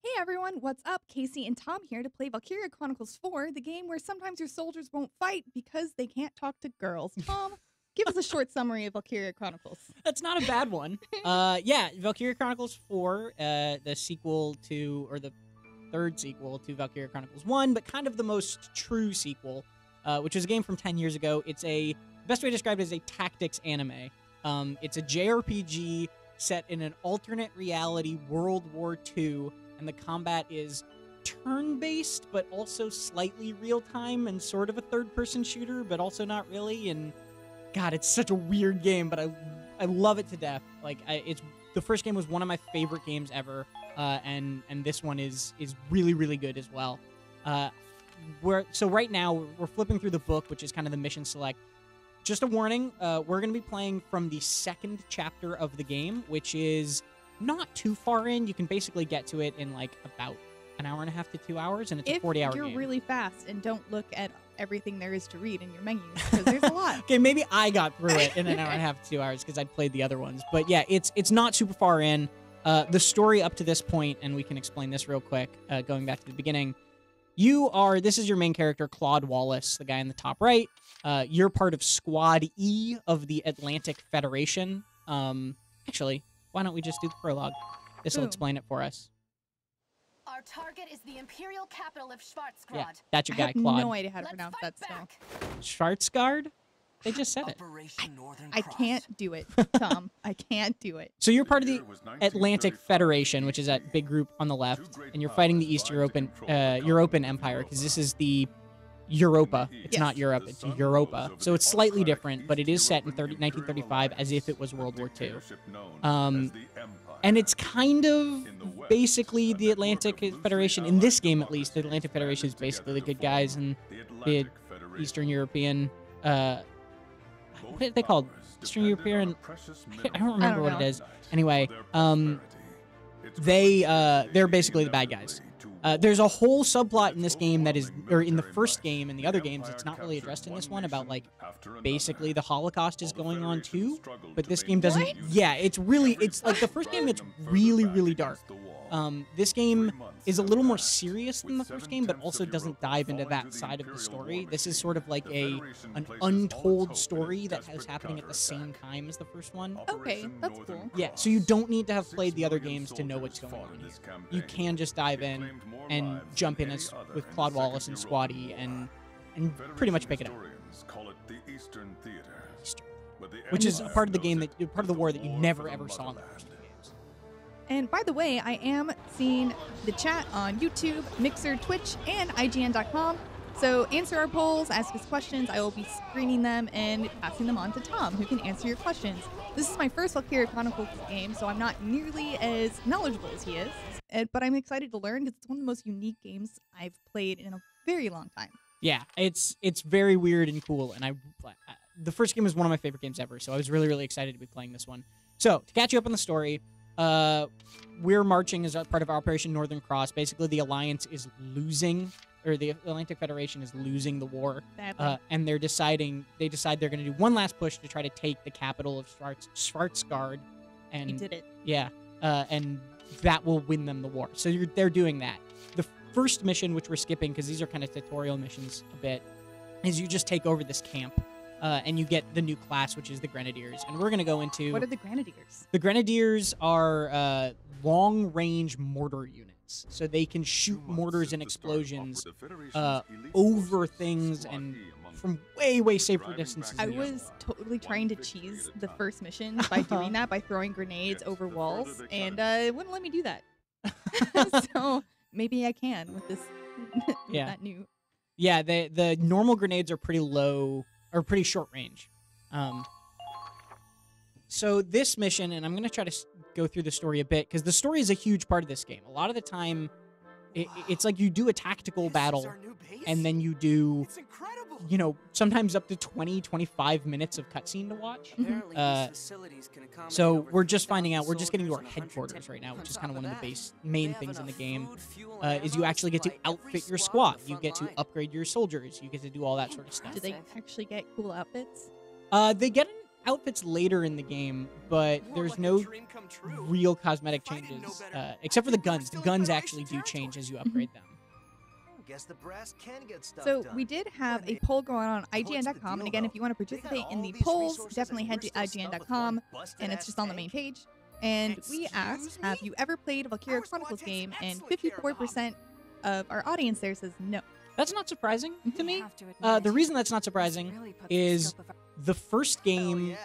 Hey everyone, what's up? Casey and Tom here to play Valkyria Chronicles 4, the game where sometimes your soldiers won't fight because they can't talk to girls. Tom, give us a short summary of Valkyria Chronicles. That's not a bad one. Yeah, Valkyria Chronicles 4, the sequel to, or the third sequel to Valkyria Chronicles 1, but kind of the most true sequel, which was a game from 10 years ago. It's the best way to describe it is a tactics anime. It's a JRPG set in an alternate reality World War II, and the combat is turn-based, but also slightly real-time and sort of a third-person shooter, but also not really. And God, it's such a weird game, but I love it to death. Like, it's the first game was one of my favorite games ever, and this one is really, really good as well. so right now we're flipping through the book, which is kind of the mission select. Just a warning, we're going to be playing from the second chapter of the game, which is not too far in. You can basically get to it in like about an hour and a half to 2 hours, and it's a 40-hour game. If you're really fast and don't look at everything there is to read in your menus, because there's a lot. Okay, maybe I got through it in an hour and a half to 2 hours because I'd played the other ones. But yeah, it's not super far in. The story up to this point, and we can explain this real quick, going back to the beginning. This is your main character, Claude Wallace, the guy in the top right. You're part of Squad E of the Atlantic Federation. Actually, why don't we just do the prologue? This will explain it for us. Our target is the Imperial capital of Schwarzgrad. Yeah, that's your guy, I have Claude. no idea how to pronounce that still. Schwarzgard? They just said it. I can't do it, Tom. I can't do it. So you're part of the Atlantic Federation, which is that big group on the left, and you're fighting the East European Empire, because this is the Europa. It's not Europe, it's Europa. So it's slightly different, but it is set in 1935 as if it was World War II. And it's kind of basically the Atlantic Federation. In this game, at least, the Atlantic Federation is basically the good guys, and the Eastern European... what are they called? Eastern European... I don't remember what it is. Anyway, they're basically the bad guys. There's a whole subplot in this game that is, or in the first game and the other games, it's not really addressed in this one, about like basically the Holocaust is going on too, but this game doesn't. What? Yeah, it's like the first game. It's really, really dark. This game is a little more serious than the first game, but also doesn't dive into that side of the story. This is sort of like an untold story that is happening at the same time as the first one. Okay, that's cool. Yeah, so you don't need to have played the other games to know what's going on here. You can just dive in and jump in with Claude Wallace and Squatty and pretty much pick it up. Eastern. Which is a part of the game part of the war that you never ever saw in the first two games. And by the way, I am seeing the chat on YouTube, Mixer, Twitch, and IGN.com. So answer our polls, ask us questions. I will be screening them and passing them on to Tom, who can answer your questions. This is my first Valkyria Chronicles game, so I'm not nearly as knowledgeable as he is. But I'm excited to learn because it's one of the most unique games I've played in a very long time. Yeah, it's very weird and cool, and the first game was one of my favorite games ever, so I was really, really excited to be playing this one. So, to catch you up on the story, we're marching as part of Operation Northern Cross. Basically, the Alliance is losing, or the Atlantic Federation is losing the war, and they decide they're going to do one last push to try to take the capital of Schwarzgard. And we did it. Yeah, and that will win them the war. So they're doing that. The first mission, which we're skipping because these are kind of tutorial missions a bit, is you just take over this camp, and you get the new class, which is the Grenadiers. And we're going to go into... What are the Grenadiers? The Grenadiers are long-range mortar units. So they can shoot mortars and explosions over things and from way, way safer distances. I was totally trying to cheese the first mission by doing that, by throwing grenades over walls, and it wouldn't let me do that. So maybe I can with this. Yeah. That new. Yeah, the normal grenades are pretty low, or pretty short range. So this mission, and I'm going to try to go through the story a bit, because the story is a huge part of this game. A lot of the time, it's like you do a tactical battle, and then you do, sometimes up to 20, 25 minutes of cutscene to watch. So we're just finding out, we're just getting to our headquarters right now, which is kind of one of the main things in the game, is you actually get to outfit your squad. You get to upgrade your soldiers. You get to do all that sort of stuff. Do they actually get cool outfits? They get outfits later in the game, but there's no real cosmetic changes, except for the guns. The guns actually do change as you upgrade them. So we did have a poll going on IGN.com, and again, if you want to participate in the polls, definitely head to IGN.com, and it's just on the main page. And we asked, have you ever played a Valkyria Chronicles game? And 54% of our audience there says no. That's not surprising to me. The reason that's not surprising is the first game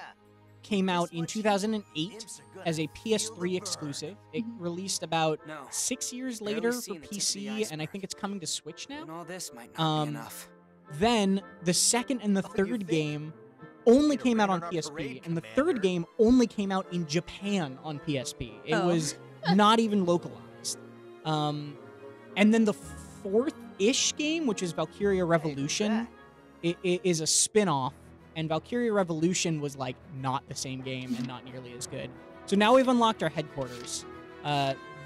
came out in 2008 as a PS3 exclusive. It released about 6 years later for PC, and I think it's coming to Switch now. Then the second and the third game only came out on PSP, and the third game only came out in Japan on PSP. It was not even localized. And then the fourth ish game, which is Valkyria Revolution. It is a spin-off, and Valkyria Revolution was like not the same game and not nearly as good. So now we've unlocked our headquarters.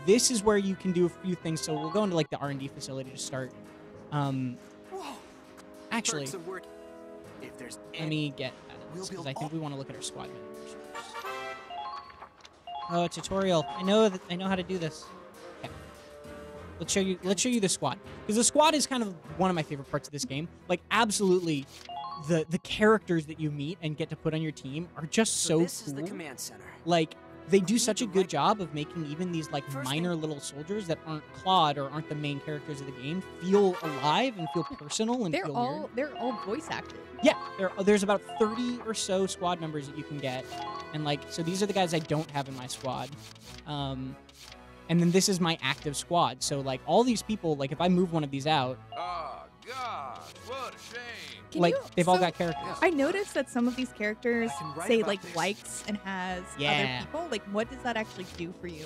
This is where you can do a few things. So we'll go into like the R&D facility to start. Actually, let me get at this because I think we want to look at our squad members first. Oh, a tutorial. I know how to do this. Okay. Let's show you the squad, because the squad is kind of one of my favorite parts of this game. Like, absolutely, the characters that you meet and get to put on your team are just so this cool. is the command center. Like, they do such a good job of making even these like minor little soldiers that aren't Claude or aren't the main characters of the game feel alive and feel personal and feel weird. They're all voice acted. Yeah, there's about 30 or so squad members that you can get, and like, so these are the guys I don't have in my squad, and then this is my active squad. So like all these people, like if I move one of these out, Oh, gosh, what a shame. they've all got characters. I noticed that some of these characters I can write say about like this. likes and has Yeah. other people. Like, what does that actually do for you?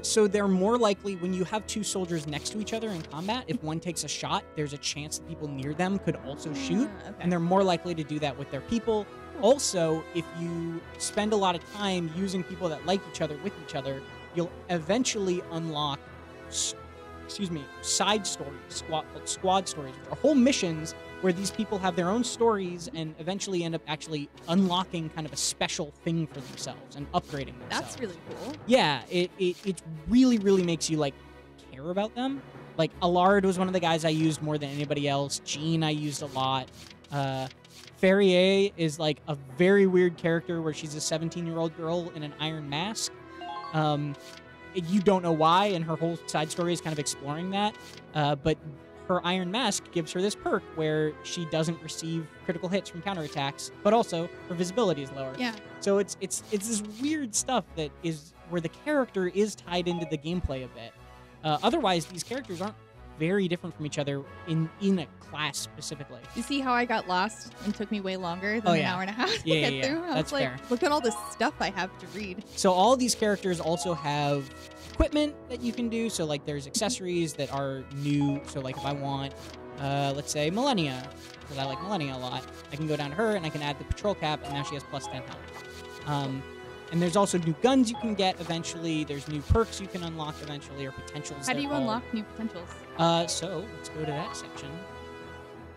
So they're more likely when you have two soldiers next to each other in combat. If one takes a shot, there's a chance that people near them could also shoot, Okay. and they're more likely to do that with their people. Also, if you spend a lot of time using people that like each other with each other, you'll eventually unlock, side stories, called squad stories, which are whole missions where these people have their own stories and eventually end up actually unlocking kind of a special thing for themselves and upgrading themselves. That's really cool. Yeah, it really, really makes you, like, care about them. Like, Allard was one of the guys I used more than anybody else. Jean I used a lot. Ferrier is, like, a very weird character where she's a 17-year-old girl in an iron mask. You don't know why, and her whole side story is kind of exploring that. But her iron mask gives her this perk where she doesn't receive critical hits from counterattacks, but also her visibility is lower. Yeah. So it's this weird stuff that is where the character is tied into the gameplay a bit. Otherwise, these characters aren't very different from each other in a class specifically. You see how I got lost and took me way longer than an hour and a half to Yeah, get yeah, through? I that's was like, fair. look at all this stuff I have to read. So all these characters also have equipment that you can do. So like there's accessories that are new. So like if I want, let's say Millennia, because I like Millennia a lot, I can go down to her and I can add the patrol cap, and now she has plus 10 health. And there's also new guns you can get eventually. There's new perks you can unlock eventually, or potentials. How do they're you called. unlock new potentials? So let's go to that section.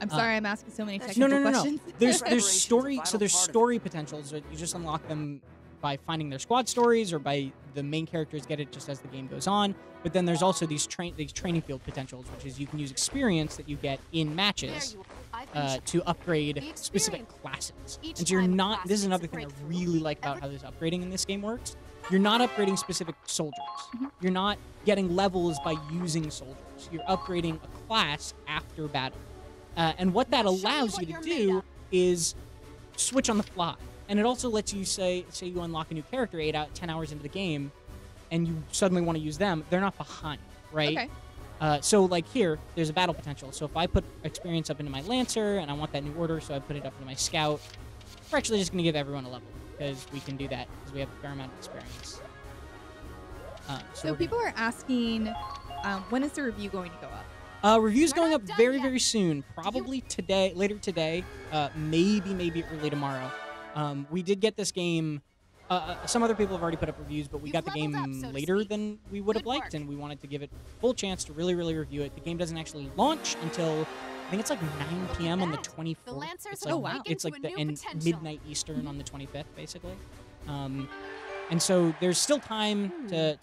I'm sorry I'm asking so many technical No. questions. There's Preparation's a story. vital So there's part of story potentials. That you just unlock them by finding their squad stories, or by the main characters get it just as the game goes on. But then there's also these training field potentials, which is you can use experience that you get in matches to upgrade specific classes. And so you're not. This is another thing I really like about how this upgrading in this game works. You're not upgrading specific soldiers. You're not getting levels by using soldiers. You're upgrading a class after battle. And what that allows you to do is switch on the fly. And it also lets you say you unlock a new character 10 hours into the game, and you suddenly want to use them. They're not behind, right? Okay. So like here, there's a battle potential. So if I put experience up into my Lancer, and I want that new order, so I put it up into my Scout, we're actually just going to give everyone a level, because we can do that, because we have a fair amount of experience. So people are asking, when is the review going to go up? Review's We're going not up done very, yet. very soon. Probably today, later today, maybe early tomorrow. We did get this game. Some other people have already put up reviews, but we You've got the leveled game up, so to later speak. than we would have Good liked, work. and we wanted to give it full chance to really, really review it. The game doesn't actually launch until, I think it's like 9 p.m. on the that. 24th. The Lancers It's have like, awakened it's to like a the new end potential. midnight Eastern on the 25th, basically. And so there's still time to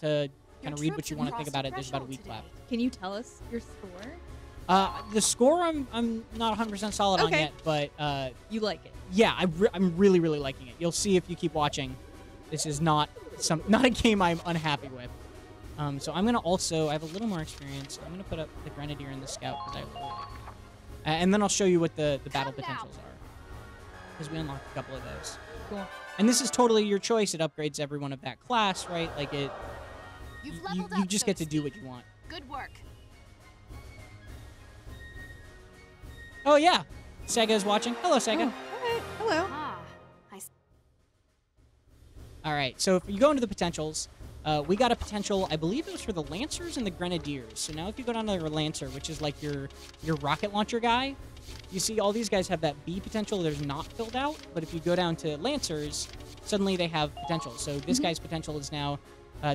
kind of read what you want to think about it. There's about a week left. Can you tell us your score? The score I'm not 100% solid on Okay. yet, but You like it? yeah, I'm really, really liking it. You'll see if you keep watching. This is not a game I'm unhappy with. So I'm gonna I have a little more experience. I'm gonna put up the Grenadier and the Scout because I really like it. And then I'll show you what the battle Come now. potentials are, because we unlocked a couple of those. Cool. And this is totally your choice. It upgrades everyone of that class, right? Like it. You've You leveled you up, just so get to to do speak. what you want. Good work. Oh yeah, Sega is watching. Hello, Sega. Oh, all right. Hello. Ah, All right, so if you go into the potentials, we got a potential, I believe it was for the Lancers and the Grenadiers. So now if you go down to your Lancer, which is like your rocket launcher guy, you see all these guys have that B potential. There's not filled out, but if you go down to Lancers, suddenly they have potential. So this guy's potential is now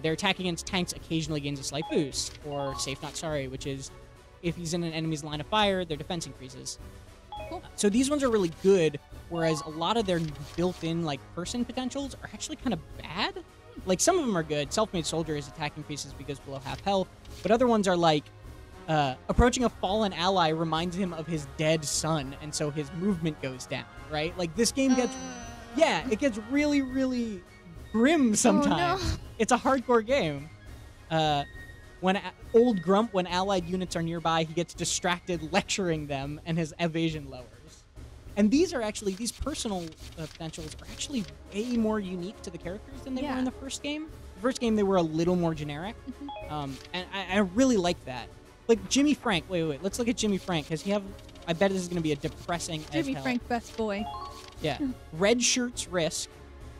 their attack against tanks occasionally gains a slight boost, or Safe Not Sorry, which is if he's in an enemy's line of fire, their defense increases. Cool. So these ones are really good, whereas a lot of their built-in like person potentials are actually kind of bad. Like some of them are good. Self-Made Soldier, his attack increases because below half health, but other ones are like approaching a fallen ally reminds him of his dead son, and so his movement goes down. Right? Like this game gets, it gets really, really grim sometimes. Oh, no. It's a hardcore game. When Old Grump, when allied units are nearby, he gets distracted lecturing them, and his evasion lowers. And these personal potentials are actually way more unique to the characters than they were in the first game. The first game, they were a little more generic. And I really like that. Like Jimmy Frank, wait, let's look at Jimmy Frank, because I bet this is going to be a depressing as Jimmy hell. Frank, best boy. Yeah. Red Shirt's Risk.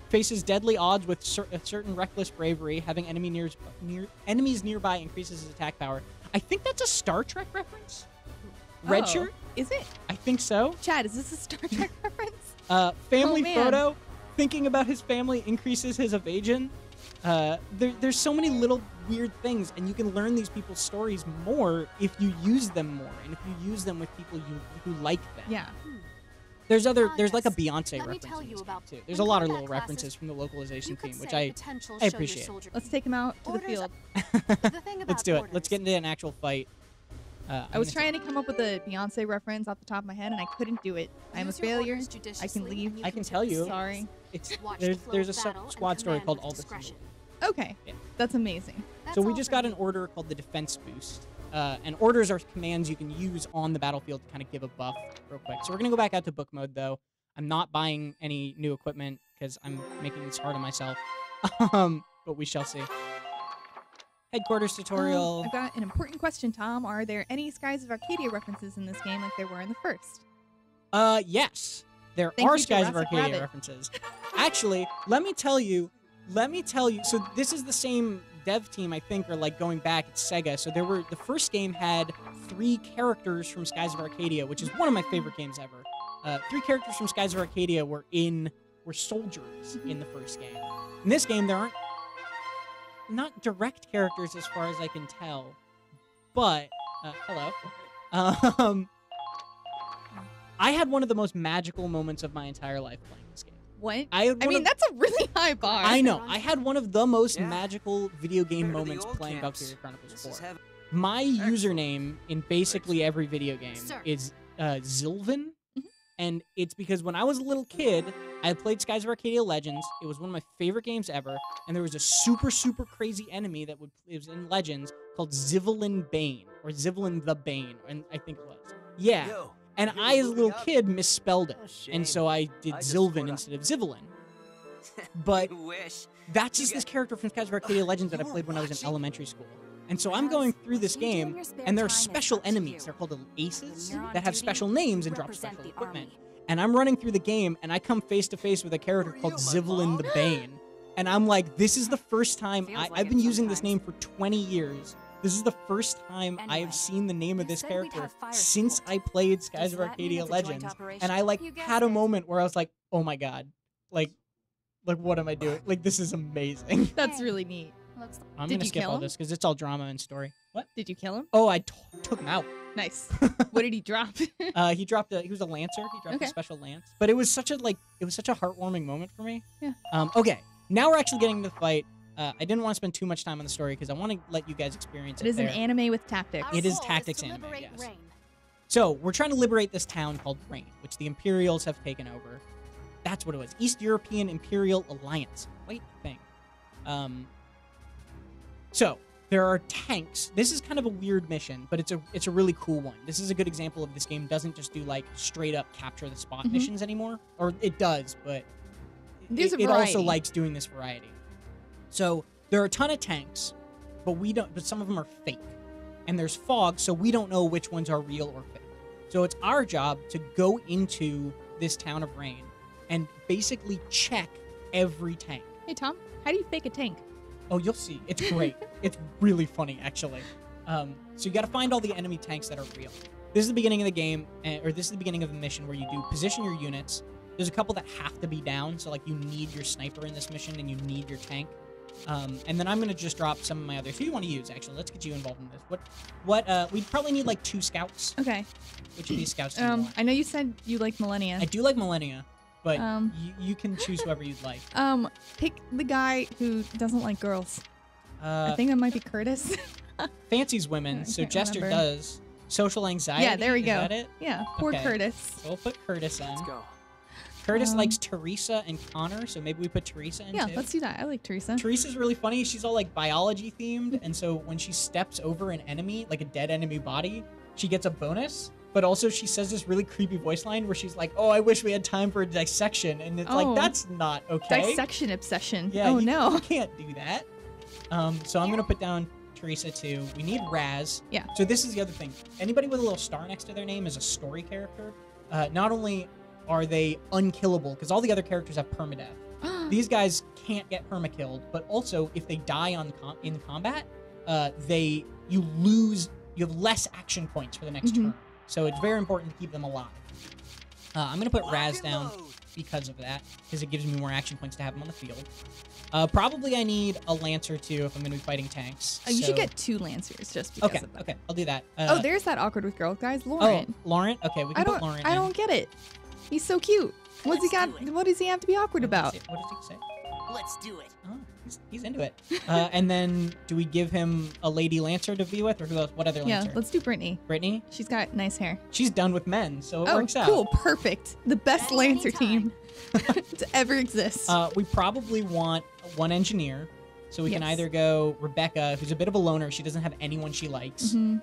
Faces deadly odds with certain reckless bravery. Having enemies nearby increases his attack power. I think that's a Star Trek reference. Red Shirt? Is it? I think so. Chad, is this a Star Trek reference? Family man. photo. Thinking about his family increases his evasion. There's so many little weird things, and you can learn these people's stories more if you use them more, and if you use them with people who like them. Yeah. There's like a Beyonce Let me reference tell in you this game, about too. There's a when lot of combat little classes, references from the localization you could team, which say I potential I show your appreciate. soldier- Let's take him out to the Orders- field. The thing Let's about do it. orders- Let's get into an actual fight. I was trying to come up with a Beyonce reference off the top of my head, and I couldn't do it. I'm a Use your failure. orders I can judiciously leave. and I can tell you. Sorry. It's Watch the flow there's a of battle and squad story command called with All the discretion. Okay. Yeah. That's amazing. That's So we all just for got me. an order called the Defense Boost. And orders are commands you can use on the battlefield to kind of give a buff real quick. So we're going to go back out to book mode, though. I'm not buying any new equipment because I'm making this hard on myself. But we shall see. Headquarters tutorial. I've got an important question, Tom. Are there any Skies of Arcadia references in this game like there were in the first? Yes. There Thank are you, Skies of Jurassic Arcadia Rabbit. references. Actually, let me tell you. So this is the same dev team, I think, or like going back, it's Sega. So the first game had 3 characters from Skies of Arcadia, which is one of my favorite games ever. 3 characters from Skies of Arcadia were soldiers in the first game. In this game, there aren't not direct characters as far as I can tell, but hello. I had one of the most magical moments of my entire life playing this game. What? I mean, that's a really high bar. I know. I had one of the most Yeah. magical video game Compared to the moments old playing camps, Valkyria Chronicles This is 4. heaven. My Excellent. username in basically every video game Sir. is Zilvin. Mhm. And it's because when I was a little kid, I played Skies of Arcadia Legends. It was one of my favorite games ever. And there was a super, super crazy enemy it was in Legends called Zivelin Bane. Or Zivelin the Bane, and I think it was. Yeah. Yo, And you're I, as a moving little up. kid, misspelled it. Oh, shame. And so I did I just Zilvin forgot. instead of Zivelin. But You wish. that's You just this get- character from Skies of Arcadia Legends that I You were played when I was in watching? elementary school. And so I'm going through this What you do in game, your spare and there are time is special up to enemies. you. They're called the Aces When you're on that have duty, special names and drop represent special the equipment. army. And I'm running through the game, and I come face to face with a character Who are called you, my Zivelin mom? the Bane. And I'm like, this is the first time Feels like I've it been using this sometimes. name for 20 years. This is the first time I Anyway, have seen the name of you this said we'd character have fire since support. I played Skies Does of that mean Arcadia it's a joint Legends. operation? And I like You had a guessed it. moment where I was like, oh my god, like what am I doing? Like this is amazing. That's really neat. Looks I'm Did gonna you skip kill all him? this because it's all drama and story. What? Did you kill him? Oh, I took him out. Nice. What did he drop? He was a lancer. He dropped Okay. a special lance. But it was such a heartwarming moment for me. Yeah. Okay. Now we're actually getting to the fight. I didn't want to spend too much time on the story because I want to let you guys experience It is an there. anime with tactics. Our It is goal tactics to anime, liberate yes. Rain. So we're trying to liberate this town called Rain, which the Imperials have taken over. That's what it was. East European Imperial Alliance. Wait, thing. So there are tanks. This is kind of a weird mission, but it's a really cool one. This is a good example of this game doesn't just do like straight up capture the spot Mhm. missions anymore, or it does, but There's a it also variety. likes doing this variety. So there are a ton of tanks, but some of them are fake, and there's fog, so we don't know which ones are real or fake. So it's our job to go into this town of Rain and basically check every tank. Hey, Tom, how do you fake a tank? Oh, you'll see. It's great. It's really funny, actually. So you got to find all the enemy tanks that are real. This is the beginning of the game, or this is the beginning of the mission where you do position your units. There's a couple that have to be down, so like you need your sniper in this mission and you need your tank. And then I'm gonna just drop some of my others. Who do you want to use? Actually, let's get you involved in this. What? We'd probably need like 2 scouts. Okay. Which of these scouts do you want? I know you said you like Millennia. I do like Millennia, but you can choose whoever you'd like. Pick the guy who doesn't like girls. I think that might be Curtis. Fancies women, so can't Jester remember. does. Social anxiety. Yeah, there we is go. That it? Yeah, poor Okay. Curtis. So we'll put Curtis in. Let's go. Curtis likes Teresa and Connor, so maybe we put Teresa in Yeah, too. let's do that. I like Teresa. Teresa's really funny. She's all like biology themed, and so when she steps over an enemy, like a dead enemy body, she gets a bonus. But also she says this really creepy voice line where she's like, "Oh, I wish we had time for a dissection," and it's like that's not okay. Dissection obsession. Yeah, oh you no. can't do that. So I'm gonna put down Teresa too. We need Raz. Yeah. So this is the other thing. Anybody with a little star next to their name is a story character. Not only are they unkillable, because all the other characters have permadeath. These guys can't get permakilled, but also if they die in combat, you have less action points for the next turn. So it's very important to keep them alive. I'm gonna put Raz down because of that, because it gives me more action points to have him on the field. Probably I need a Lancer too if I'm gonna be fighting tanks. You so- should get 2 Lancers just because Okay, of that. okay, I'll do that. Oh, there's that awkward with girls, guys. Lauren. Oh, Lauren? Okay, we can put Lauren in. I don't get it. He's so cute. What's he got? What does he have to be awkward about? What does he say? Let's do it. Oh, he's into it. And then do we give him a Lady Lancer to be with, or who else? What other Yeah, Lancer? let's do Brittany. Brittany? She's got nice hair. She's done with men, so it Oh, works out. cool. Perfect. The best Ready Lancer anytime. team to ever exist. We probably want one engineer, so we can Yes. either go Rebecca, who's a bit of a loner. She doesn't have anyone she likes, Mhm.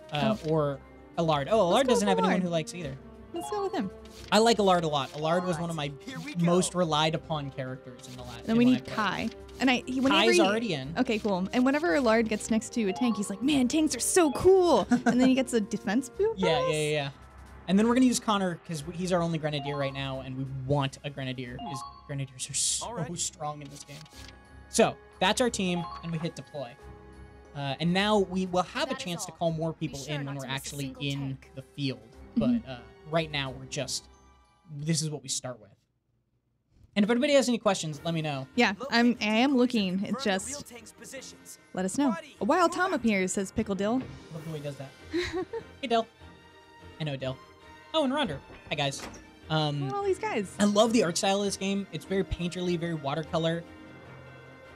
or Allard. Oh, Allard go doesn't with have anyone Allard. who likes either. Let's go with him. I like Allard a lot. Allard was one of my Here we go. most relied upon characters in the last. Then we need Kai. And whenever Kai's he, already in. Okay, cool. And whenever Lard gets next to a tank, he's like, "Man, tanks are so cool." And then he gets a defense boost. Yeah. And then we're gonna use Connor because he's our only Grenadier right now, and we want a Grenadier because Grenadiers are so Alright. strong in this game. So that's our team, and we hit deploy. And now we will have a That is chance to all. call more Be people sure in not when to we're miss a actually single in tank. the field. But right now we're this is what we start with. And if anybody has any questions, let me know. Yeah, I am looking. It Confirm the just real tank's positions. let us know. A wild Tom appears, says Pickle Dill. Love the way he does that. Hey, Dill. I know Dill. Oh, and Ronder. Hi, guys. Look at all these guys. I love the art style of this game. It's very painterly, very watercolor.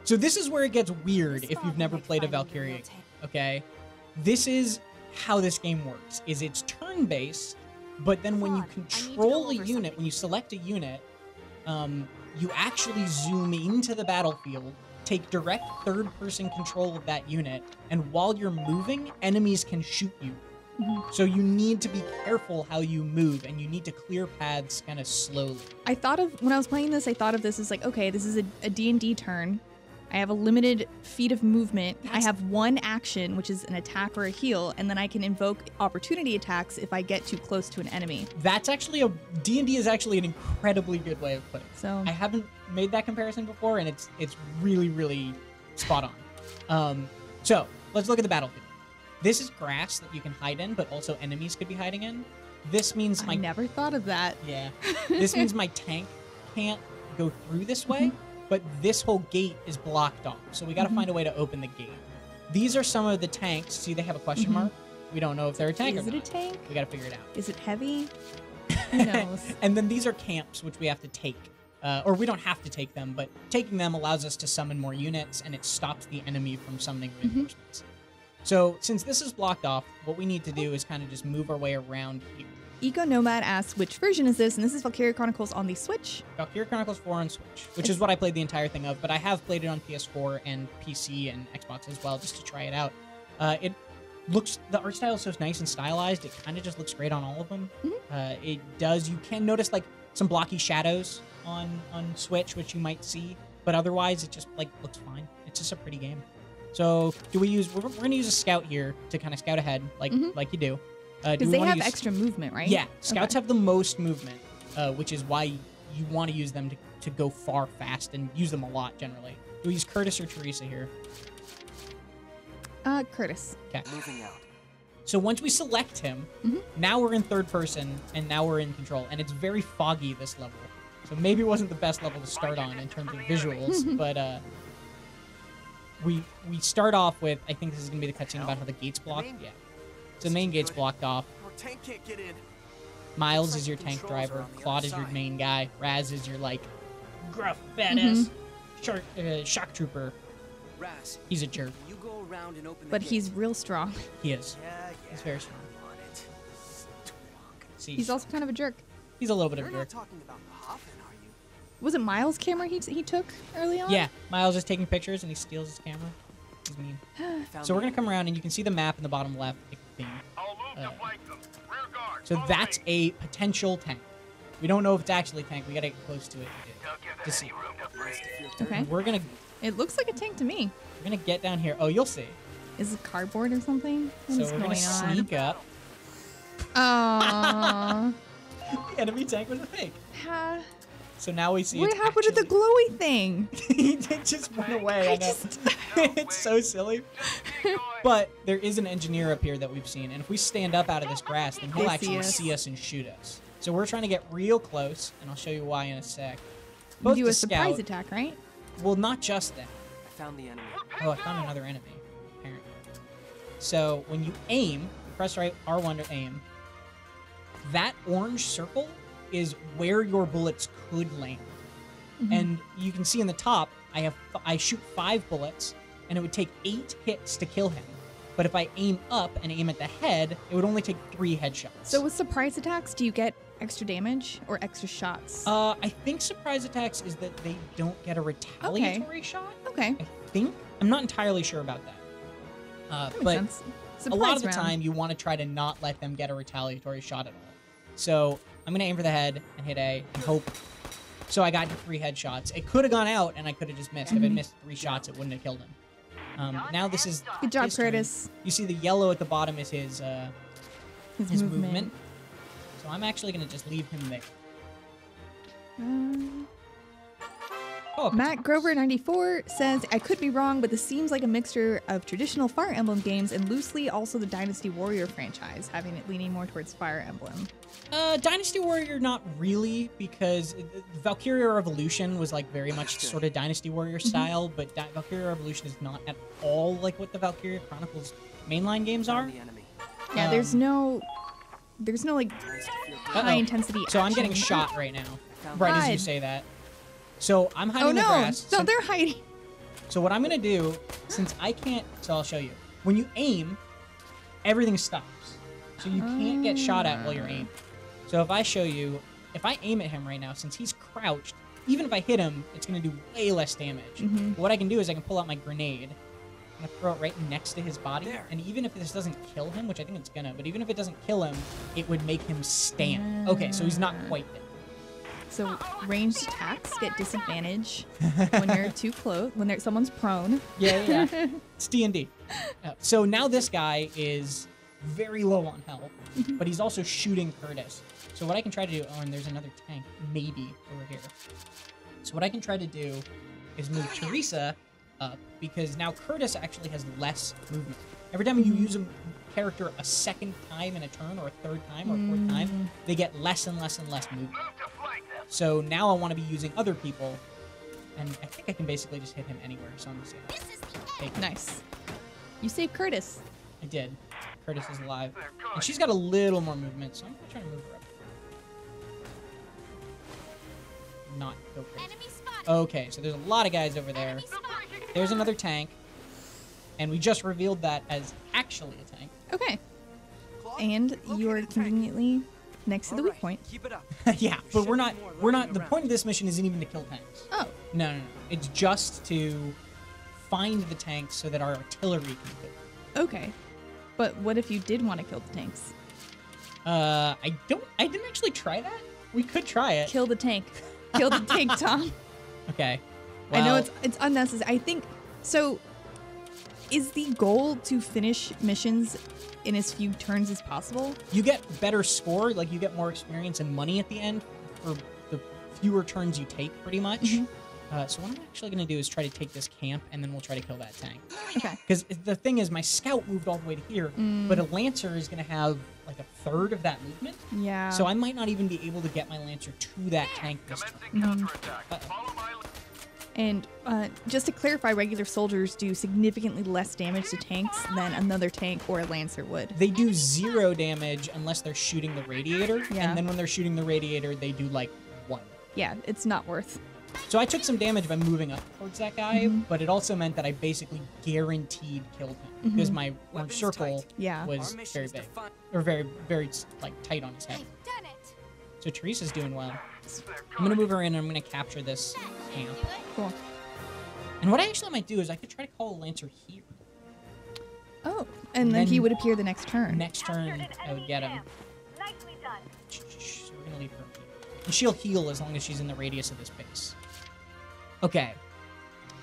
So this is where it gets weird if you've never played a Valkyria game, okay? This is how this game works, is it's turn-based, but then when you Hold on, I need to control go a over unit, something. when you select a unit, you actually zoom into the battlefield, take direct third-person control of that unit, and while you're moving, enemies can shoot you. So you need to be careful how you move, and you need to clear paths kind of slowly. I thought of, when I was playing this, I thought of this as like, okay, this is a D&D turn. I have a limited feat of movement. I have one action, which is an attack or a heal, and then I can invoke opportunity attacks if I get too close to an enemy. That's actually D&D is actually an incredibly good way of putting it. So I haven't made that comparison before, and it's really, really spot on. So let's look at the battlefield. This is grass that you can hide in, but also enemies could be hiding in. This means I never thought of that. yeah. This means my tank can't go through this way, but this whole gate is blocked off. So we got to find a way to open the gate. These are some of the tanks. See, they have a question mark. We don't know if they're a tank or Is it a not. tank? We got to figure it out. Is it heavy? Who knows? And then these are camps, which we have to take. Or we don't have to take them, but taking them allows us to summon more units, and it stops the enemy from summoning reinforcements. So since this is blocked off, what we need to do is kind of just move our way around here. Eco Nomad asks, which version is this? And this is Valkyria Chronicles on the Switch. Valkyria Chronicles 4 on Switch, which is what I played the entire thing of, but I have played it on PS4 and PC and Xbox as well, just to try it out. It looks, the art style is so nice and stylized, it kind of just looks great on all of them. It does, you can notice like some blocky shadows on Switch, which you might see, but otherwise it just like looks fine. It's just a pretty game. So do we use, we're going to use a scout here to kind of scout ahead, like you do. Because they have extra movement, right? Yeah, scouts Okay. have the most movement, which is why you want to use them to go far fast and use them a lot generally. Do we use Curtis or Teresa here? Curtis. Okay. Moving out. So once we select him, now we're in third person, and now we're in control. And it's very foggy, this level. So maybe it wasn't the best level to start on in terms of visuals, but we start off with, I think this is going to be the cutscene about how the gate's blocked. Yeah. So the main gate's blocked off. Our tank can't get in. Miles is your tank driver. Claude is your main guy. Raz is your, like, gruff, badass shock trooper. Raz, He's a jerk. you go around and open the But gate. he's real strong. He is. Yeah, He's very strong. on it. See, He's also kind of a jerk. he's a little bit of You're a not jerk. talking about Hoffman, are you? Was it Miles' camera he took early on? Yeah, Miles is taking pictures and he steals his camera. He's mean. So we're gonna come around and you can see the map in the bottom left. So that's a potential tank. We don't know if it's actually a tank. We gotta get close to it to see. Okay. We're gonna It looks like a tank to me. get down here. Oh, you'll see. Is it cardboard or something? What So is we're going gonna on? sneak up. Aww. The enemy tank was a fake. Ha- So now we see. What it's happened to the glowy thing? it just went away. I know. It's so silly. But there is an engineer up here that we've seen, and if we stand up out of this grass, then he'll They actually see see us and shoot us. So we're trying to get real close, and I'll show you why in a sec. You Both do the a surprise scout- attack, right? Well, not just that. I found the enemy. Oh, I found another enemy, apparently. So when you aim, press right R1 to aim. That orange circle is where your bullets could land. And you can see in the top, I shoot 5 bullets, and it would take 8 hits to kill him. But if I aim up and aim at the head, it would only take 3 headshots. So with surprise attacks, do you get extra damage or extra shots? I think surprise attacks is that they don't get a retaliatory shot. Okay. I think. I'm not entirely sure about that. That makes but sense. a Surprise lot of the round. time, you want to try to not let them get a retaliatory shot at all. So I'm going to aim for the head and hit A and hope. So I got 3 headshots. It could have gone out, and I could have just missed. If it missed 3 shots, it wouldn't have killed him. Now this is Good job, his turn. Curtis. You see the yellow at the bottom is his His movement. So I'm actually going to just leave him there. Oh, Matt Grover 94 says, I could be wrong, but this seems like a mixture of traditional Fire Emblem games and loosely also the Dynasty Warrior franchise, having it leaning more towards Fire Emblem. Dynasty Warrior, not really, because Valkyria Revolution was like very much sort of Dynasty Warrior style, but Valkyria Revolution is not at all like what the Valkyria Chronicles mainline games are. Found the enemy. Yeah, there's no like high intensity. So I'm getting action. shot right now, right as you Hide. say that. So I'm hiding Oh in the no! grass. No, So- they're hiding. So what I'm gonna do, since I can't, so I'll show you. When you aim, everything stops. So you can't get shot at while you're aiming. So if I show you, if I aim at him right now, since he's crouched, even if I hit him, it's gonna do way less damage. But what I can do is I can pull out my grenade, I'm gonna throw it right next to his body, There. and even if this doesn't kill him, which I think it's gonna, but even if it doesn't kill him, it would make him stand. Okay, so he's not quite dead. So ranged attacks get disadvantage when you're too close, when someone's prone. Yeah. It's D&D. So now this guy is very low on health, but he's also shooting Curtis. So what I can try to do, oh, and there's another tank, maybe, over here. So what I can try to do is move Teresa up, because now Curtis actually has less movement. Every time you use a character a second time in a turn, or a third time, or a fourth time, they get less and less and less movement. So now I want to be using other people, and I think I can basically just hit him anywhere, so I'm just gonna take him. Nice. You saved Curtis. I did. Curtis is alive. And she's got a little more movement, so I'm gonna try to move her up. Not go crazy. Enemy spotted. Okay, so there's a lot of guys over there. Enemy spotted. There's another tank. And we just revealed that as actually a tank. Okay. And you're conveniently next to the weak point. Keep it up. Yeah, but we're not the point of this mission isn't even to kill tanks. Oh. No. It's just to find the tanks so that our artillery can kill them. Okay. But what if you did want to kill the tanks? I didn't actually try that. We could try it. Kill the tank. Kill the tank, Tom. Okay. I know Well, it's unnecessary. I think so. Is the goal to finish missions in as few turns as possible? you get better score, like you get more experience and money at the end for the fewer turns you take, pretty much. So what I'm actually going to do is try to take this camp, and then we'll try to kill that tank. Okay. Because the thing is, my scout moved all the way to here, but a lancer is going to have like a third of that movement. Yeah. So I might not even be able to get my lancer to that tank this turn. And just to clarify, regular soldiers do significantly less damage to tanks than another tank or a lancer would. They do 0 damage unless they're shooting the radiator, Yeah. and then when they're shooting the radiator, they do like 1. Yeah, it's not worth. So I took some damage by moving up towards that guy, but it also meant that I basically guaranteed killed him because my orange circle Yeah. was Our mission very is to big, find- or very like tight on his head. I've done it. So Teresa's doing well. I'm gonna move her in and I'm gonna capture this camp. Cool. And what I actually might do is I could try to call a lancer here. Oh, and then he Then- would appear the next turn. Next turn, I would get him. Nicely done. So we're gonna leave her here. And she'll heal as long as she's in the radius of this base. Okay.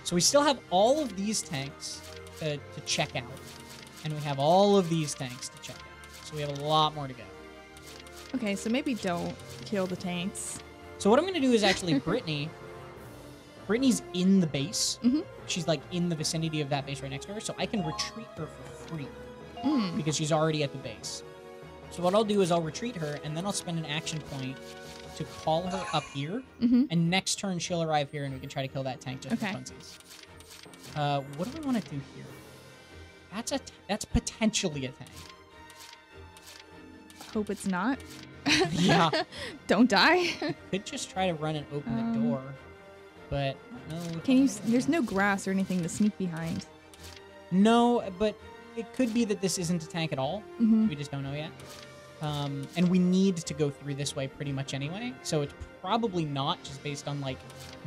So we still have all of these tanks to check out. And we have all of these tanks to check out. So we have a lot more to go. Okay, so maybe don't kill the tanks. So what I'm going to do is actually Brittany. Brittany's in the base. She's like in the vicinity of that base right next to her. So I can retreat her for free. Because she's already at the base. So what I'll do is I'll retreat her and then I'll spend an action point to call her up here, and next turn she'll arrive here, and we can try to kill that tank just for Okay. funsies. What do we want to do here? That's potentially a tank. Hope it's not. Yeah, Don't die. could just try to run and open the door, but no. Can you? There's no grass or anything to sneak behind. No, but it could be that this isn't a tank at all. We just don't know yet. And we need to go through this way pretty much anyway, so it's probably not just based on like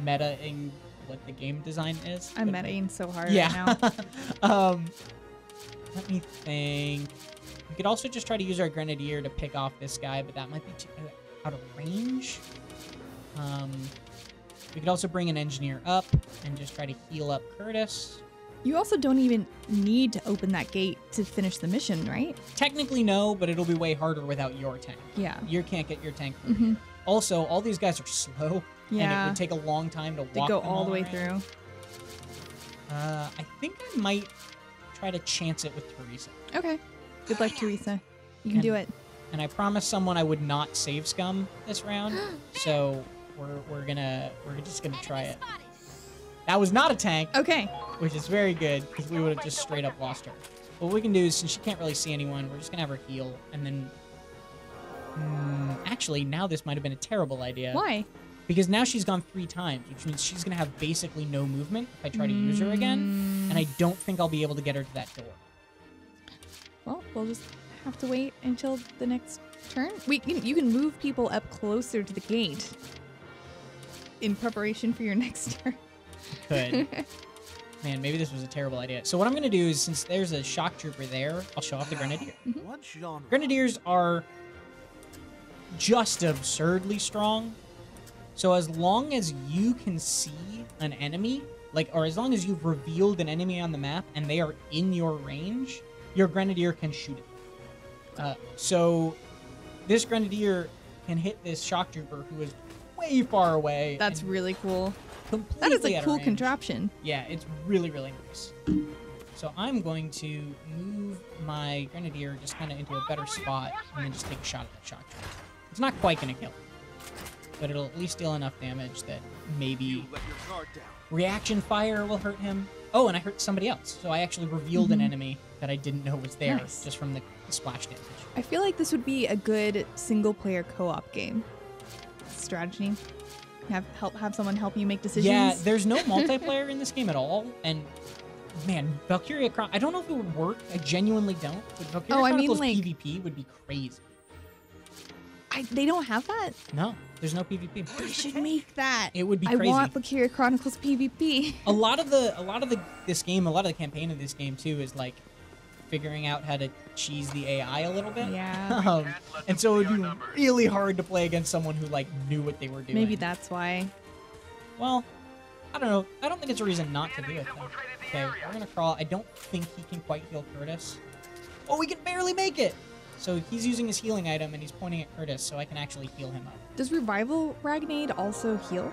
meta-ing what the game design is. I'm but, metaing so hard yeah. right now. Let me think. We could also just try to use our Grenadier to pick off this guy, but that might be too out of range. We could also bring an engineer up and just try to heal up Curtis. You also don't even need to open that gate to finish the mission, right? Technically, no, but it'll be way harder without your tank. Yeah. You can't get your tank through here. Also, all these guys are slow, and it Yeah. would take a long time to They walk go them all the way around. through. I think I might try to chance it with Teresa. Okay. Good luck, Teresa. You can do it. And I promised someone I would not save scum this round, so we're just gonna try it. That was not a tank, Okay. which is very good because we would have just straight up lost her. What we can do is, since she can't really see anyone, we're just gonna have her heal, and then actually now this might have been a terrible idea. Why? Because now she's gone 3 times, which means she's gonna have basically no movement if I try to use her again, and I don't think I'll be able to get her to that door. Well, we'll just have to wait until the next turn. You can move people up closer to the gate in preparation for your next turn. Could. Man, maybe this was a terrible idea. So what I'm going to do is, since there's a shock trooper there, I'll show off the Grenadier. What genre? Grenadiers are just absurdly strong. So as long as you can see an enemy, or as long as you've revealed an enemy on the map and they are in your range, your Grenadier can shoot it. So this Grenadier can hit this shock trooper who is way far away. That's and really cool. completely That is a out of cool range. contraption. Yeah, it's really, really nice. So I'm going to move my Grenadier just kind of into a better spot and then just take a shot at that shock trooper. It's not quite going to kill him, but it'll at least deal enough damage that maybe Let your guard down. reaction fire will hurt him. Oh, and I hurt somebody else. So I actually revealed an enemy that I didn't know was there Nice. just from the splash damage. I feel like this would be a good single-player co-op game. Strategy. Have someone help you make decisions. Yeah, there's no multiplayer in this game at all, and man, Valkyria I don't know if it would work. I genuinely don't. But Valkyria I mean, Chronicles like- PvP would be crazy. They don't have that. No, there's no PvP. They should make that. It would be I crazy. want Valkyria Chronicles PvP. a lot of the campaign of this game too is like figuring out how to cheese the AI a little bit. Yeah. And so it would be really hard to play against someone who like knew what they were doing. Maybe that's why. Well, I don't know. I don't think it's a reason not to do it though. Okay, we're gonna crawl. I don't think he can quite heal Curtis. Oh, we can barely make it! So he's using his healing item and he's pointing at Curtis, so I can actually heal him up. Does Revival Ragnade also heal?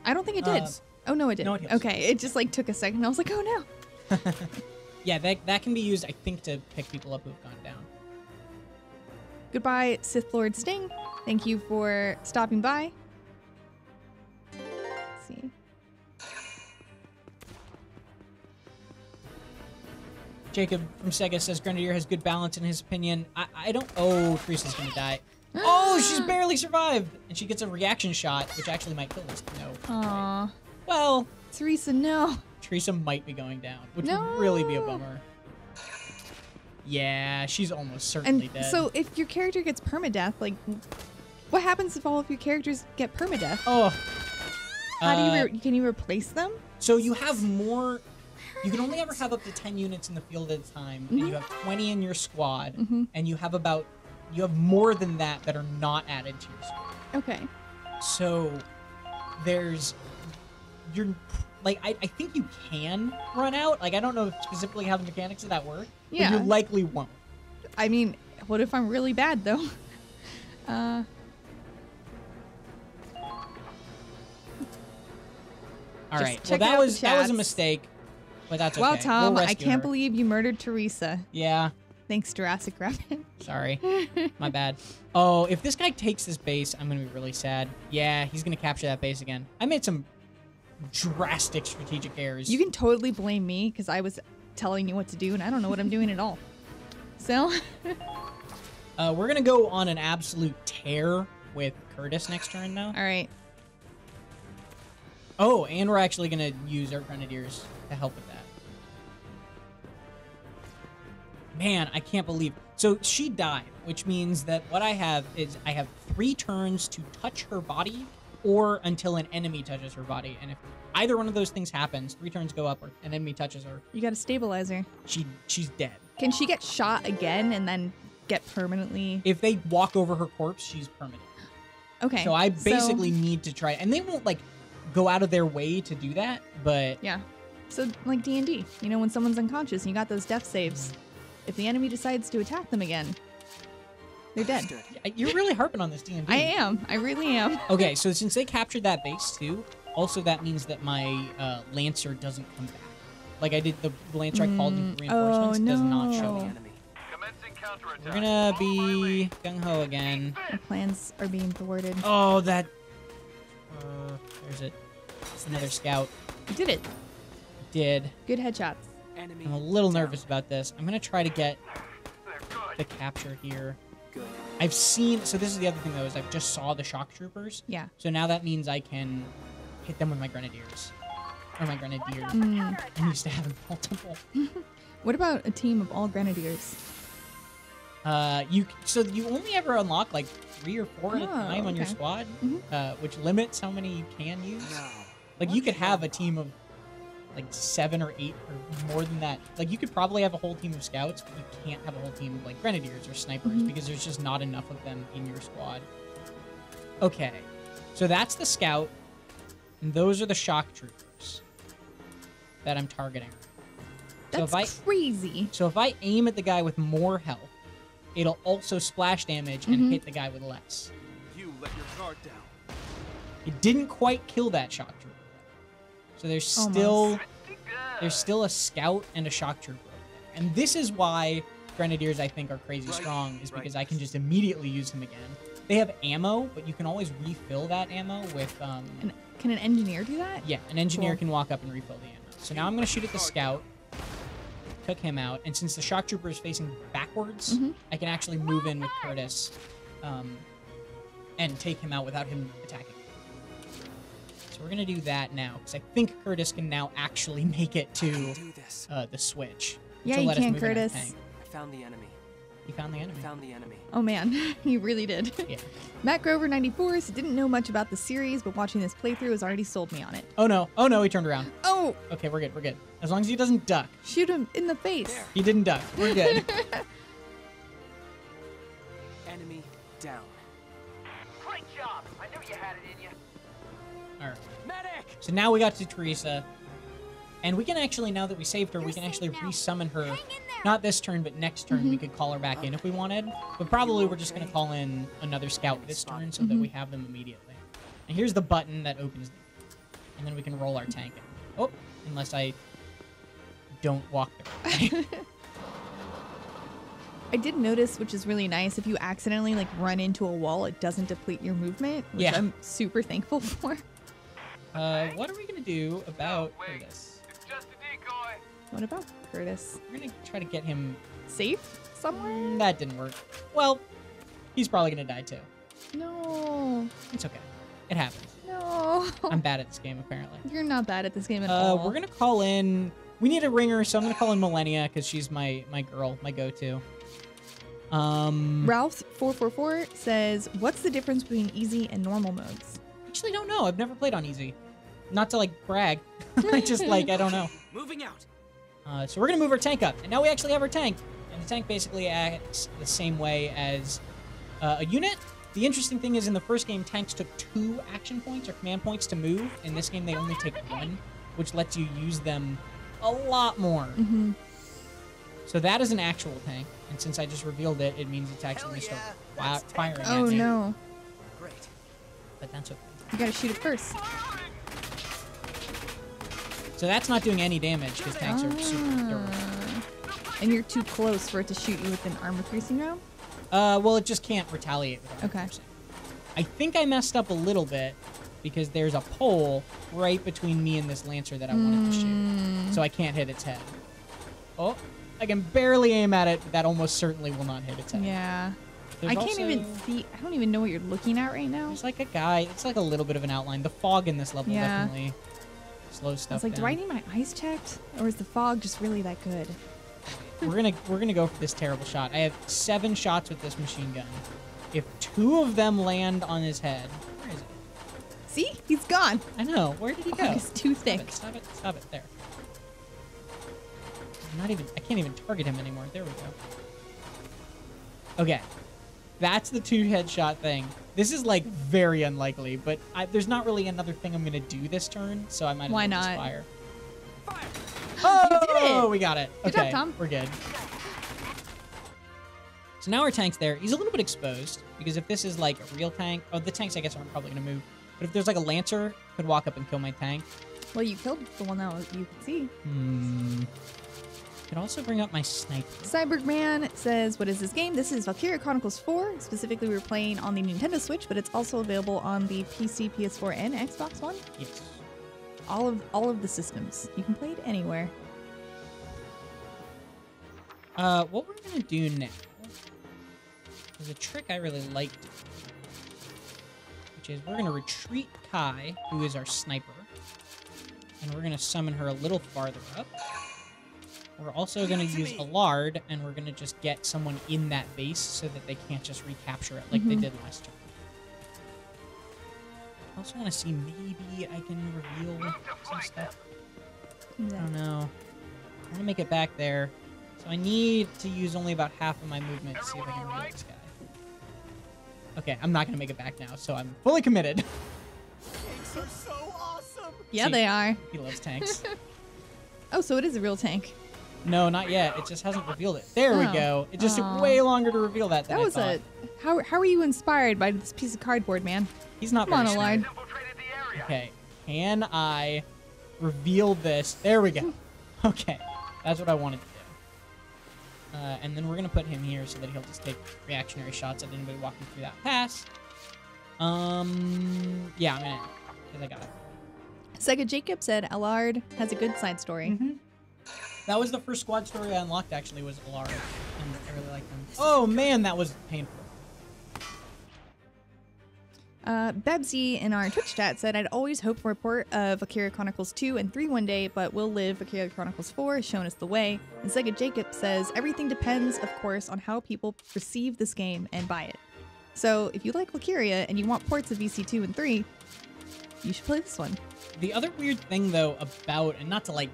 I don't think it did. Oh, no, it did. no, it heals. Okay, it just like took a second. I was like, oh no. Yeah, that can be used, I think, to pick people up who've gone down. Goodbye, Sith Lord Sting. Thank you for stopping by. Let's see. Jacob from Sega says Grenadier has good balance in his opinion. I don't... Oh, Teresa's gonna die. Oh, she's barely survived! And she gets a reaction shot, which actually might kill us. No. Aww. Well, Teresa, no. Teresa might be going down, which No. would really be a bummer. Yeah, she's almost certainly And dead. so if your character gets permadeath, like, what happens if all of your characters get permadeath? Oh. How do you can you replace them? So you have more... You can only ever have up to 10 units in the field at a time, and you have 20 in your squad, and you have more than that are not added to your squad. Okay. So I think you can run out. Like, I don't know specifically how the mechanics of that work, Yeah. but you likely won't. I mean, what if I'm really bad though? All right. Well, check out that the was a chats. mistake, but that's okay. Wow, Tom, We'll I rescue can't her. believe you murdered Teresa. Yeah. Thanks, Jurassic Rabbit. Sorry. My bad. Oh, if this guy takes this base, I'm going to be really sad. Yeah, he's going to capture that base again. I made some drastic strategic errors. You can totally blame me because I was telling you what to do and I don't know what I'm doing at all. So, We're going to go on an absolute tear with Curtis next turn now. all right. Oh, and we're actually going to use our Grenadiers to help with that. Man, I can't believe... So she died, which means that what I have is I have 3 turns to touch her body or until an enemy touches her body. And if either one of those things happens, 3 turns go up or an enemy touches her, You got a stabilizer. she's dead. Can she get shot again and then get permanently? If they walk over her corpse, she's permanent. Okay. So I basically need to try... And they won't, like, go out of their way to do that, but... Yeah. So, like D&D, you know, when someone's unconscious and you got those death saves, if the enemy decides to attack them again, they're dead. You're really harping on this D&D. I am. I really am. Okay, so since they captured that base too, also that means that my Lancer doesn't come back. Like I did the Lancer I called in for reinforcements does not show no. up. Enemy. Commencing counterattack. We're gonna be gung-ho again. Our plans are being thwarted. Oh, that... there's it. It's another scout. You did it. Did. Good headshots. Enemy. I'm a little down. nervous about this. I'm gonna try to get They're the good. capture here. Good. I've seen... So this is the other thing though, is I've just saw the shock troopers. Yeah. So now that means I can hit them with my Grenadiers. Or my Grenadier. I'm used to having multiple. What about a team of all Grenadiers? So you only ever unlock like 3 or 4 at a Oh, time on your okay. squad, Mhm. which limits how many you can use. No. Like you could have a team of like 7 or 8 or more than that. Like you could probably have a whole team of scouts, but you can't have a whole team of like Grenadiers or snipers Mhm. because there's just not enough of them in your squad. Okay, so that's the scout, and those are the shock troopers that I'm targeting. That's crazy. So if I aim at the guy with more health, it'll also splash damage and hit the guy with less. You let your guard down. It didn't quite kill that shock trooper. So there's Almost. still a scout and a shock trooper. And this is why Grenadiers I think are crazy strong, is because I can just immediately use him again. They have ammo, but you can always refill that ammo with And can an engineer do that? yeah, an engineer Cool. can walk up and refill the ammo. So now I'm gonna shoot at the scout. Took him out, and since the shock trooper is facing backwards, I can actually move in with Curtis and take him out without him attacking. So we're gonna do that now, because I think Curtis can now actually make it to Do this. the switch. Yeah, to you let us can, move in our Curtis. tank. I found the enemy. You found the enemy. I found the enemy. Oh man, he really did. Yeah. Matt Grover 94 said didn't know much about the series, but watching this playthrough has already sold me on it. Oh no, he turned around. Oh, Okay, we're good. As long as he doesn't duck. shoot him in the face. There. He didn't duck. We're good. Enemy down. Great job. I knew you had it in you. All right. Medic! So now we got to Teresa. And we can actually, now that we saved her, we can actually resummon her. Not this turn, but next turn we could call her back in if we wanted. But probably we're just going to call in another scout this turn so that we have them immediately. And here's the button that opens them. and then we can roll our tank in. Oh, unless I don't walk the right way. I did notice, which is really nice, if you accidentally like run into a wall, it doesn't deplete your movement, which Yeah. I'm super thankful for. What are we gonna do about this? It's just a decoy. What about Curtis? We're gonna try to get him. Safe somewhere? That didn't work. Well, he's probably gonna die too. No. It's okay. It happens. No. I'm bad at this game, apparently. You're not bad at this game at all. We're gonna call in. We need a ringer, so I'm gonna call in Millennia because she's my girl, my go-to. Ralph444 says, "What's the difference between easy and normal modes?" Actually, don't know. I've never played on easy. Not to like brag. I just like I don't know. Moving out. So we're gonna move our tank up, and now we actually have our tank. And the tank basically acts the same way as a unit. The interesting thing is, in the first game, tanks took 2 action points or command points to move. In this game, they only take 1, which lets you use them a lot more. Mm-hmm. So that is an actual tank, and since I just revealed it, it means it's actually going to Hell start yeah, that's firing Oh at me. no. Great. But that's okay. You gotta shoot it first. So that's not doing any damage because tanks are super thorough. And you're too close for it to shoot you with an armor-piercing round? Well, it just can't retaliate with armor Okay. piercing. I think I messed up a little bit because there's a pole right between me and this Lancer that I wanted to shoot. So I can't hit its head. Oh, I can barely aim at it, but that almost certainly will not hit its head. Yeah. There's I can't also- even see. I don't even know what you're looking at right now. There's like a guy. It's like a little bit of an outline. The fog in this level Yeah. definitely slows I stuff was like, down. do I need my eyes checked? Or is the fog just really that good? We're gonna go for this terrible shot. I have 7 shots with this machine gun. If 2 of them land on his head, where is it? See? He's gone. I know. Where did he Oh, go? he's too Stop thick. it! Stop it! Stop it! There. I'm not even. I can't even target him anymore. There we go. Okay, that's the 2 headshot thing. This is like very unlikely, but there's not really another thing I'm gonna do this turn, so I might as Why well just not? fire. Fire. Oh, it. we got it. Good job, Okay, Tom. we're good. So now our tank's there. He's a little bit exposed because if this is like a real tank, oh, the tanks I guess aren't probably gonna move. But if there's like a Lancer, could walk up and kill my tank. Well, you killed the one that you could see. Could also bring up my sniper. Cyberman says, "What is this game? This is Valkyria Chronicles 4. Specifically, we're playing on the Nintendo Switch, but it's also available on the PC, PS4, and Xbox One. Yes. All of the systems. You can play it anywhere." What we're gonna do now is a trick I really like to do, which is we're gonna retreat Kai, who is our sniper, and we're gonna summon her a little farther up. We're also gonna use Allard, and we're gonna just get someone in that base so that they can't just recapture it like they did last turn. I also want to see maybe I can reveal some stuff. I don't know. I want to make it back there. So I need to use only about half of my movement to see if I can reveal this guy. Okay, I'm not going to make it back now, so I'm fully committed. Tanks are so awesome. Yeah, See. they are. He loves tanks. Oh, so it is a real tank. No, not yet. It just hasn't revealed it. There we Oh. go. It just took Aw. way longer to reveal that than That I was thought. how were you inspired by this piece of cardboard, man? He's not Come on, very smart. Allard. Infiltrated the area. Okay, can I reveal this? There we go. Okay, that's what I wanted to do. And then we're going to put him here so that he'll just take reactionary shots at anybody walking through that pass. Yeah, I'm going to, because I got it. Sega Jacob said, "Allard has a good side story." That was the first squad story I unlocked, actually, was Allard, and I really liked him. Oh, man, that was painful. Bebsy in our Twitch chat said, "I'd always hoped for a port of Valkyria Chronicles 2 and 3 one day, but will live. Valkyria Chronicles 4 has shown us the way." And Sega Jacob says, "Everything depends, of course, on how people perceive this game and buy it. So if you like Valkyria and you want ports of VC2 and 3, you should play this one." The other weird thing, though, about, and not to, like,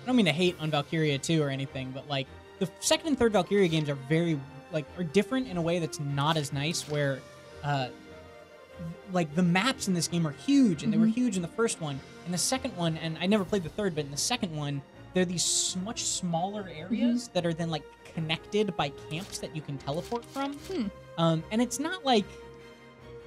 I don't mean to hate on Valkyria 2 or anything, but, like, the second and third Valkyria games are very, like, are different in a way that's not as nice, where, like, the maps in this game are huge, and they were huge in the first one. In the second one, and I never played the third, but in the second one, they're these much smaller areas that are then, like, connected by camps that you can teleport from. And it's not like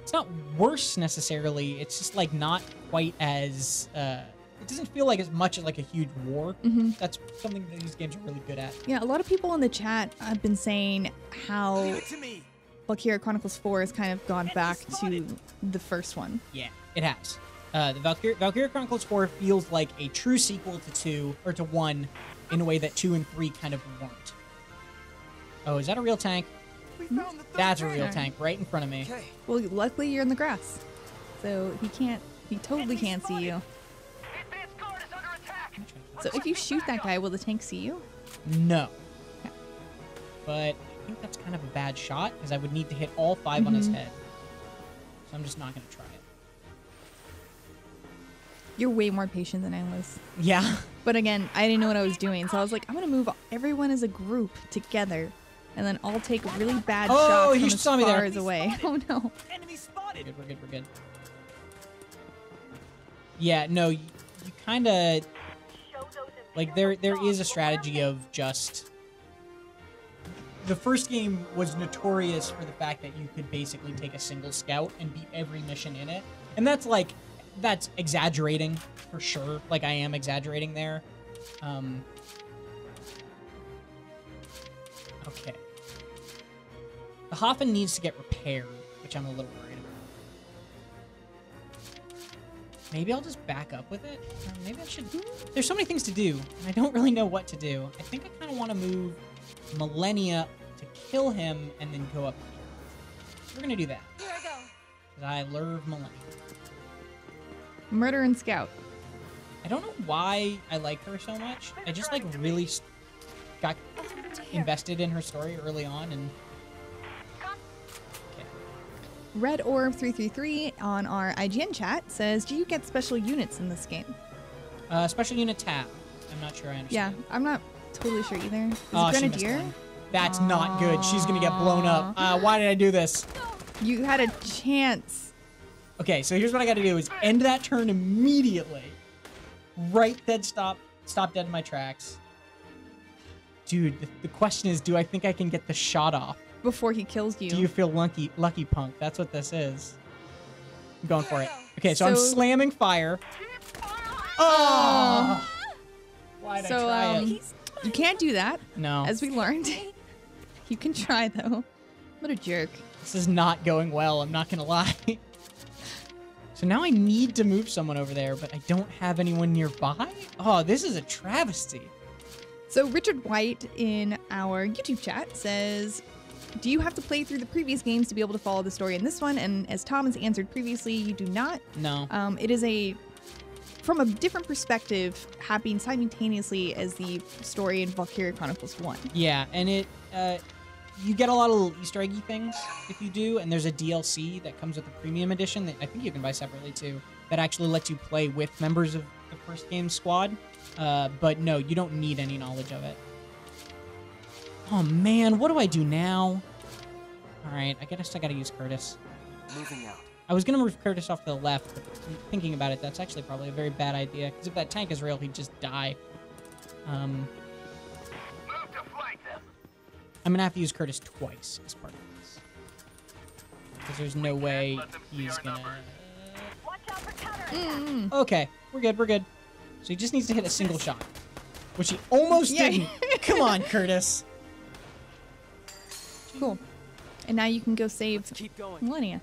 it's not worse necessarily. It's just like not quite as it doesn't feel like as much like a huge war. That's something that these games are really good at. Yeah, a lot of people in the chat have been saying how Leave it to me. Valkyria Chronicles 4 has kind of gone back to the first one. Yeah, it has. The Valkyria Chronicles 4 feels like a true sequel to 2 or to 1 in a way that 2 and 3 kind of weren't. Oh, is that a real tank? We found the third That's a real Alright. tank right in front of me. Okay. Well, luckily you're in the grass, so he totally can't see you. The advanced guard is under attack. So if you shoot that guy, will the tank see you? No. Okay. But I think that's kind of a bad shot because I would need to hit all 5 on his head. So I'm just not going to try it. You're way more patient than I was. Yeah. But again, I didn't know what I was doing, so I was like, I'm gonna move everyone as a group together, and then I'll take really bad Oh, shots he from just as saw me there. far as away. Oh no. Enemy spotted. We're good. Yeah, no, you kind of like there is a strategy of just the first game was notorious for the fact that you could basically take a single scout and beat every mission in it. And that's exaggerating for sure. Like I am exaggerating there. Okay. The Hoffen needs to get repaired, which I'm a little worried about. Maybe I'll just back up with it. Or maybe I should. There's so many things to do, and I don't really know what to do. I think I kind of want to move Millennia to kill him and then go up here. We're gonna do that. Here I go. 'Cause I love Millennia. Murder and Scout. I don't know why I like her so much. I just like really got invested in her story early on, and okay. Red Orb 333 on our IGN chat says, "Do you get special units in this game?" Special unit tab. I'm not sure I Yeah, understand. I'm not totally sure either. Is Oh, it she missed Grenadier? one. That's not good. She's gonna get blown up. Why did I do this? You had a chance. Okay, so here's what I got to do: is end that turn immediately. Right dead stop dead in my tracks. Dude, the question is, do I think I can get the shot off? Before he kills you. Do you feel lucky, punk? That's what this is. I'm going for it. Okay, so I'm So- slamming fire. Oh! Why'd I So, try it? you can't do that, No, as we learned. You can try, though. What a jerk. this is not going well. I'm not gonna lie. So now I need to move someone over there, but I don't have anyone nearby? Oh, this is a travesty. So Richard White in our YouTube chat says, "Do you have to play through the previous games to be able to follow the story in this one?" And as Tom has answered previously, you do not. No. It is from a different perspective, happening simultaneously as the story in Valkyria Chronicles 1. Yeah, and it you get a lot of little Easter eggy things if you do, and there's a DLC that comes with the premium edition that I think you can buy separately too, that actually lets you play with members of the first game squad. But no, you don't need any knowledge of it. Oh man, what do I do now? Alright, I guess I gotta use Curtis. Moving out. I was gonna move Curtis off to the left, but thinking about it, that's actually probably a very bad idea, because if that tank is real, he'd just die. Move to flank them. I'm gonna have to use Curtis twice as part of this. Because there's no way he's gonna... Watch out for counterattack. Okay, we're good. So he just needs to hit a single shot. Which he almost Yeah. didn't. Come on, Curtis. Cool. And now you can go save Keep going. Millennia.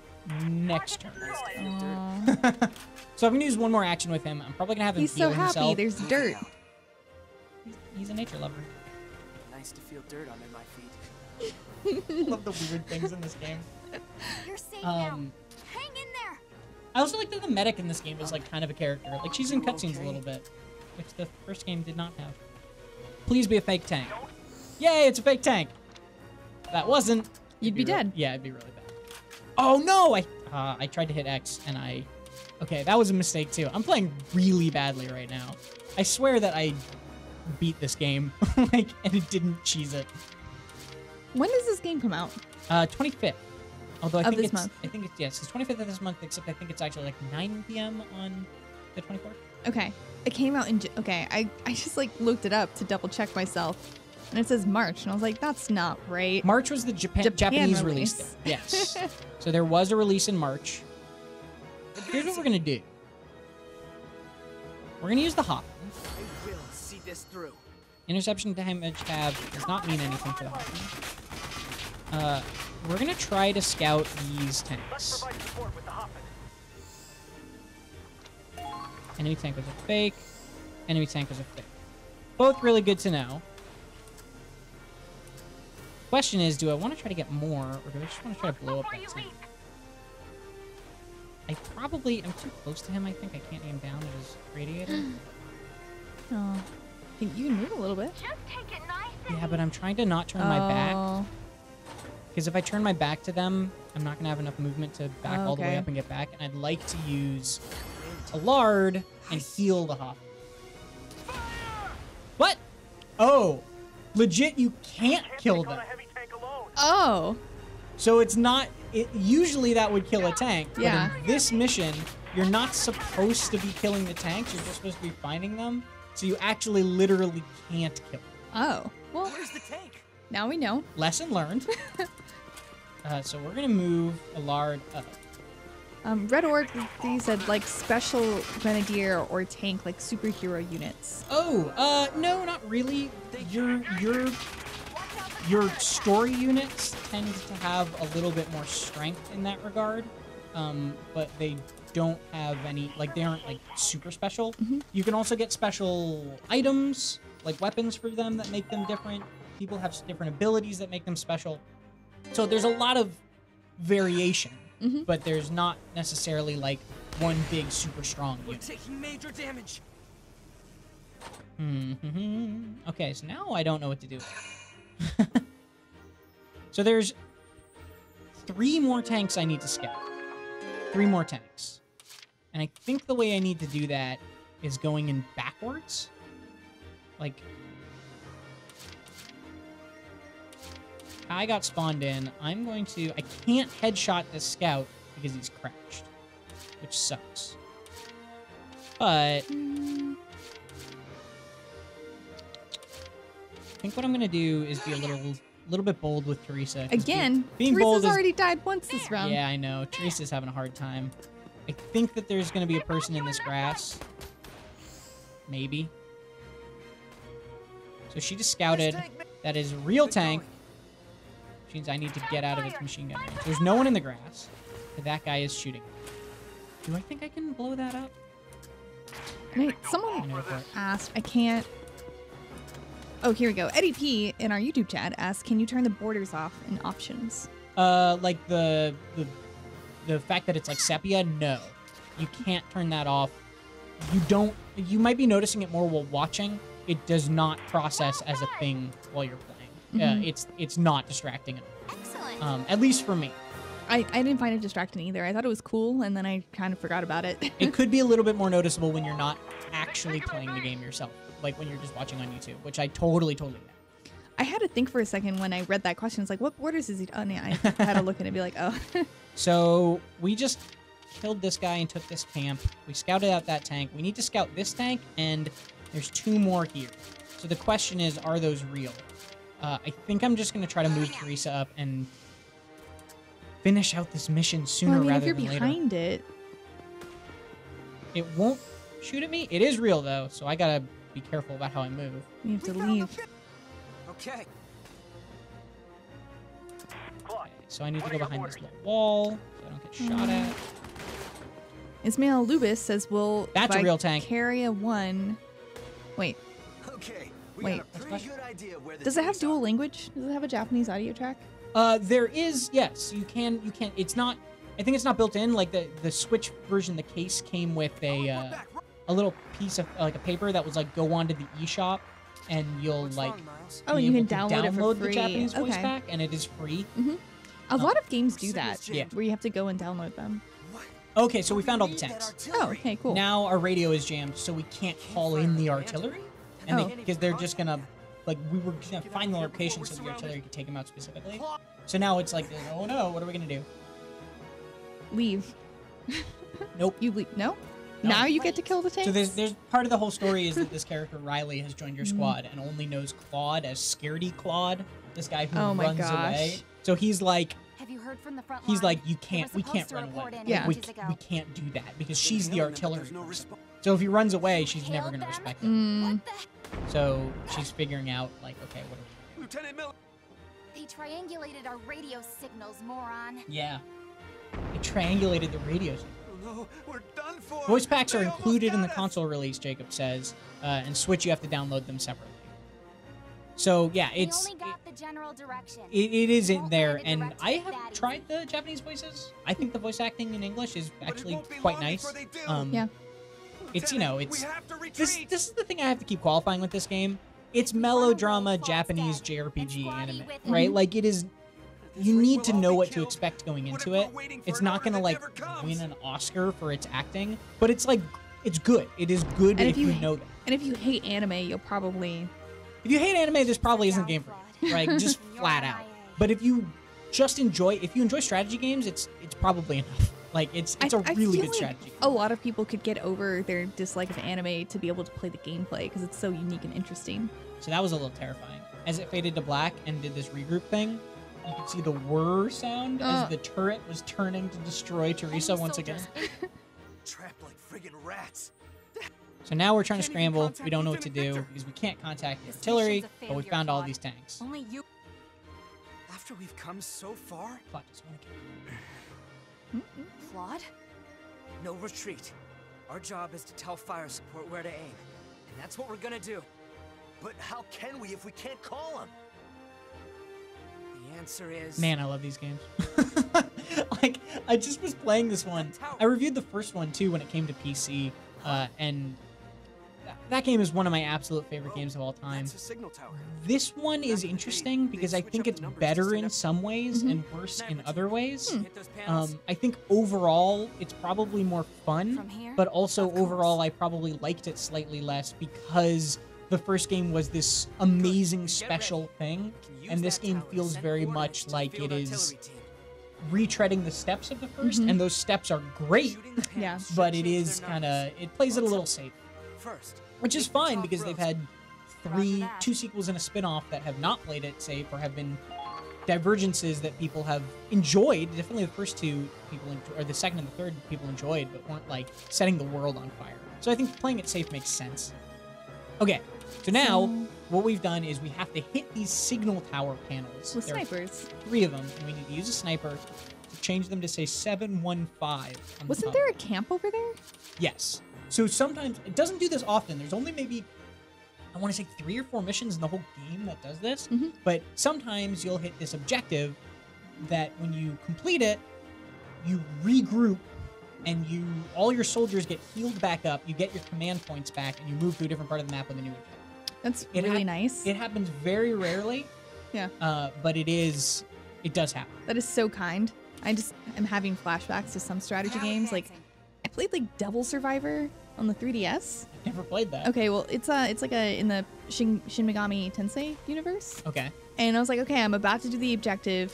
Next turn. Nice to feel dirt. Aw. So I'm gonna use one more action with him. I'm probably gonna have him He's so heal happy. himself. There's Moving dirt. out. He's a nature lover. Nice to feel dirt under my feet. I love the weird things in this game. You're safe now. Um, Hang in there. I also like that the medic in this game is like kind of a character. Like she's in You cutscenes okay? a little bit, which the first game did not have. Please be a fake tank. Yay, it's a fake tank. If that wasn't. You'd be dead. Yeah, it'd be really bad. Oh no! I tried to hit X and I. Okay, that was a mistake too. I'm playing really badly right now. I swear that I beat this game, like, and it didn't cheese it. When does this game come out? 25th. Although I Of think this it's, month. I think it's, yes, it's 25th of this month, except I think it's actually like 9 p.m. on the 24th. Okay. It came out in... Okay, I just like looked it up to double check myself. And it says March, and I was like, that's not right. March was the Japan Japanese release. release date. Yes. So there was a release in March. Here's what we're going to do. We're going to use the hop. I will see this through. Interception damage tab does not mean anything for the hop. We're going to try to scout these Let's tanks. provide support with the Hoffman. Enemy tank was a fake. Enemy tank was a fake. Both really good to know. Question is, do I want to try to get more, or do I just want to try to blow up that tank? I probably am too close to him. I think I can't aim down at his radiator. Oh, you can move a little bit. Just take it nice and Yeah, but I'm trying to not turn my back. Oh, Because if I turn my back to them, I'm not going to have enough movement to back all the way Okay. up and get back. And I'd like to use a lard and heal the hop. What? Oh, legit, you can't kill Take on them. a heavy tank alone. Oh, So it's not... usually that would kill a tank. Yeah. But in this mission, you're not supposed to be killing the tanks. You're just supposed to be finding them. So you actually literally can't kill them. oh. Well, Where's the tank? now we know. Lesson learned. So we're going to move a lard up. Red Orc, they said like special Grenadier or tank, like superhero units. Oh, no, not really. Your story units tend to have a little bit more strength in that regard, but they don't have any, like, they aren't, like, super special. You can also get special items, like weapons for them that make them different. People have different abilities that make them special. So there's a lot of variation, but there's not necessarily, like, one big super strong We're unit. taking major damage. Okay, so now I don't know what to do. So there's 3 more tanks I need to scout. 3 more tanks. And I think the way I need to do that is going in backwards. Like, I got spawned in. I'm going to... I can't headshot this scout because he's crashed, which sucks. But... I think what I'm gonna do is be a little bit bold with Teresa. 'Cause Again, being Teresa's bold is... already died once this round. Yeah, I know. Teresa's having a hard time. I think that there's gonna be a person in this grass. Maybe. So she just scouted. That is real tank. Which means I need to get out of its machine gun range. There's no one in the grass. But that guy is shooting. Do I think I can blow that up? Someone I know for it. asked, I can't. Oh, here we go. Eddie P in our YouTube chat asked, can you turn the borders off in options? Like the fact that it's like sepia, no. You can't turn that off. You might be noticing it more while watching. It does not process as a thing while you're playing. It's not distracting at all. excellent. At least for me. I didn't find it distracting either. I thought it was cool, and then I kind of forgot about it. It could be a little bit more noticeable when you're not actually playing the game yourself. Like when you're just watching on YouTube, which I totally get. I had to think for a second when I read that question. It's like, what borders is he? Oh, yeah, I had to look at it and be like, oh. So we just killed this guy and took this camp. We scouted out that tank. We need to scout this tank, and there's 2 more here. So the question is, are those real? I think I'm just going to try to move Teresa up and finish out this mission sooner Well, I mean, if rather you're than later. behind it, It won't shoot at me. It is real, though, so I got to be careful about how I move. you have to leave. Okay. Okay, so I need to go behind this little wall so I don't get shot at. Ismail Lubis says, will That's a real tank. Valkyria 1... Wait, Okay, we Wait. got a pretty good idea where the does it have tanks dual are. language? Does it have a Japanese audio track? There is, yes. You can. It's not. I think it's not built in. Like the Switch version, the case came with a little piece of like a paper that was like go onto the eShop, and you'll What's like wrong, Miles? Oh, be you can able to download it for download free. the Japanese voice Okay. pack, and it is free. A lot of games do that, Signal's jammed. where you have to go and download them. Okay, so we found all the Need that tanks. Oh, artillery. okay, cool. Now our radio is jammed, so we can't call in the artillery, and Oh. because they're just gonna like we were gonna find the location so the artillery could take them out specifically. So now it's like, oh no, what are we gonna do? Leave. Nope. You leave. No? Now you get to kill the tanks? So there's part of the whole story is that this character Riley has joined your squad and only knows Claude as Scaredy Claude, this guy who Oh my runs gosh. away. So he's like, Have you heard from the front he's line? like, you They were can't, we can't supposed to run away. report in Yeah. ages ago. We can't do that because Been she's the hailing them, but artillery there's no person. response. So if he runs away, she's never Killed gonna them? respect him. What the? So she's figuring out like, okay, what do we do? Lieutenant Miller. They triangulated our radio signals, moron. Yeah. They triangulated the radios. Oh no, we're done for. Voice packs are They almost included in the got us. console release, Jacob says, and Switch you have to download them separately. So yeah, We it's only got the general direction. it is in Won't there, find a and direct I hit have that tried the Japanese voices. I think the voice acting in English is But it actually won't be quite long nice. before they do. Yeah. It's Lieutenant, it's we have to this retreat. this is the thing I have to keep qualifying with this game. It's If we run melodrama away, Claude's Japanese dead, and JRPG Squatty anime, with him. right? Like it is. At this You rate, need we'll to all know be what to killed. expect going What into if it. we're waiting for It's an not order gonna that like never comes? win an Oscar for its acting, but it's like it's good. It is good And if you know that. And if you hate anime, you'll probably... If you hate anime, this probably isn't a game for you, right? Just You're flat an out. IA. But if you just enjoy strategy games, it's probably enough. Like it's a I really feel good like strategy game. a lot of people could get over their dislike of anime to be able to play the gameplay because it's so unique and interesting. So that was a little terrifying. As it faded to black and did this regroup thing, you could see the whir sound as the turret was turning to destroy Teresa Enemy once again. soldiers in- Trapped like friggin' rats. So now we're trying to Can't even scramble. contact We don't know what to Lieutenant do Victor. because we can't contact the This artillery, mission's a but we failure, found all Claude. these tanks. Only you. After we've come so far, Fuck, just wanna kill Claude? No retreat. Our job is to tell fire support where to aim. And that's what we're gonna do. but how can we if we can't call him? The answer is... Man, I love these games. Like, I just was playing this one. I reviewed the first one too when it came to PC, and that game is one of my absolute favorite games of all time. That's a signal tower. This one is interesting because I think it's better in some ways and worse in other ways. Hit those panels. I think overall it's probably more fun, From here? but also Of course. overall I probably liked it slightly less because the first game was this amazing Get special ready. thing, Can use and this that game tower to feels send very coordinates much to the like field it is artillery team. retreading the steps of the 1st, and those steps are great, Shooting the Yeah. panels should but it change is their kind numbers. of, it plays it a little safe. First, Which is take the fine top because they've rows. had Roger that. two sequels and a spin-off that have not played it safe or have been divergences that people have enjoyed. Definitely the first two people, or the second and the third people enjoyed, but weren't like setting the world on fire. So I think playing it safe makes sense. Okay, so now what we've done is we have to hit these signal tower panels. With There are snipers. 3 of them, and we need to use a sniper to change them to say 715. On the Wasn't top. there a camp over there? Yes. So sometimes, it doesn't do this often. There's only maybe, I want to say 3 or 4 missions in the whole game that does this. Mhm. But sometimes you'll hit this objective that when you complete it, you regroup and all your soldiers get healed back up, you get your command points back, and you move to a different part of the map with a new objective. That's It really hap- nice. It happens very rarely, Yeah. but it does happen. That is so kind. I just am having flashbacks to some strategy games. Like, I played like Devil Survivor on the 3DS. I've never played that. Okay, well, it's like in the Shin Megami Tensei universe. Okay. And I was like, okay, I'm about to do the objective.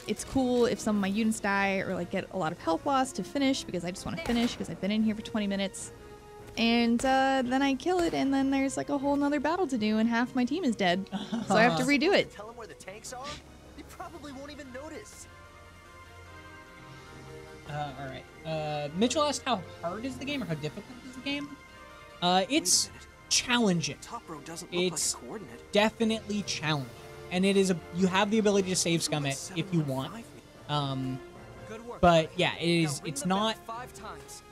It's cool if some of my units die or like get a lot of health loss to finish because I just want to finish because I've been in here for 20 minutes. And then I kill it, and then there's like a whole nother battle to do, and half my team is dead. So I have to redo it. Tell him where the tanks are? They probably won't even notice. All right. Mitchell asked how hard is the game or how difficult is the game? It's minute. challenging. Top row doesn't look It's like a coordinate. definitely challenging, and it is you have the ability to save scum it if you want. Good work. But yeah, it Now is. ring It's the not. bell 5 times.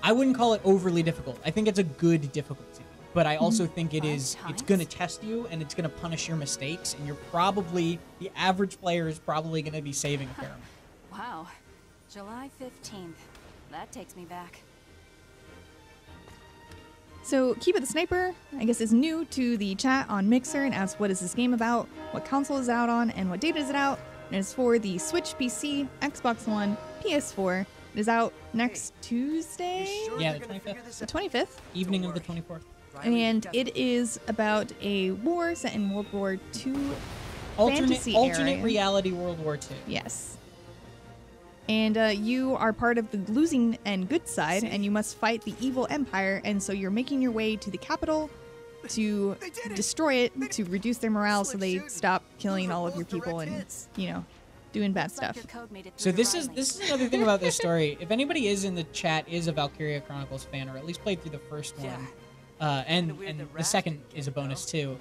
I wouldn't call it overly difficult. I think it's a good difficulty, but I also think it 5 is. It's times? going to test you, and it's going to punish your mistakes, and you're probably the average player is probably going to be saving a fair amount. Wow. July 15th. That takes me back. So Keep It the Sniper, I guess, is new to the chat on Mixer and asks what is this game about, what console is it out on, and what date is it out. And it's for the Switch, PC, Xbox One, PS4. It is out next Tuesday, Sure Yeah, they're the gonna 25th. figure this the out? 25th. Evening of the worry. 24th. Riley, And definitely. it is about a war set in World War II. Alternate Fantasy alternate area. reality World War II. Yes. And you are part of the losing and good side, and you must fight the evil empire. And so you're making your way to the capital to destroy it, to reduce their morale so they stop killing all of your people and, you know, doing bad Looks like stuff. your code made it So through this the is filing. another thing about this story. If anybody is in the chat is a Valkyria Chronicles fan, or at least played through the first one, and the second is a bonus too.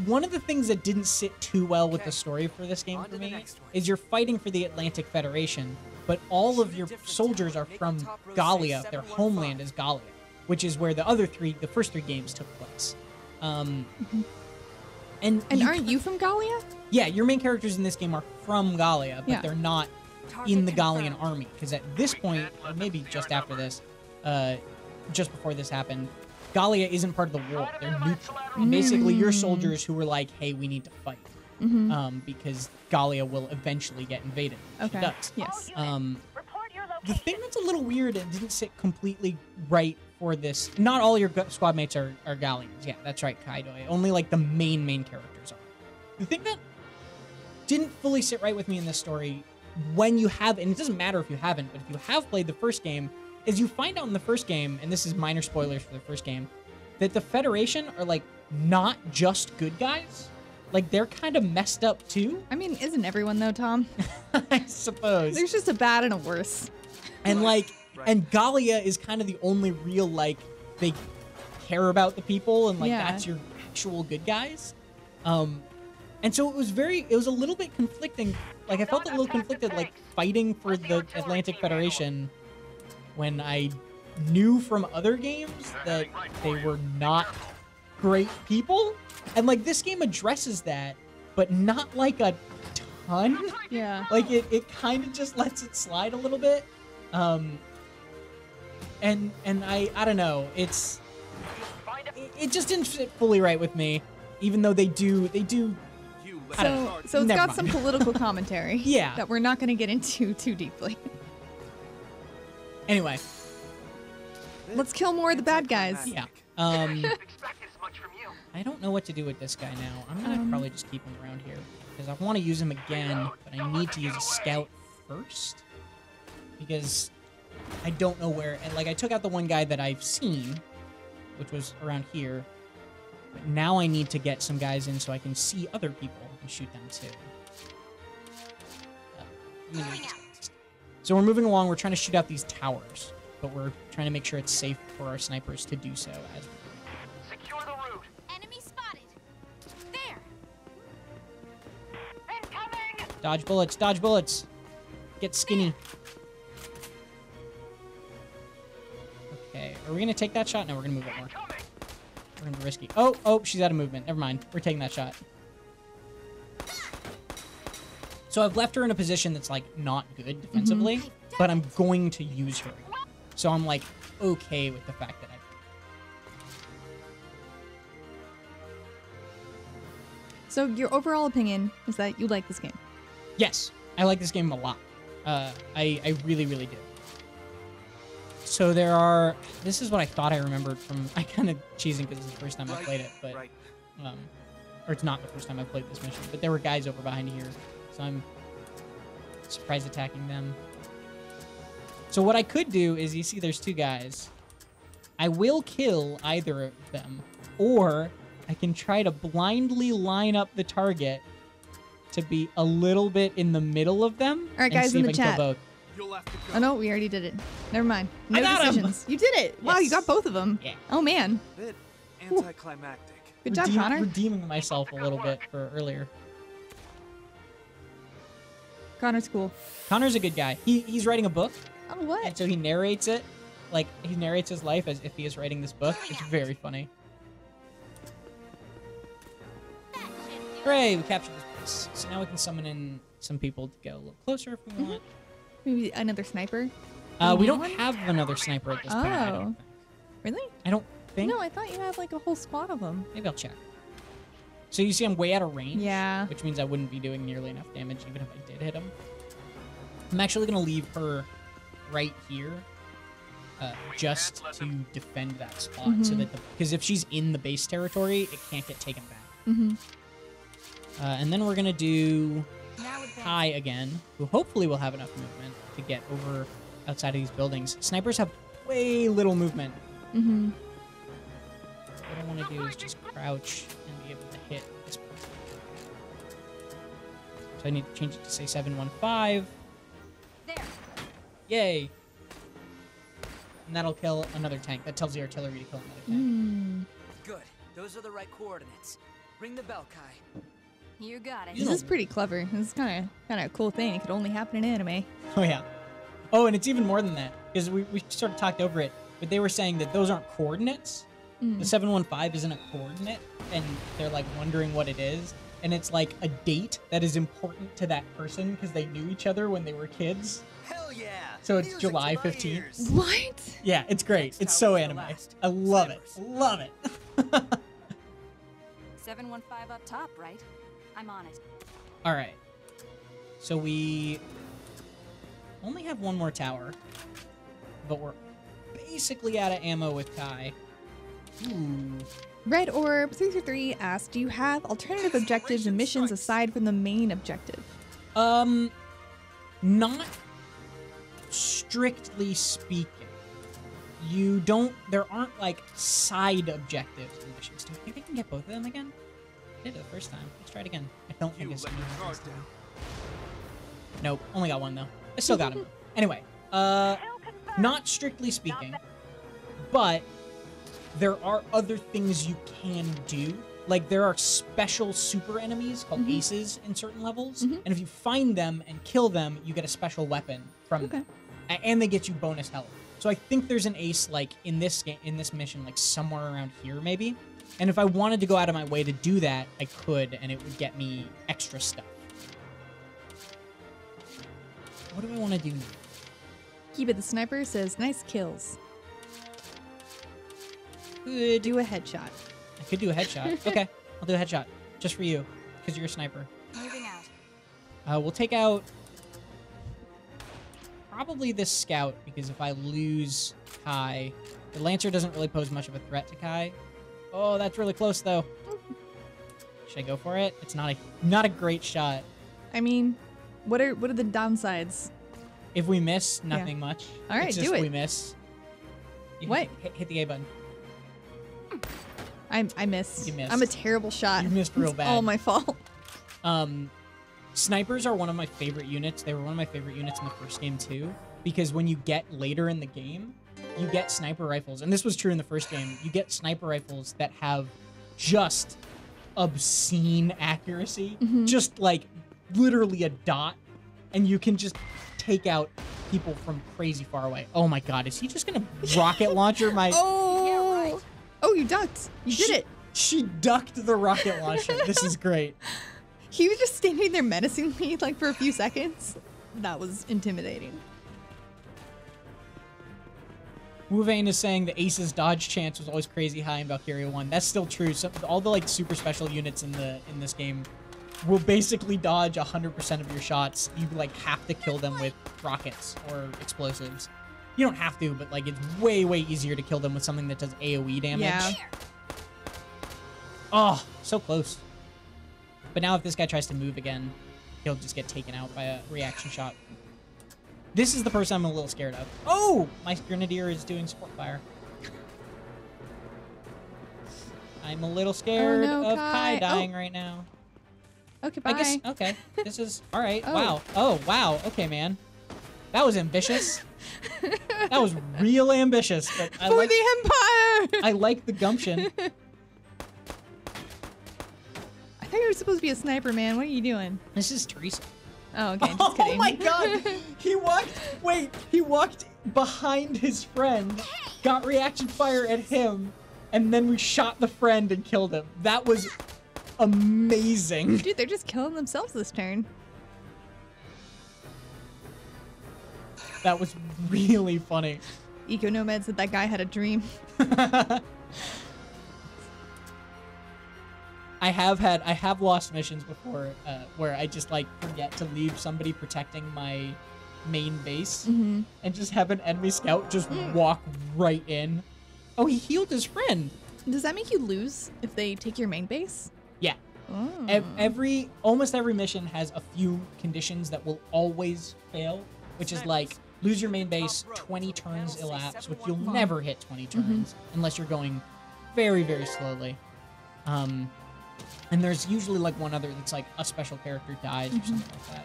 One of the things that didn't sit too well with the story for this game for me is you're fighting for the Atlantic Federation, but all of your soldiers are from Gallia. Their homeland is Gallia, which is where the first three games took place. And aren't you from Gallia? Yeah, your main characters in this game are from Gallia, but Yeah. they're not in the Gallian army. Because at this point, or maybe just after this, just before this happened, Gallia isn't part of the war. They're neutral. And basically, you're soldiers who were like, hey, we need to fight. Because Gallia will eventually get invaded. Okay. She does. Yes. The thing that's a little weird and didn't sit completely right for this, not all your squad mates are Gallians. Yeah, that's right, Kaidoi. Only like the main characters are. The thing that didn't fully sit right with me in this story, when you have, and it doesn't matter if you haven't, but if you have played the first game, is you find out in the first game, and this is minor spoilers for the first game, that the Federation are like not just good guys. Like they're kind of messed up too. I mean, isn't everyone though, Tom? I suppose. There's just a bad and a worse. And like, and Gallia is kind of the only real, like, they care about the people, and like that's your actual good guys. And so it was a little bit conflicting. Like I felt a little conflicted, like fighting for the Atlantic Federation when I knew from other games that they were not great people. And like this game addresses that, but not like a ton. Yeah. Like it kind of just lets it slide a little bit. And I don't know. It just didn't fit fully right with me, even though they do. I don't know. So it's Never got mind. some political commentary. Yeah. That we're not going to get into too deeply. Anyway, Let's kill more of the bad guys. yeah. Expected as much from you. I don't know what to do with this guy now. I'm gonna probably just keep him around here because I want to use him again, but I need to use a scout first because I don't know where. And like I took out the one guy that I've seen, which was around here. But now I need to get some guys in so I can see other people and shoot them too. I'm gonna use this. So we're moving along. We're trying to shoot out these towers, but we're trying to make sure it's safe for our snipers to do so as we Secure the route. Enemy spotted. There. Incoming! dodge bullets. Dodge bullets. Get skinny. Okay, are we gonna take that shot? No, we're gonna move it more. We're gonna be risky. Oh, she's out of movement. Never mind. We're taking that shot. So I've left her in a position that's like not good defensively, but I'm going to use her. So I'm like okay with the fact that I. So your overall opinion is that you like this game. Yes, I like this game a lot. I really do. So there are. This is what I thought I remembered from. I kind of cheesing because it's the first time I played it, but or it's not the first time I played this mission. But there were guys over behind here, so I'm surprise attacking them. So what I could do is, you see, there's two guys. I will kill either of them, or I can try to blindly line up the target to be a little bit in the middle of them. All right, and guys see in if the I can chat. kill both. You'll have to go. Oh no, we already did it. Never mind. No I got 'em! decisions. You did it. Wow, you got Yes. both of them. Yeah. Oh man. Bit anticlimactic. Good job, Connor. Redeeming myself a little bit for earlier. Connor's cool. Connor's a good guy. He's writing a book, Oh what? and so he narrates it. Like, he narrates his life as if he is writing this book. It's very funny. Hooray, we captured this place. So now we can summon in some people to go a little closer if we want. Maybe another sniper. We don't one? have another sniper at this point, I Oh. don't think. Really? I don't think. No, I thought you had like a whole squad of them. Maybe I'll check. So you see I'm way out of range. Yeah. Which means I wouldn't be doing nearly enough damage even if I did hit him. I'm actually going to leave her right here. Just to defend that spot, so that because if she's in the base territory, it can't get taken back. And then we're gonna do. Now advance Kai again, who hopefully will have enough movement to get over outside of these buildings. Snipers have way little movement. Mm-hmm. What I want to do is just crouch and be able to hit this point. So I need to change it to say 715. There. Yay! And that'll kill another tank. That tells the artillery to kill another tank. Mm. Good. Those are the right coordinates. Ring the bell, Kai. You got it. This is pretty clever. This is kind of a cool thing. It could only happen in anime. Oh, yeah. Oh, and it's even more than that. Because we sort of talked over it. But they were saying that those aren't coordinates. The 715 isn't a coordinate. And they're, like, wondering what it is. And it's, like, a date that is important to that person because they knew each other when they were kids. Hell yeah! So it's Music July to my 15th. ears. What? Yeah, it's great. It's so anime. I love it. Love it. 715 up top, right? I'm on it. All right. So we only have one more tower, but we're basically out of ammo with Kai. Ooh. Red Orb 333 asks, do you have alternative objectives and missions aside from the main objective? Not strictly speaking. You don't, there aren't like side objectives and missions. Do you think I can get both of them again? I did it the first time. Let's try it again. I don't think it's Nope, only got one though. I still got him. Anyway, not strictly speaking, but there are other things you can do. Like there are special super enemies called aces in certain levels, and if you find them and kill them, you get a special weapon from them, and they get you bonus health. So I think there's an ace like in this game, in this mission, like somewhere around here maybe. And if I wanted to go out of my way to do that, I could, and it would get me extra stuff. What do I want to do now? Keep It the Sniper says, nice kills. Could Do a headshot. I could do a headshot. Okay, I'll do a headshot just for you because you're a sniper. Moving out. We'll take out probably this scout because if I lose Kai, the Lancer doesn't really pose much of a threat to Kai. Oh, that's really close though. Should I go for it? It's not a great shot. I mean, what are the downsides? If we miss, nothing much. All right, it's just do it. We miss. You What? Hit the A button. I missed. You missed. I'm a terrible shot. You missed real It's bad. all my fault. Snipers are one of my favorite units. They were one of my favorite units in the first game too, because when you get later in the game, you get sniper rifles, and this was true in the first game. You get sniper rifles that have just obscene accuracy, just like literally a dot, and you can just take out people from crazy far away. Oh my god, is he just gonna rocket launcher my... Oh, Yeah, right. Oh, you ducked. You did it. She ducked the rocket launcher. This is great. He was just standing there menacingly, like for a few seconds. That was intimidating. Wuvane is saying the Ace's dodge chance was always crazy high in Valkyria 1. That's still true. So all the like super special units in this game will basically dodge 100% of your shots. You like have to kill them with rockets or explosives. You don't have to, but like it's way easier to kill them with something that does AoE damage. Yeah. Oh, so close. But now if this guy tries to move again, he'll just get taken out by a reaction shot. This is the person I'm a little scared of. Oh! My Grenadier is doing support fire. I'm a little scared of Kai dying right now. Okay, bye. I guess, okay. This is, all right. Oh. Wow. Oh, wow. Okay, man. That was ambitious. That was real ambitious. But I For like, the Empire! I like the gumption. I thought you were supposed to be a sniper, man. What are you doing? This is Teresa. Oh, okay. Just kidding. Oh my god! He walked behind his friend, got reaction fire at him, and then we shot the friend and killed him. That was amazing. Dude, they're just killing themselves this turn. That was really funny. Eco Nomad said that guy had a dream. I have lost missions before where I just like forget to leave somebody protecting my main base and just have an enemy scout just walk right in. Oh, he healed his friend. Does that make you lose if they take your main base? Yeah. Almost every mission has a few conditions that will always fail, which is like lose your main base, 20 turns elapse, which you'll never hit 20 turns unless you're going very, very slowly. And there's usually like one other that's like a special character dies or something like that.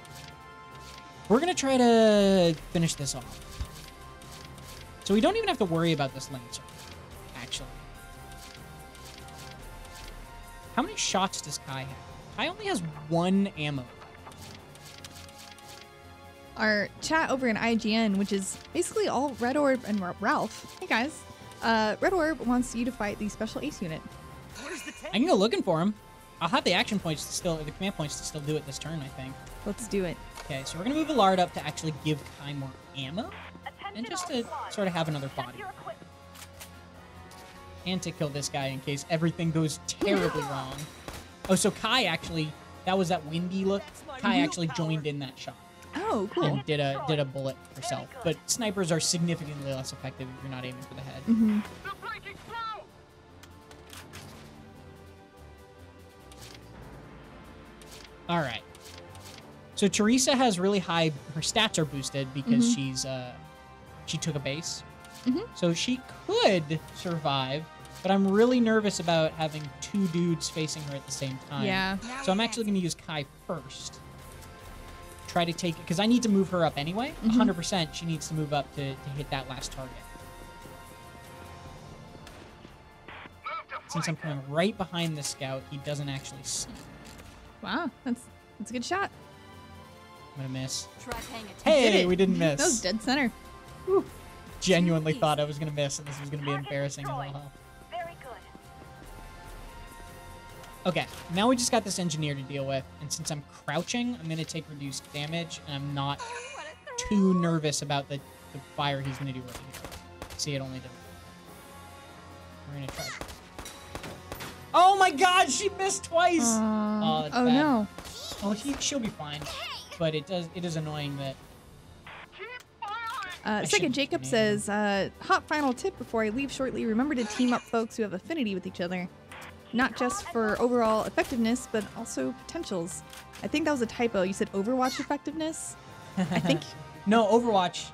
We're gonna try to finish this off. So we don't even have to worry about this Lancer, actually. How many shots does Kai have? Kai only has 1 ammo. Our chat over in IGN, which is basically all Red Orb and Ralph. Hey guys. Red Orb wants you to fight the special ace unit. I can go looking for him. I'll have the action points to still, or the command points to still do it this turn, I think. Let's do it. Okay, so we're gonna move Allard up to actually give Kai more ammo, and just to sort of have another body. And to kill this guy in case everything goes terribly wrong. Oh, so Kai actually, that was that windy look. Kai actually joined in that shot. Oh, cool. And did a bullet herself. But snipers are significantly less effective if you're not aiming for the head. All right. So Teresa has really high. Her stats are boosted because she took a base. So she could survive, but I'm really nervous about having 2 dudes facing her at the same time. Yeah. So I'm actually going to use Kai first. Try to take it, because I need to move her up anyway. 100% she needs to move up to hit that last target. Since I'm coming right behind the scout, he doesn't actually see. Wow, that's a good shot. I'm going to miss. Try paying attention. Hey, we didn't miss. That was dead center. Whew. Genuinely thought I was going to miss, and this was going to be embarrassing as well. Very good. Okay, now we just got this engineer to deal with, and since I'm crouching, I'm going to take reduced damage, and I'm not too nervous about the fire he's going to do right here. See, it only did. We're going to try. Oh my god, she missed twice! Oh, that's bad. No. Oh, she'll be fine, but it is annoying that... Second Jacob says, hot final tip before I leave shortly, remember to team up folks who have affinity with each other. Not just for overall effectiveness, but also potentials. I think that was a typo. You said Overwatch effectiveness? I think... No, Overwatch...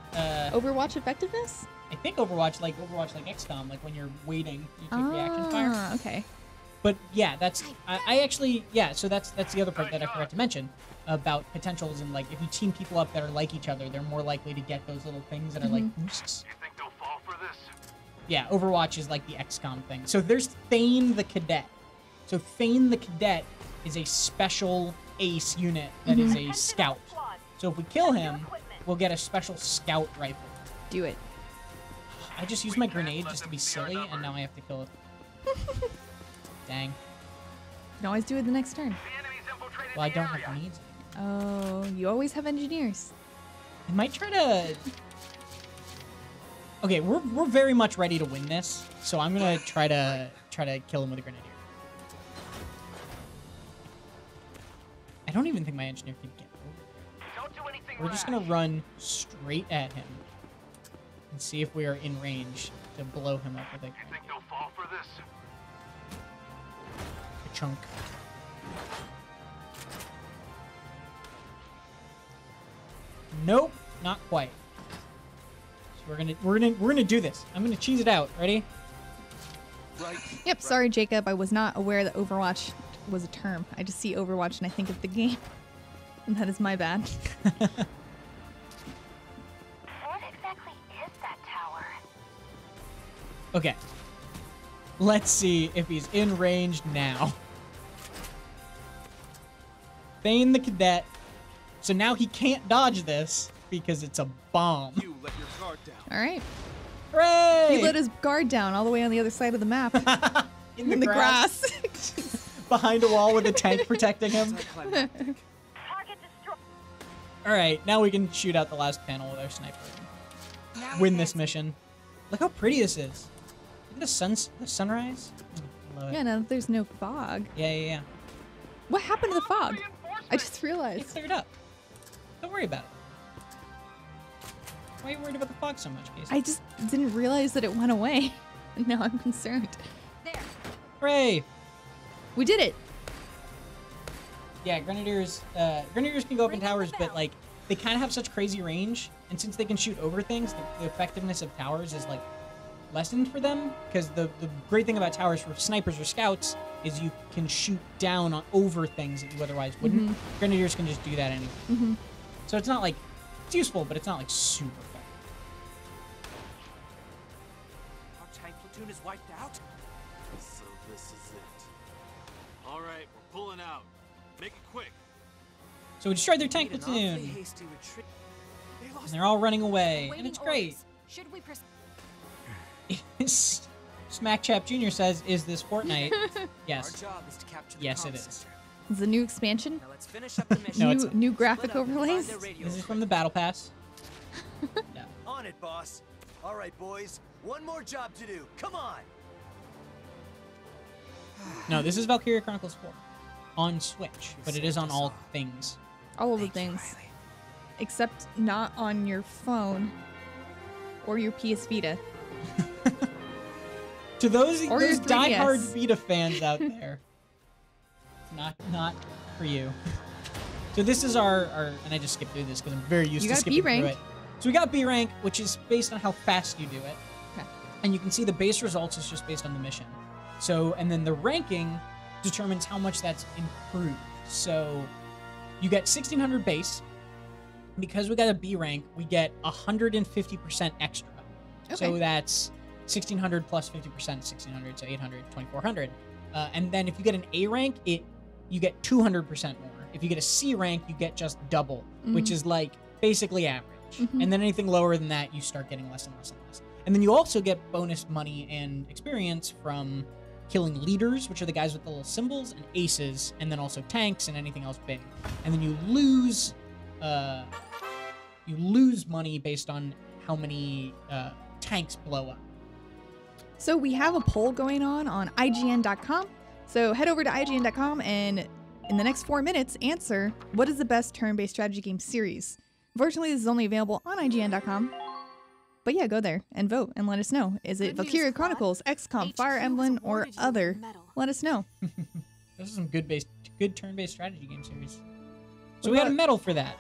Overwatch effectiveness? I think Overwatch like XCOM, like when you're waiting, you take reaction fire. Okay. But yeah, that's... I actually... Yeah, so that's the other part that I forgot to mention about potentials, and like if you team people up that are like each other, they're more likely to get those little things that are like boosts. You think they'll fall for this? Yeah, Overwatch is like the XCOM thing. So there's Thane the Cadet. So Thane the Cadet is a special ace unit that is a scout. So if we kill him, we'll get a special scout rifle. Do it. I just used my grenade just to be silly, and now I have to kill it. Dang. You can always do it the next turn. Well, I don't have needs. Oh, you always have engineers. I might try to... Okay, we're very much ready to win this, so I'm gonna try to kill him with a Grenadier. I don't even think my engineer can get over there. We're just gonna run straight at him and see if we are in range to blow him up with a You think they'll fall for this? chunk. Nope, not quite. So we're gonna do this. I'm gonna cheese it out. Ready? Right. Yep, sorry Jacob, I was not aware that Overwatch was a term. I just see Overwatch and I think of the game. And that is my bad. What exactly is that tower? Okay. Let's see if he's in range now. Thane the Cadet. So now he can't dodge this because it's a bomb. You let your guard down. All right. Hooray! He let his guard down all the way on the other side of the map. in the grass. Behind a wall with a tank protecting him. Anticlimactic. Target destroyed. Alright, now we can shoot out the last panel with our sniper. Win this mission. Look how pretty this is. Look at the sunrise. I love it. Yeah, now that there's no fog. Yeah. What happened to the fog? I just It realized. cleared up. Don't worry about it. Why are you worried about the fog so much, Casey? I just didn't realize that it went away. And now I'm concerned. There. Hooray! We did it. Yeah, Grenadiers can go up in towers, but like they kind of have such crazy range, and since they can shoot over things, the effectiveness of towers is like lessened for them. Because the great thing about towers for snipers or scouts is you can shoot down over things that you otherwise wouldn't. Grenadiers can just do that anyway. So it's not like it's useful, but it's not like super effective. Our tank platoon is wiped out? So this is it. All right, we're pulling out. Make it quick. So we destroyed their tank Made an awfully platoon, hasty retreat. They and lost they're all running away, and Waiting it's great. orders. Should we Smackchap Jr. says, "Is this Fortnite?" Our Yes. job is to capture the Yes, it comm is. center. It's a new expansion. Now let's finish up the mission. No, it's New graphic Split up and find overlays. their radio This is equipment. from the Battle Pass. Yeah. On it, boss. All right, boys. One more job to do. Come on. No, this is Valkyria Chronicles 4 on Switch, but it is on all things. All of the things. Except not on your phone or your PS Vita. To those Or your diehard 3DS. Vita fans out there, not for you. So this is our and I just skipped through this because I'm very used You to got skipping B rank. through it. So we got B rank, which is based on how fast you do it. Okay. And you can see the base results is just based on the mission. So, and then the ranking determines how much that's improved. So you get 1600 base. Because we got a B rank, we get 150% extra. So Okay. that's 1600 plus 50%, 1600, so 800, 2400. And then if you get an A rank, you get 200% more. If you get a C rank, you get just double, which is like basically average. And then anything lower than that, you start getting less and less and less. And then you also get bonus money and experience from killing leaders, which are the guys with the little symbols, and aces, and then also tanks and anything else big. And then you lose money based on how many tanks blow up. So we have a poll going on IGN.com. So head over to IGN.com and in the next 4 minutes, answer what is the best turn-based strategy game series. Unfortunately, this is only available on IGN.com. But yeah, go there and vote and let us know. Is it Good news, Valkyria Clyde. Chronicles, XCOM, HQ Fire has Emblem, or awarded you with other? a medal. Let us know. Those are some good turn-based strategy game series. So What we got a about- medal for that.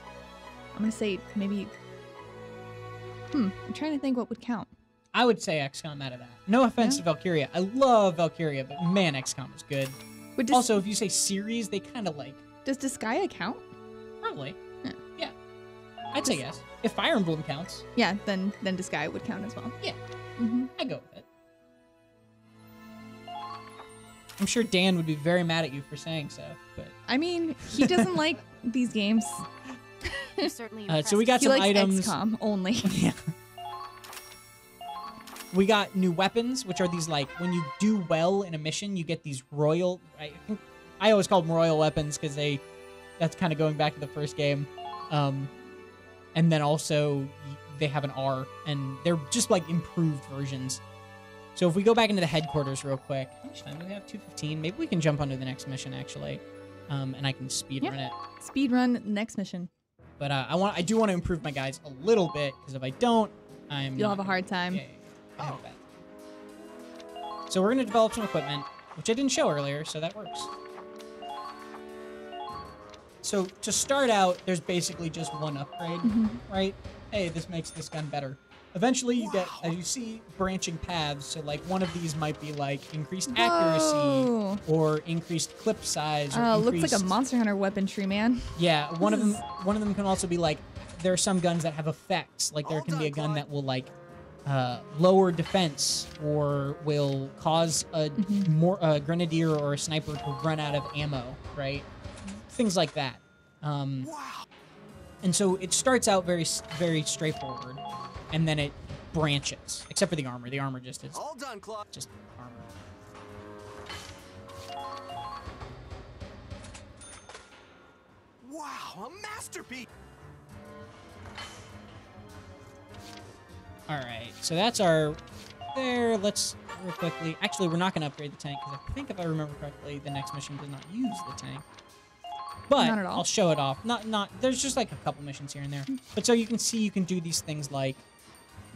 I'm going to say maybe... I'm trying to think what would count. I would say XCOM out of that. No offense to Valkyria. I love Valkyria, but man, XCOM is good. Would Also, if you say series, they kind of like... does Disgaea count? Probably. Yeah. Yeah. I'd say yes. If Fire Emblem counts, Yeah, then Disgaea would count as well. yeah, Mm-hmm. I'd go with it. I'm sure Dan would be very mad at you for saying so, but... I mean, he doesn't like these games. You're certainly so we got He some likes items. XCOM only. Yeah. We got new weapons, which are these, like, when you do well in a mission, you get these royal... I always call them royal weapons because that's kind of going back to the first game. And then also, they have an R, and they're just, like, improved versions. So if we go back into the headquarters real quick... How much time do we have? 2:15? Maybe we can jump onto the next mission, actually. And I can speedrun it. Speedrun next mission. But I do want to improve my guys a little bit, because if I don't, You'll have a hard time. Yeah. I have that. So we're going to develop some equipment, which I didn't show earlier, so that works. So to start out, there's basically just one upgrade, right? Hey, this makes this gun better. Eventually, you get, as you see, branching paths. So, like, one of these might be, like, increased accuracy, Whoa. or increased clip size, or Looks like a increased- Monster Hunter weapon tree, man. Yeah, one of them can also be, like, there are some guns that have effects. Like, there All can be a done, gun that will, like, lower defense, or will cause a grenadier or a sniper to run out of ammo, right? Things like that. And so it starts out very, very straightforward, and then it branches. Except for the armor. The armor just is All done, Claude. just armor. Wow, a masterpiece. All right, so that's our there. Let's real quickly. Actually, we're not going to upgrade the tank because I think, if I remember correctly, the next mission does not use the tank. But Not at all. I'll show it off. Not. There's just like a couple missions here and there. But so you can see, you can do these things like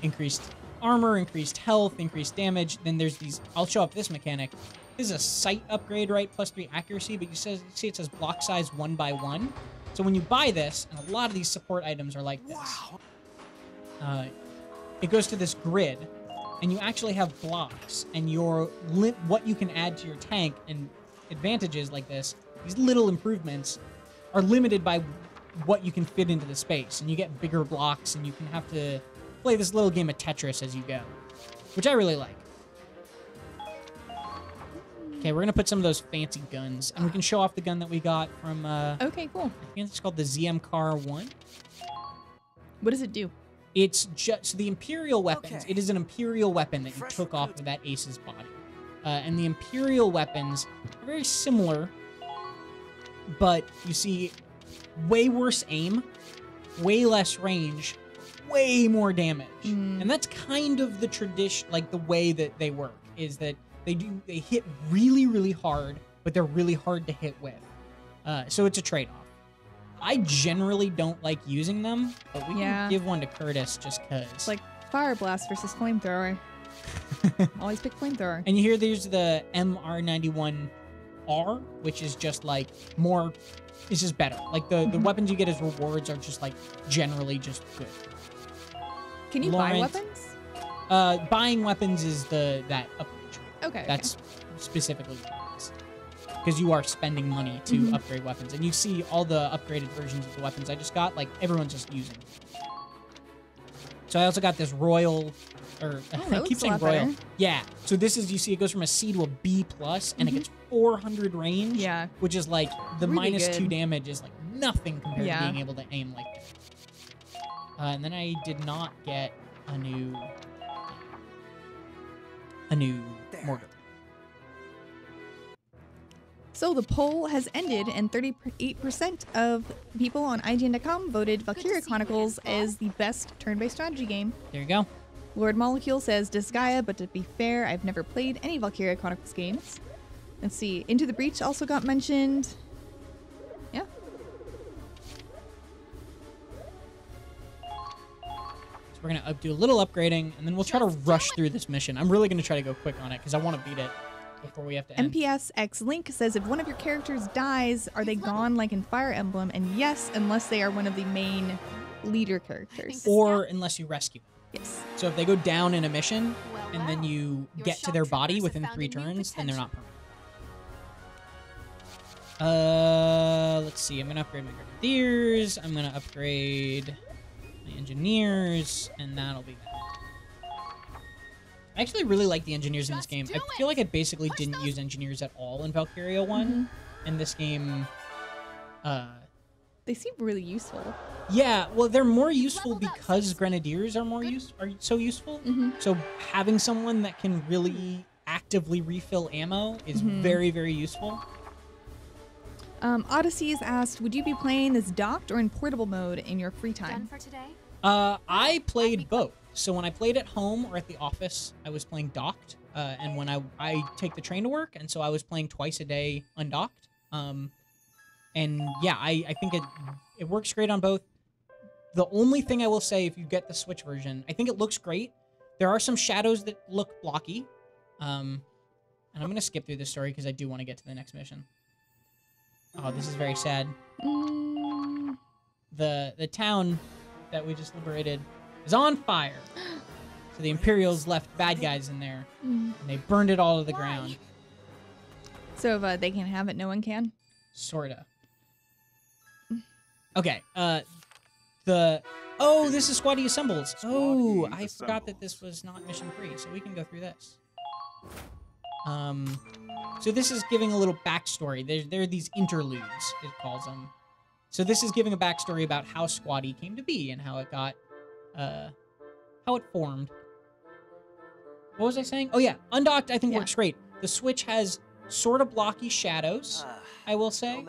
increased armor, increased health, increased damage. Then there's these. I'll show off this mechanic. this is a sight upgrade, right? +3 accuracy, but you see it says block size 1 by 1. So when you buy this, and a lot of these support items are like this, it goes to this grid, and you actually have blocks, and what you can add to your tank and advantages like this, these little improvements, are limited by what you can fit into the space, and you get bigger blocks, and you can have to play this little game of Tetris as you go, which I really like. Okay, we're gonna put some of those fancy guns, and we can show off the gun that we got from. Okay, cool. I think it's called the ZM-CAR-1. What does it do? It's just the Imperial weapons. Okay. It is an Imperial weapon that you took off of that Ace's body, and the Imperial weapons are very similar, but you see, way worse aim, way less range, way more damage, and that's kind of the tradition, like the way that they work is that. They hit really, really hard, but they're really hard to hit with. So it's a trade-off. I generally don't like using them, but we can give one to Curtis just because. It's like Fire Blast versus Flamethrower. Always pick Flamethrower. And you hear there's the MR91R, which is just like more, it's just better. Like the weapons you get as rewards are just like generally just good. Can you buy weapons? Buying weapons is that upgrade. Okay. That's specifically what it is. Because you are spending money to upgrade weapons. And you see all the upgraded versions of the weapons I just got, like, everyone's just using them. So I also got this Royal, or I keep saying Royal. Better. Yeah. So this is, you see, it goes from a C to a B+, and it gets 400 range. Yeah. Which is like, the Really -2 good. damage is like nothing compared to being able to aim like that. And then I did not get a new mortar. So the poll has ended, and 38% of people on IGN.com voted Valkyria Chronicles as the best turn-based strategy game. There you go. Lord Molecule says Disgaea, but to be fair, I've never played any Valkyria Chronicles games. Let's see. Into the Breach also got mentioned. Yeah. So we're going to do a little upgrading, and then we'll try to rush through this mission. I'm really going to try to go quick on it, because I want to beat it before we have to end. MPS X Link says if one of your characters dies, are they gone like in Fire Emblem? And yes, unless they are one of the main leader characters. Or unless you rescue them. Yes. So if they go down in a mission, and then you get to their body within 3 turns, then they're not permanent. Let's see. I'm going to upgrade my Grenadiers. I'm going to upgrade my Engineers, and that'll be that. I actually really like the Engineers in this game. I feel like I basically didn't use Engineers at all in Valkyria 1. In this game, they seem really useful. Yeah, well, they're more useful because Grenadiers are so useful. So having someone that can really actively refill ammo is very, very useful. Odyssey is asked, would you be playing this docked or in portable mode in your free time? Done for today? I played both. So when I played at home or at the office, I was playing docked. And when I take the train to work, and so I was playing twice a day undocked. And yeah, I think it works great on both. The only thing I will say, if you get the Switch version, I think it looks great. There are some shadows that look blocky. And I'm going to skip through this story because I do want to get to the next mission. Oh, this is very sad. The town that we just liberated is on fire. So the Imperials left bad guys in there, and they burned it all to the ground. So if they can have it, no one can? Sorta. Okay, oh, this is Squaddy Assembles. Oh, I forgot that this was not mission 3, so we can go through this. So this is giving a little backstory. There are these interludes, it calls them. So this is giving a backstory about how Squaddy came to be and how it got, how it formed. What was I saying? Oh yeah, Undocked I think works great. The Switch has sort of blocky shadows, I will say.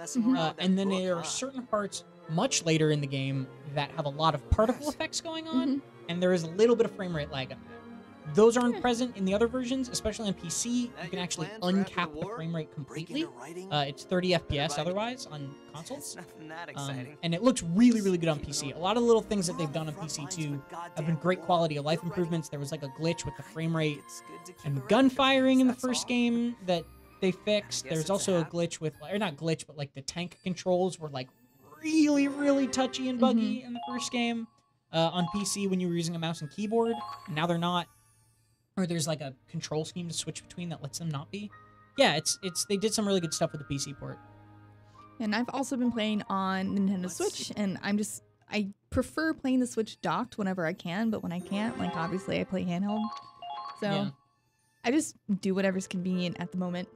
And then there are certain parts much later in the game that have a lot of particle effects going on, and there is a little bit of frame rate lag on that. Those aren't present in the other versions, especially on PC. You can actually uncap the frame rate completely. It's 30 FPS otherwise on consoles. And it looks really, really good on PC. A lot of the little things that they've done on PC too have been great quality of life improvements. There was like a glitch with the frame rate and gun firing in the first game that they fixed. Guess There's it's a also a half. glitch with, or not glitch, but like the tank controls were like really, really touchy and buggy in the first game on PC when you were using a mouse and keyboard. And now they're not. Or there's like a control scheme to switch between that lets them not be. Yeah, it's they did some really good stuff with the PC port. And I've also been playing on Nintendo Switch, and I prefer playing the Switch docked whenever I can, but when I can't, like obviously I play handheld. So Yeah. I just do whatever's convenient at the moment.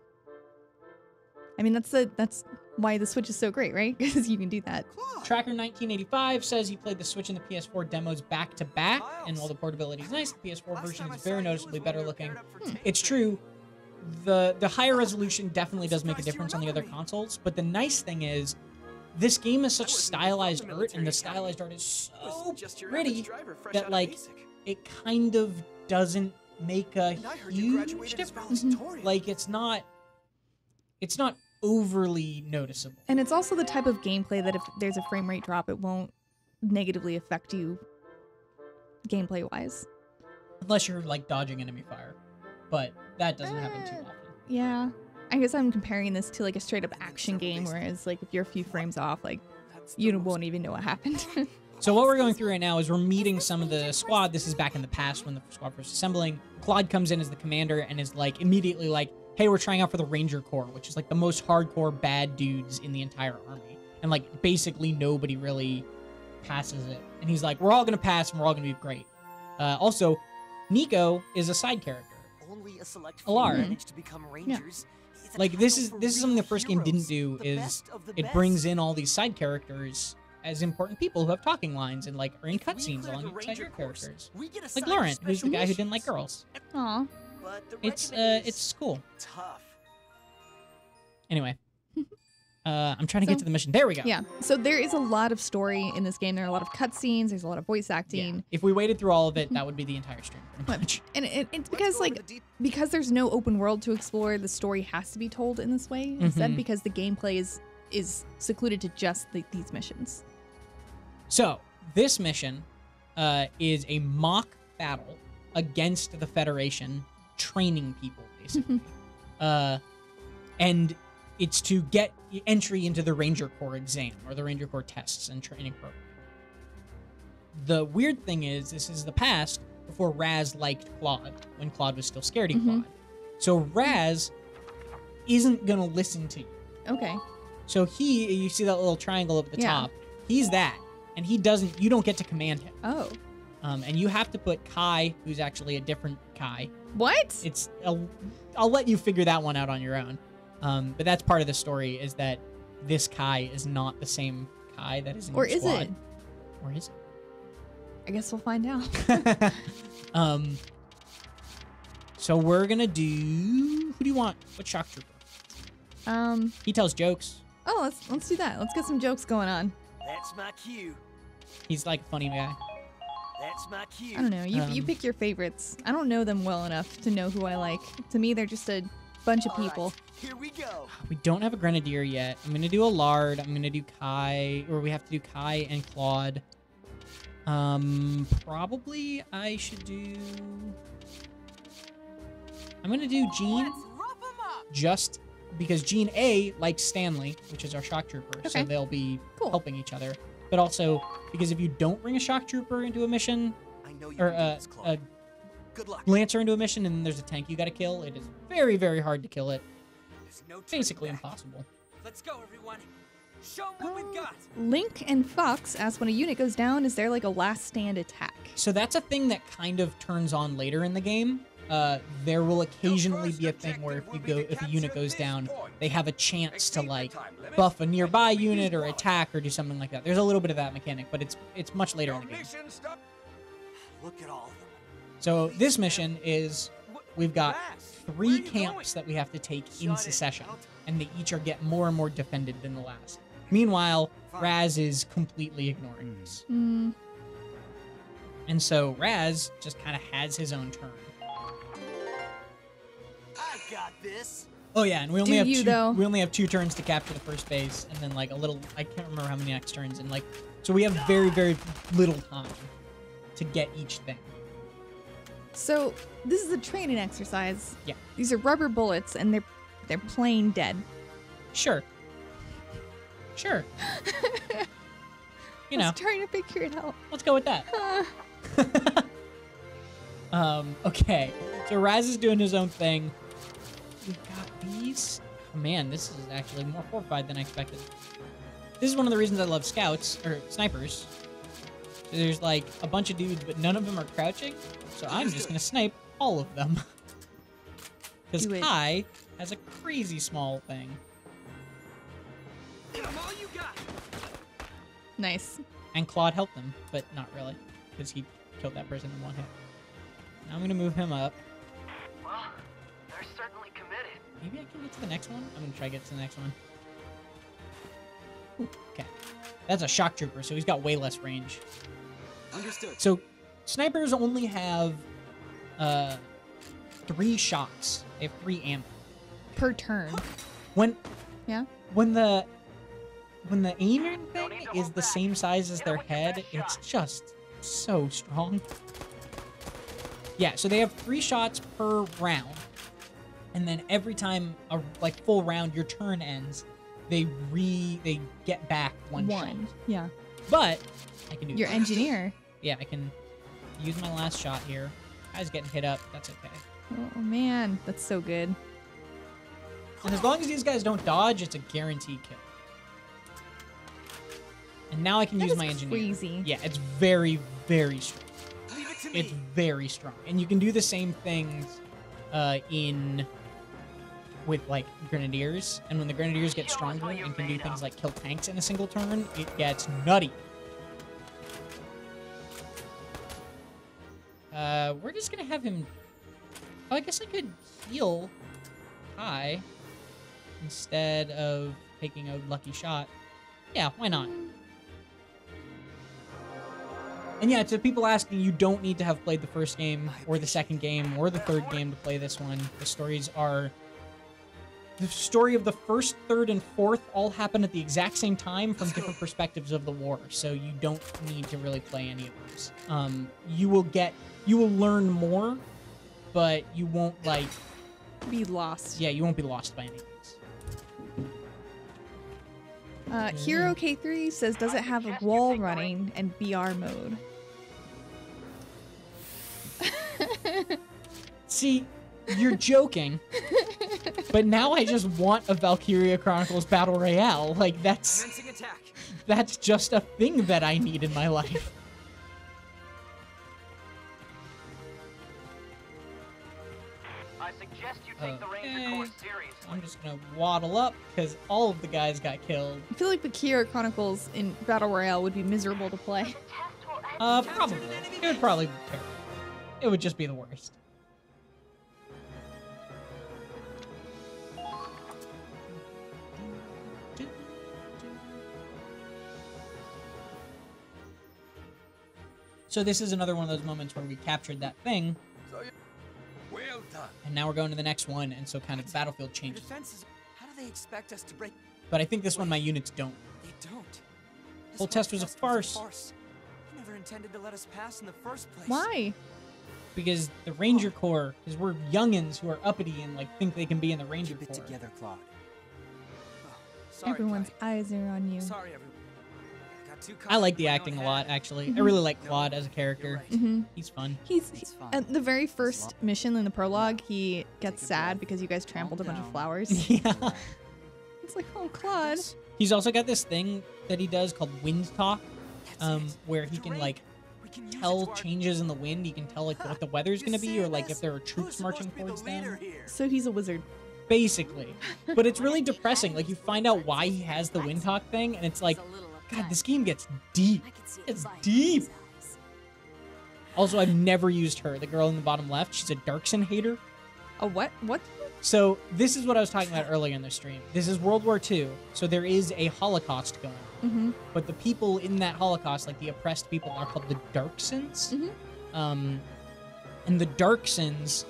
I mean, that's why the Switch is so great, right? Because you can do that. Tracker 1985 says he played the Switch and the PS4 demos back to back, and while the portability is nice, the PS4 version is very noticeably better looking. It's true. The higher resolution definitely does make a difference on the other consoles, but the nice thing is this game is such stylized art, and the stylized art is so pretty that like it kind of doesn't make a huge difference. Like it's not overly noticeable. And it's also the type of gameplay that if there's a frame rate drop, it won't negatively affect you gameplay wise. Unless you're like dodging enemy fire. But that doesn't happen too often. Yeah. I guess I'm comparing this to like a straight up action game, whereas like if you're a few frames off, like you won't even know what happened. So what we're going through right now is we're meeting some of the squad. This is back in the past when the squad was assembling. Claude comes in as the commander and is like immediately like, hey, we're trying out for the Ranger Corps, which is like the most hardcore bad dudes in the entire army. And like basically nobody really passes it. And he's like, we're all going to pass and we're all going to be great. Also, Nico is a side character. Only a select few Alara. managed to become rangers. It's a Like this is title for something the real first game didn't heroes, do the is best of the it best. brings in all these side characters as important people who have talking lines and like are in If we cutscenes clear the alongside ranger your course, characters. we get Like assigned Laurent, who's the special guy who didn't like missions. girls. Aw. But the It's regiment is it's cool. tough. Anyway. I'm trying to get So- to the mission. There we go. Yeah. So there is a lot of story in this game. There are a lot of cutscenes. There's a lot of voice Yeah. acting. If we waited through all of it, that would be the entire stream pretty much. And it's because like because there's no open world to explore, the story has to be told in this way instead Mhm. because the gameplay is secluded to just these missions. So, this mission is a mock battle against the Federation training people, basically. And it's to get entry into the Ranger Corps exam or the Ranger Corps tests and training program. The weird thing is, this is the past before Raz liked Claude, when Claude was still scaredy Claude. So Raz isn't gonna listen to you. Okay. So you see that little triangle up at the Yeah. top. He's that, and you don't get to command him. Oh. And you have to put Kai, who's actually a different Kai. What? I'll let you figure that one out on your own. But that's part of the story is that this Kai is not the same Kai that is in Or your is squad. it? Or is I guess we'll find out. it? So we're gonna do. Who do you want? What shock trooper? He tells jokes. Oh, let's do that. Let's get some jokes going on. That's my cue. He's like a funny guy. That's my cue. I don't know. You Um, pick your favorites. I don't know them well enough to know who I like. To me, they're just a bunch of All right, people. here we go. We don't have a Grenadier yet. I'm gonna do a Lard. I'm gonna do Kai, or we have to do Kai and Claude. Probably I should do. I'm gonna do Jean, Let's rough 'em up. just because Jean A likes Stanley, which is our shock trooper, so Okay. they'll be Cool. helping each other. But also because if you don't bring a shock trooper into a mission, I know you or can do this, a Claude. Good luck. Lancer into a mission, and then there's a tank you gotta kill, it is very, very hard to kill it. There's no turning Basically back. impossible. Let's go, everyone. Show 'em what we've got. Link and Fox ask when a unit goes down, is there like a last stand attack? So that's a thing that kind of turns on later in the game. There will occasionally be a thing where if a unit goes down, they have a chance to like buff a nearby unit or attack or do something like that. There's a little bit of that mechanic, but it's much later in the game. Look at all of them. So this mission is we've got 3 camps that we have to take in succession, and they each are get more and more defended than the last. Meanwhile, Raz is completely ignoring this. Mm, And so Raz just kind of has his own turn. I got this. Oh yeah, and we only Do have you, two. though? We only have 2 turns to capture the first base, and then like a little. I can't remember how many next turns, and like so we have very, very little time to get each thing. so this is a training exercise. Yeah. These are rubber bullets, and They're plain dead. Sure. Sure. You I know, was trying to figure it out. let's go with that. Okay. So Raz is doing his own thing. We've got these. Oh man, this is actually more fortified than I expected. This is one of the reasons I love scouts, or snipers. So there's like a bunch of dudes, but none of them are crouching. So I'm just gonna snipe all of them. Because Do it. Kai has a crazy small thing. Give 'em all you got. Nice. And Claude helped him, but not really. Because he killed that person in one hit. Now I'm gonna move him up. Well, they're certainly committed. Maybe I can get to the next one? I'm gonna try to get to the next one. Ooh, okay. That's a shock trooper, so he's got way less range. Understood. So snipers only have 3 shots. They have 3 ammo. Per turn. When Yeah? when the aiming thing is the same size as their head, it's just so strong. Yeah, so they have 3 shots per round. And then every time a full round your turn ends, they get back one shot. Yeah. But I can do Your that. engineer. Yeah, I can use my last shot here. Guy's getting hit up. That's okay. Oh man, that's so good. And as long as these guys don't dodge, it's a guaranteed kill. And now I can That use is my engineer. crazy. Yeah, it's very, very strong. Leave it to It's me. very strong. And you can do the same things with like Grenadiers. And when the Grenadiers get stronger and can do things like kill tanks in a single turn, it gets nutty. We're just gonna have him... Oh, I guess I could heal Kai instead of taking a lucky shot. Yeah, why not? And yeah, to people asking, you don't need to have played the first game or the second game or the third game to play this one. The stories are... The story of the first, third, and fourth all happen at the exact same time from different perspectives of the war, so you don't need to really play any of those. You will learn more, but you won't, like... Be lost. Yeah, you won't be lost by any of these. Hero K3 says, does it have a wall running and BR mode? See, you're joking, but now I just want a Valkyria Chronicles Battle Royale. Like, Commencing attack. that's just a thing that I need in my life. I suggest you take the Ranger Okay. course seriously. I'm just gonna waddle up, because all of the guys got killed. I feel like Valkyria Chronicles in Battle Royale would be miserable to play. Probably. It would probably be terrible. It would just be the worst. So this is another one of those moments where we captured that thing, Well done. and now we're going to the next one, and so kind of the battlefield Your changes. defenses. How do they expect us to break? But I think this one my units don't. They don't. This Whole test was a farce. He never intended to let us pass in the first place. Why? Because the Ranger Corps, because we're youngins who are uppity and like think they can be in the Ranger Keep it Corps. together, Claude. Oh, sorry, Everyone's Kai. eyes are on you. Sorry, everyone. I got too I like the caught up acting in a my own lot, head. actually. I really like Claude as a You're character. right. Mm-hmm. He's fun. He's It's fine. at the very first lot. mission in the prologue. He gets Take a sad breath. because you guys trampled a bunch of Calm flowers. Yeah. It's like, oh, Claude. He's also got this thing that he does called wind talk, That's it. where The he can terrain. like We can use it tell to our- changes in the wind. He can tell like what the weather's You gonna be, or seeing like this? if there are Who's troops supposed marching to be the towards leader them. here? So he's a wizard. Basically, but it's really depressing. Like you find out why he has the wind talk thing, and it's like, God, this game gets deep. It's deep. Also, I've never used her. The girl in the bottom left, she's a Darkson hater. A what? What? So this is what I was talking about earlier in the stream. This is World War II, so there is a Holocaust going on. Mm-hmm. But the people in that Holocaust, like the oppressed people, are called the Darksons. Mhm. And the Darksons,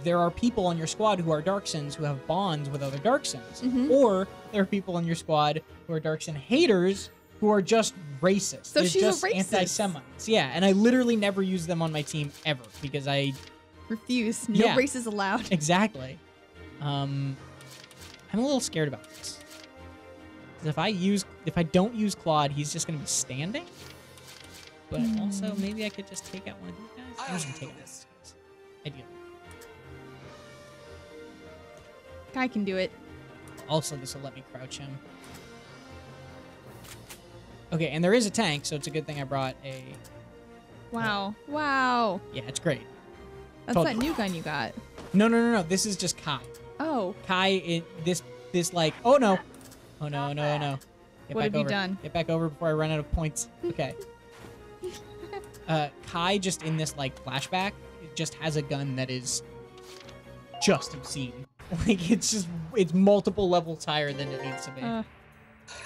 there are people on your squad who are Darksons who have bonds with other Darksons. Mhm. Or there are people on your squad who are Darkson haters who are just racist. So They're she's a just racist. anti-Semites. Yeah, and I literally never use them on my team ever because I... Refuse. No Yeah. races allowed. Exactly. I'm a little scared about this. 'Cause if I don't use Claude, he's just gonna be standing. But also, maybe I could just take out one of these guys. I'm just gonna take out this guys. Ideally. Guy can do it. Also, this will let me crouch him. Okay, and there is a tank, so it's a good thing I brought a... Wow. Wow. Yeah, it's great. That's Told that you. new gun you got. No. This is just Kai. Oh. Kai, this like... Oh, no. Oh, no. Get What back have you over. done? Get back over before I run out of points. Okay. Kai, just in this, like, flashback, just has a gun that is just obscene. Like, it's multiple levels higher than it needs to be.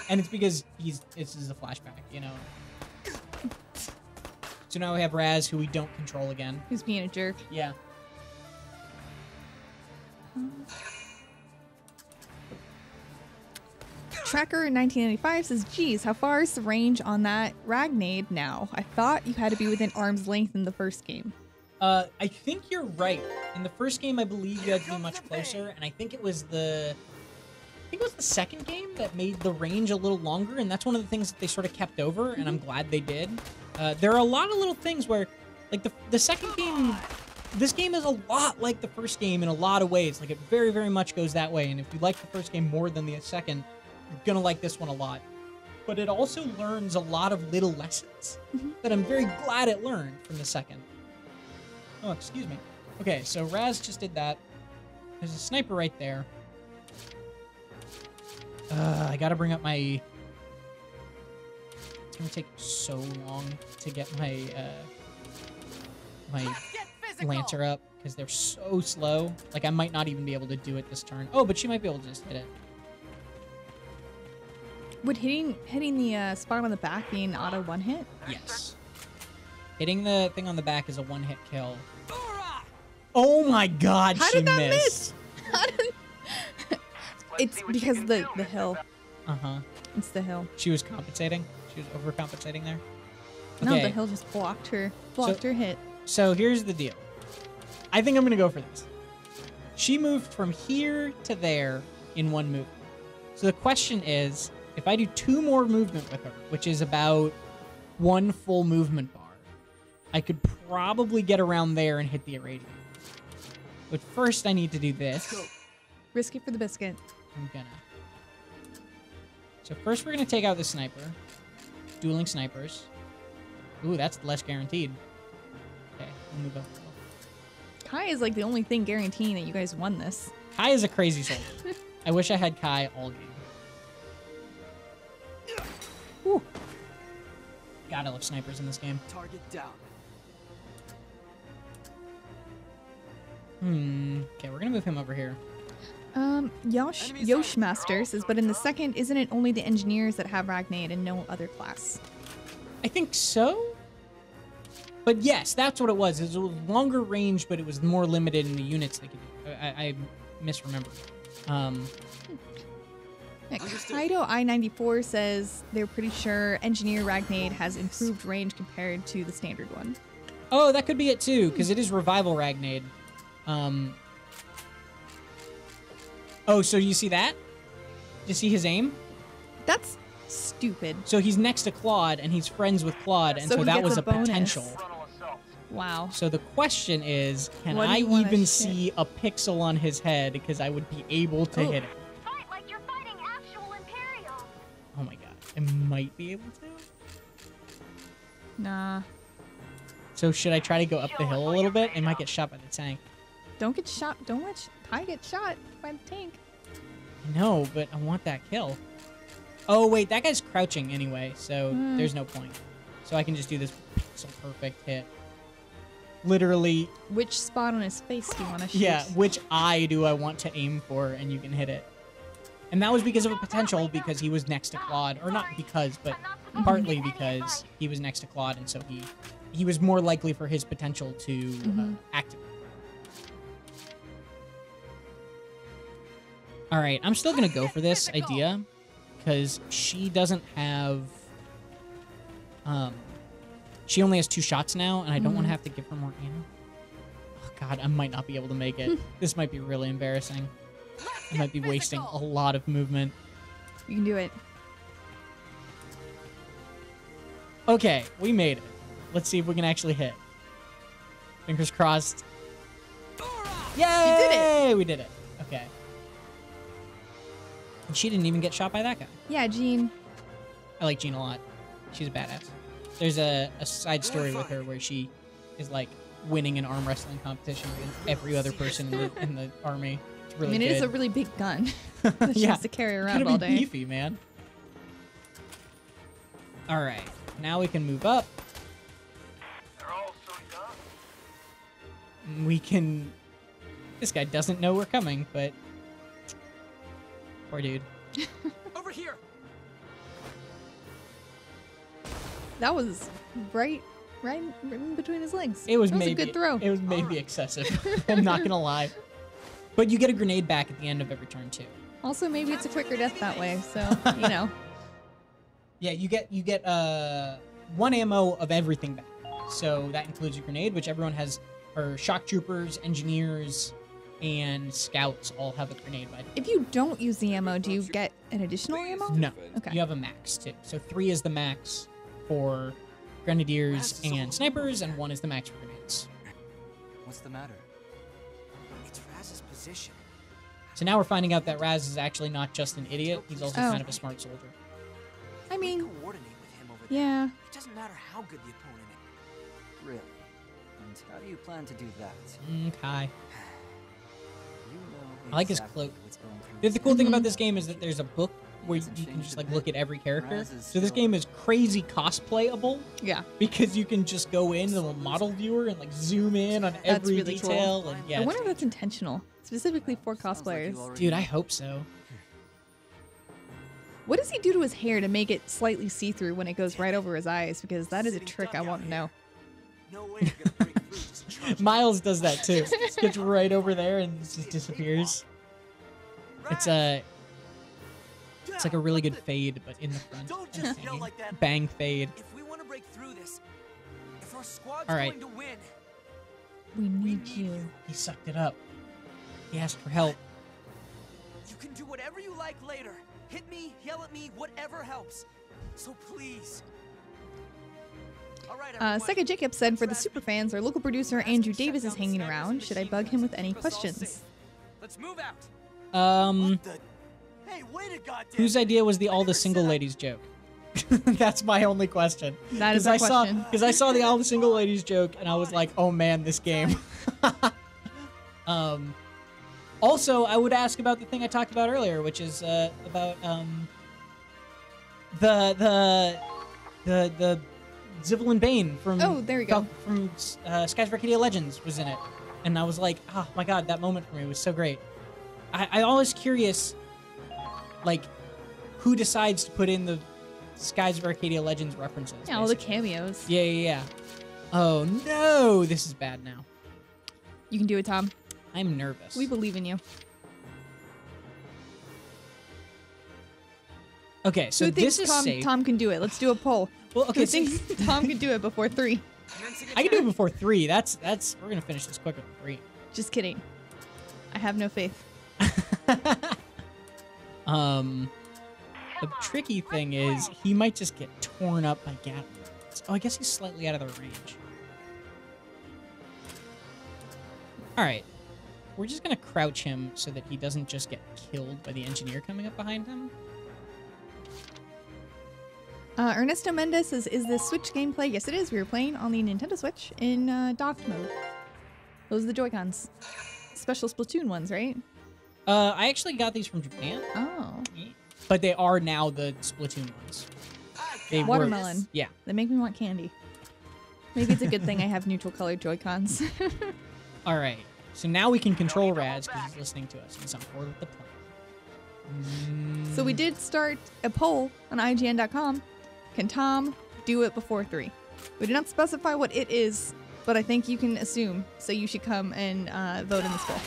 And it's because this is a flashback, you know? So now we have Raz, who we don't control again. Who's being a jerk? Yeah. Tracker 1995 says, geez, how far is the range on that Ragnade now? I thought you had to be within arm's length in the first game. I think you're right. In the first game, I believe you had to be much closer, and I think it was the second game that made the range a little longer, and that's one of the things that they sort of kept over, and I'm glad they did. There are a lot of little things where, like the second game, this game is a lot like the first game in a lot of ways. Like, it very, very much goes that way, and if you like the first game more than the second, you're gonna like this one a lot. But it also learns a lot of little lessons that I'm very glad it learned from the second. Oh, excuse me. Okay, so Raz just did that. There's a sniper right there. I gotta bring up my... It's gonna take so long to get my, my Lancer up, because they're so slow. Like, I might not even be able to do it this turn. Oh, but she might be able to just hit it. Would hitting the spot on the back be an auto one hit? Yes. Hitting the thing on the back is a one-hit kill. Oh my god, How she did that missed. It's because the hill. Uh-huh. It's the hill. She was compensating. She was overcompensating there. No, Okay. the hill just blocked her her hit. So here's the deal. I think I'm going to go for this. She moved from here to there in one movement. So the question is, if I do 2 more movement with her, which is about 1 full movement bar, I could probably get around there and hit the Arcadia. But first I need to do this. Risk it for the biscuit. I'm gonna. So first we're gonna take out the sniper. Dueling snipers. Ooh, that's less guaranteed. Okay, we'll move up. Kai is like the only thing guaranteeing that you guys won this. Kai is a crazy soldier. I wish I had Kai all game. Whew. God, I love snipers in this game. Target down. Okay, we're gonna move him over here. Yoshmaster says, but in the second, isn't it only the engineers that have Ragnade and no other class? I think so. But yes, that's what it was. It was longer range, but it was more limited in the units they could do. I misremembered. Kaido I-94 says they're pretty sure Engineer Ragnade has improved range compared to the standard one. Oh, that could be it too, because it is Revival Ragnade. Oh, so you see that? You see his aim? That's stupid. So he's next to Claude, and he's friends with Claude, and So so he that gets was a a bonus. potential. Wow. So the question is, can What do I you wanna even hit? see a pixel on his head, because I would be able to Oh. hit it? Fight like you're fighting actual Imperial. Oh my god. I might be able to? Nah. So should I try to go up the hill a little bit? I might get shot by the tank. Don't get shot. Don't let Kai get shot by the tank. No, but I want that kill. Oh, wait, that guy's crouching anyway, so there's no point. So I can just do this pixel perfect hit. Literally, Which spot on his face do you want to shoot? yeah, which eye do I want to aim for, and you can hit it. And that was because of a potential, because he was next to Claude. Or not because, but partly because he was next to Claude, and so he was more likely for his potential to activate. Alright, I'm still going to go for this idea, because she doesn't have... she only has 2 shots now, and I don't want to have to give her more ammo. Oh god, I might not be able to make it. This might be really embarrassing. I might be wasting a lot of movement. You can do it. Okay, we made it. Let's see if we can actually hit. Fingers crossed. Yay! You did it! We did it. Okay. And she didn't even get shot by that guy. Yeah, Jean. I like Jean a lot. She's a badass. There's a side story with her where she is like winning an arm wrestling competition against every other person in the army. It's really It is good. a really big gun that she Yeah. has to carry around Gotta all be day. beefy, man. All right, now we can move up. They're all so young. We can. This guy doesn't know we're coming, but poor dude. Over here. That was right in between his legs. It was that was maybe a good throw. It was maybe excessive. I'm not gonna lie. But you get a grenade back at the end of every turn too. Also, maybe it's a quicker death that way. So you know. Yeah, you get 1 ammo of everything back. So that includes your grenade, which everyone has. Or shock troopers, engineers, and scouts all have a grenade by default. If you don't use the ammo, do you get an additional ammo? No. Okay. You have a max too. So 3 is the max for grenadiers and snipers, and 1 is the max for grenades. What's the matter? It's Raz's position. So now we're finding out that Raz is actually not just an idiot, he's also Oh. kind of a smart soldier. I mean, Coordinate with him over there. yeah. It doesn't matter how good the opponent is. Really? And how do you plan to do that? Okay. You know I like his exactly cloak. what's going through The cool thing Mm-hmm. about this game is that there's a book where you can just like look at every character. Raz is So this still- game is crazy cosplayable Yeah. because you can just go into the model viewer and like zoom in on every really cool. detail. And yeah, I wonder if that's intentional, specifically for Sounds like you cosplayers. already dude, I know. hope so. What does he do to his hair to make it slightly see-through when it goes right over his eyes? Because that is a trick I want to know. No way you're gonna break through. Just charge Miles does that too. Just gets right over there and just disappears. It's like a really good fade, but in the front. Don't just yell like that. Bang fade. If we want to break through this, if our squad's All right. going to win, We need you. He sucked it up. He asked for help. you can do whatever you like later. Hit me, yell at me, whatever helps. So please. All right, everyone. Sega Jacob said, for the superfans, our local producer Andrew Davis is hanging around. Should I bug him with any questions? Let's move out. Hey, wait a goddamn. Whose idea was the all the single ladies joke? That's my only question. That is our question. Because I saw the all the single ladies joke and I was like, oh man, this game. Also, I would ask about the thing I talked about earlier, which is about the Zivelin Bane from Oh, there we go. from Skies of Arcadia Legends was in it, and I was like, oh my god, that moment for me was so great. I always curious, like, who decides to put in the Skies of Arcadia Legends references? Yeah, all the basically. cameos. Yeah. Oh no, this is bad now. You can do it, Tom. I'm nervous. We believe in you. Okay, so Who this thinks is safe. Tom can do it? Let's do a poll. Well, okay, Who so thinks Tom can do it before 3? I can do it before 3. That's we're gonna finish this quicker than 3. Just kidding. I have no faith. The tricky thing is he might just get torn up by Gatling. Oh, I guess he's slightly out of their range. All right, we're just gonna crouch him so that he doesn't just get killed by the engineer coming up behind him. Ernesto Mendez says, is this Switch gameplay? Yes, it is. We were playing on the Nintendo Switch in docked mode. Those are the Joy-Cons. Special Splatoon ones, right? I actually got these from Japan, Oh. but they are now the Splatoon ones. They were- Watermelon. yeah. They make me want candy. Maybe it's a good thing I have neutral colored Joy-Cons. All right, so now we can control Raz because he's listening to us. He's on board with the plan. So we did start a poll on IGN.com. Can Tom do it before 3? We did not specify what it is, but I think you can assume. So you should come and vote in this poll.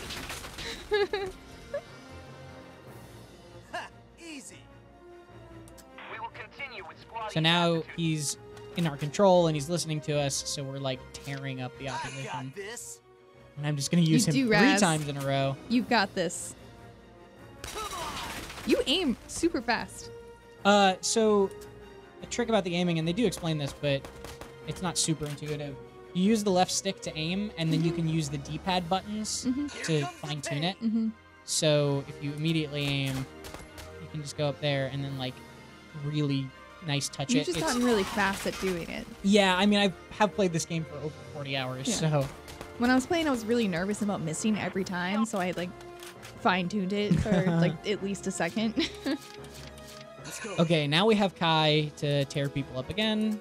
Easy. We will continue with squad. So now he's in our control and he's listening to us, so we're like tearing up the I opposition. got this. And I'm just gonna use him do, 3 Raz. times in a row. You've got this. You aim super fast. So a trick about the aiming, and they do explain this, but it's not super intuitive. You use the left stick to aim, and then you can use the D-pad buttons to fine-tune it. So if you immediately aim, you can just go up there and then, like, really nice touch You've it. just gotten really fast at doing it. Yeah, I mean, I have played this game for over 40 hours, so... When I was playing, I was really nervous about missing every time, so I, like, fine-tuned it for, like, at least a second. Okay, now we have Kai to tear people up again.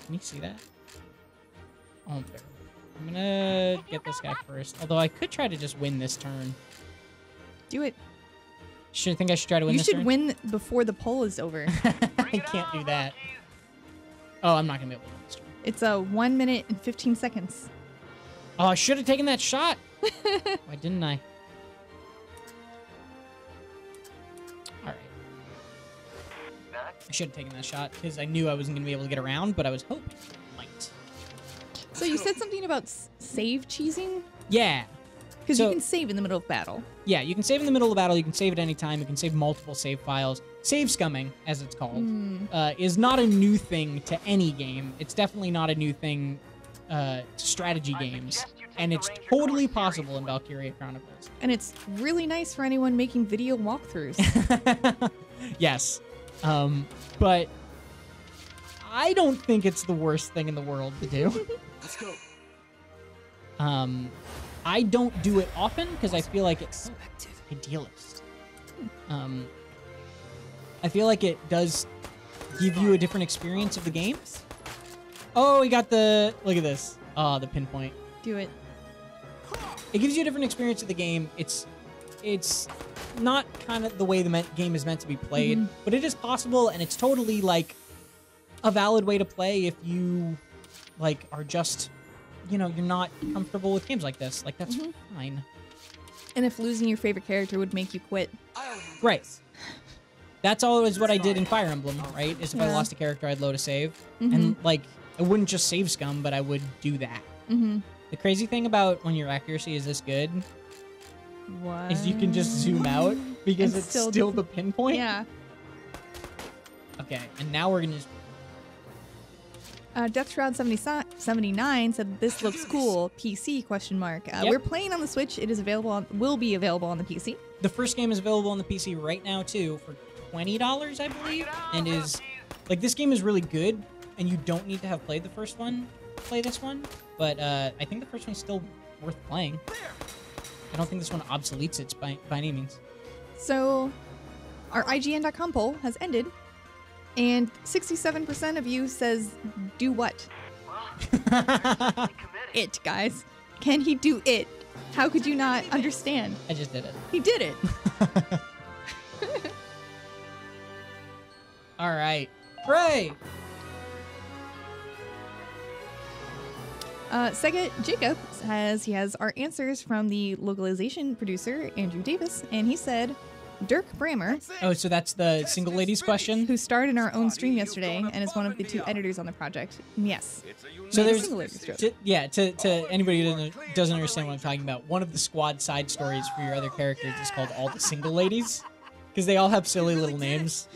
Can you see that? Oh, there. I'm gonna get this guy first. Although I could try to just win this turn. Do it. I think I should try to win You this should turn? win before the poll is over. I can't do that. Oh, I'm not gonna be able to win this turn. It's 1 minute and 15 seconds. Oh, I should have taken that shot. Why didn't I? All right. I should have taken that shot because I knew I wasn't going to be able to get around, but I was hoping I might. So you said something about save cheesing? Yeah. Because So- you can save in the middle of battle. Yeah, you can save in the middle of battle. You can save at any time. You can save multiple save files. Save scumming, as it's called, is not a new thing to any game. It's definitely not a new thing to strategy games. And it's totally possible in Valkyria Chronicles. And it's really nice for anyone making video walkthroughs. Yes. But I don't think it's the worst thing in the world to do. Let's go. I don't do it often because I feel like it's idealist. I feel like it does give you a different experience of the game. Oh, we got the... Look at this. Oh, the pinpoint. Do it. It gives you a different experience of the game. It's not kind of the way the game is meant to be played, but it is possible, and it's totally, like, a valid way to play if you, like, are just, you know, you're not comfortable with games like this. Like, that's fine. And if losing your favorite character would make you quit. Right. That's always what I did in Fire Emblem, right? Is if I lost a character, I'd load a save. And, like, I wouldn't just save scum, but I would do that. The crazy thing about when your accuracy is this good What? is you can just zoom out because And it's still still the pinpoint. Yeah. Okay, and now we're gonna just... Death Shroud 79 said this looks cool. PC ? Yep. We're playing on the Switch. It is available on, will be available on the PC. The first game is available on the PC right now, too, for $20, I believe. And is... Like, this game is really good, and you don't need to have played the first one to play this one. But I think the first one's still worth playing. I don't think this one obsoletes it by any means. So, our IGN.com poll has ended, and 67% of you says, do what? It, guys. Can he do it? How could you not understand? I just did it. He did it. All right. Hooray! Sega Jacob he has our answers from the localization producer, Andrew Davis, and he said, Dirk Brammer, Oh, so that's the single ladies question? who starred in our own stream yesterday and is one of the 2 editors on the project. Yes. So there's... Single ladies joke. To anybody who doesn't understand what I'm talking about, one of the squad side stories for your other characters is called All the Single Ladies, because they all have silly little names.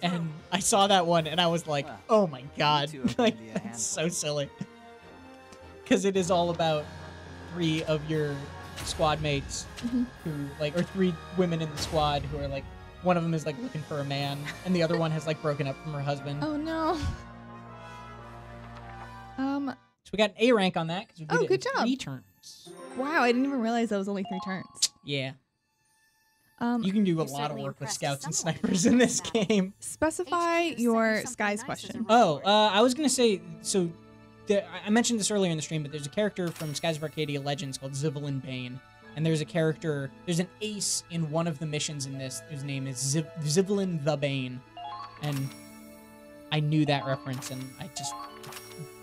And I saw that one, and I was like, oh my god. Like, that's so silly. Because it is all about 3 of your squad mates who, like, or 3 women in the squad who are, like, one of them is, like, looking for a man, and the other one has, like, broken up from her husband. Oh no. So we got an A rank on that, because we did Oh, it good in job. 3 turns. Wow, I didn't even realize that was only 3 turns. Yeah. You can do a lot of work with scouts and snipers in this game. Specify your skies question. Oh, I was going to say, so I mentioned this earlier in the stream, but there's a character from Skies of Arcadia Legends called Zivelin Bane. And there's an ace in one of the missions in this whose name is Zivelin the Bane. And I knew that reference, and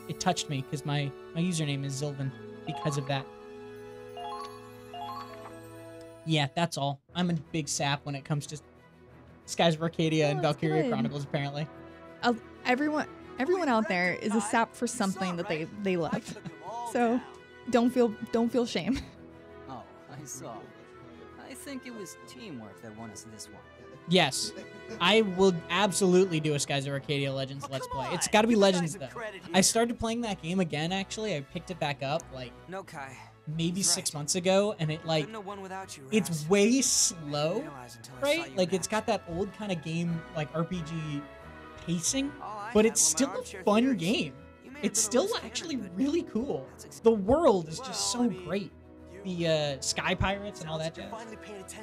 it touched me, because my username is Zilvin because of that. Yeah, that's all. I'm a big sap when it comes to Skies of Arcadia and Oh, that's Valkyria good. Chronicles, apparently. Everyone out there is a sap for something that they love. So don't feel shame. saw. I think it was teamwork that won us this one. Yes, I will absolutely do a Skies of Arcadia Legends Let's Play. It's got to be Legends, though. I started playing that game again, actually. I picked it back up, like, No, Kai. maybe 6 months ago, and it, like, Couldn't have won without you, it's Raz. way slow, Realized until I saw right? you Like, in it's got action. that old kind of game, like, RPG pacing, All I but had it's were my still a armchair fun theories. game. You may have It's been a still loose actually cannon, but really cool. that's exactly- The world is just so Well, I mean, great. The Sky Pirates and all that jazz.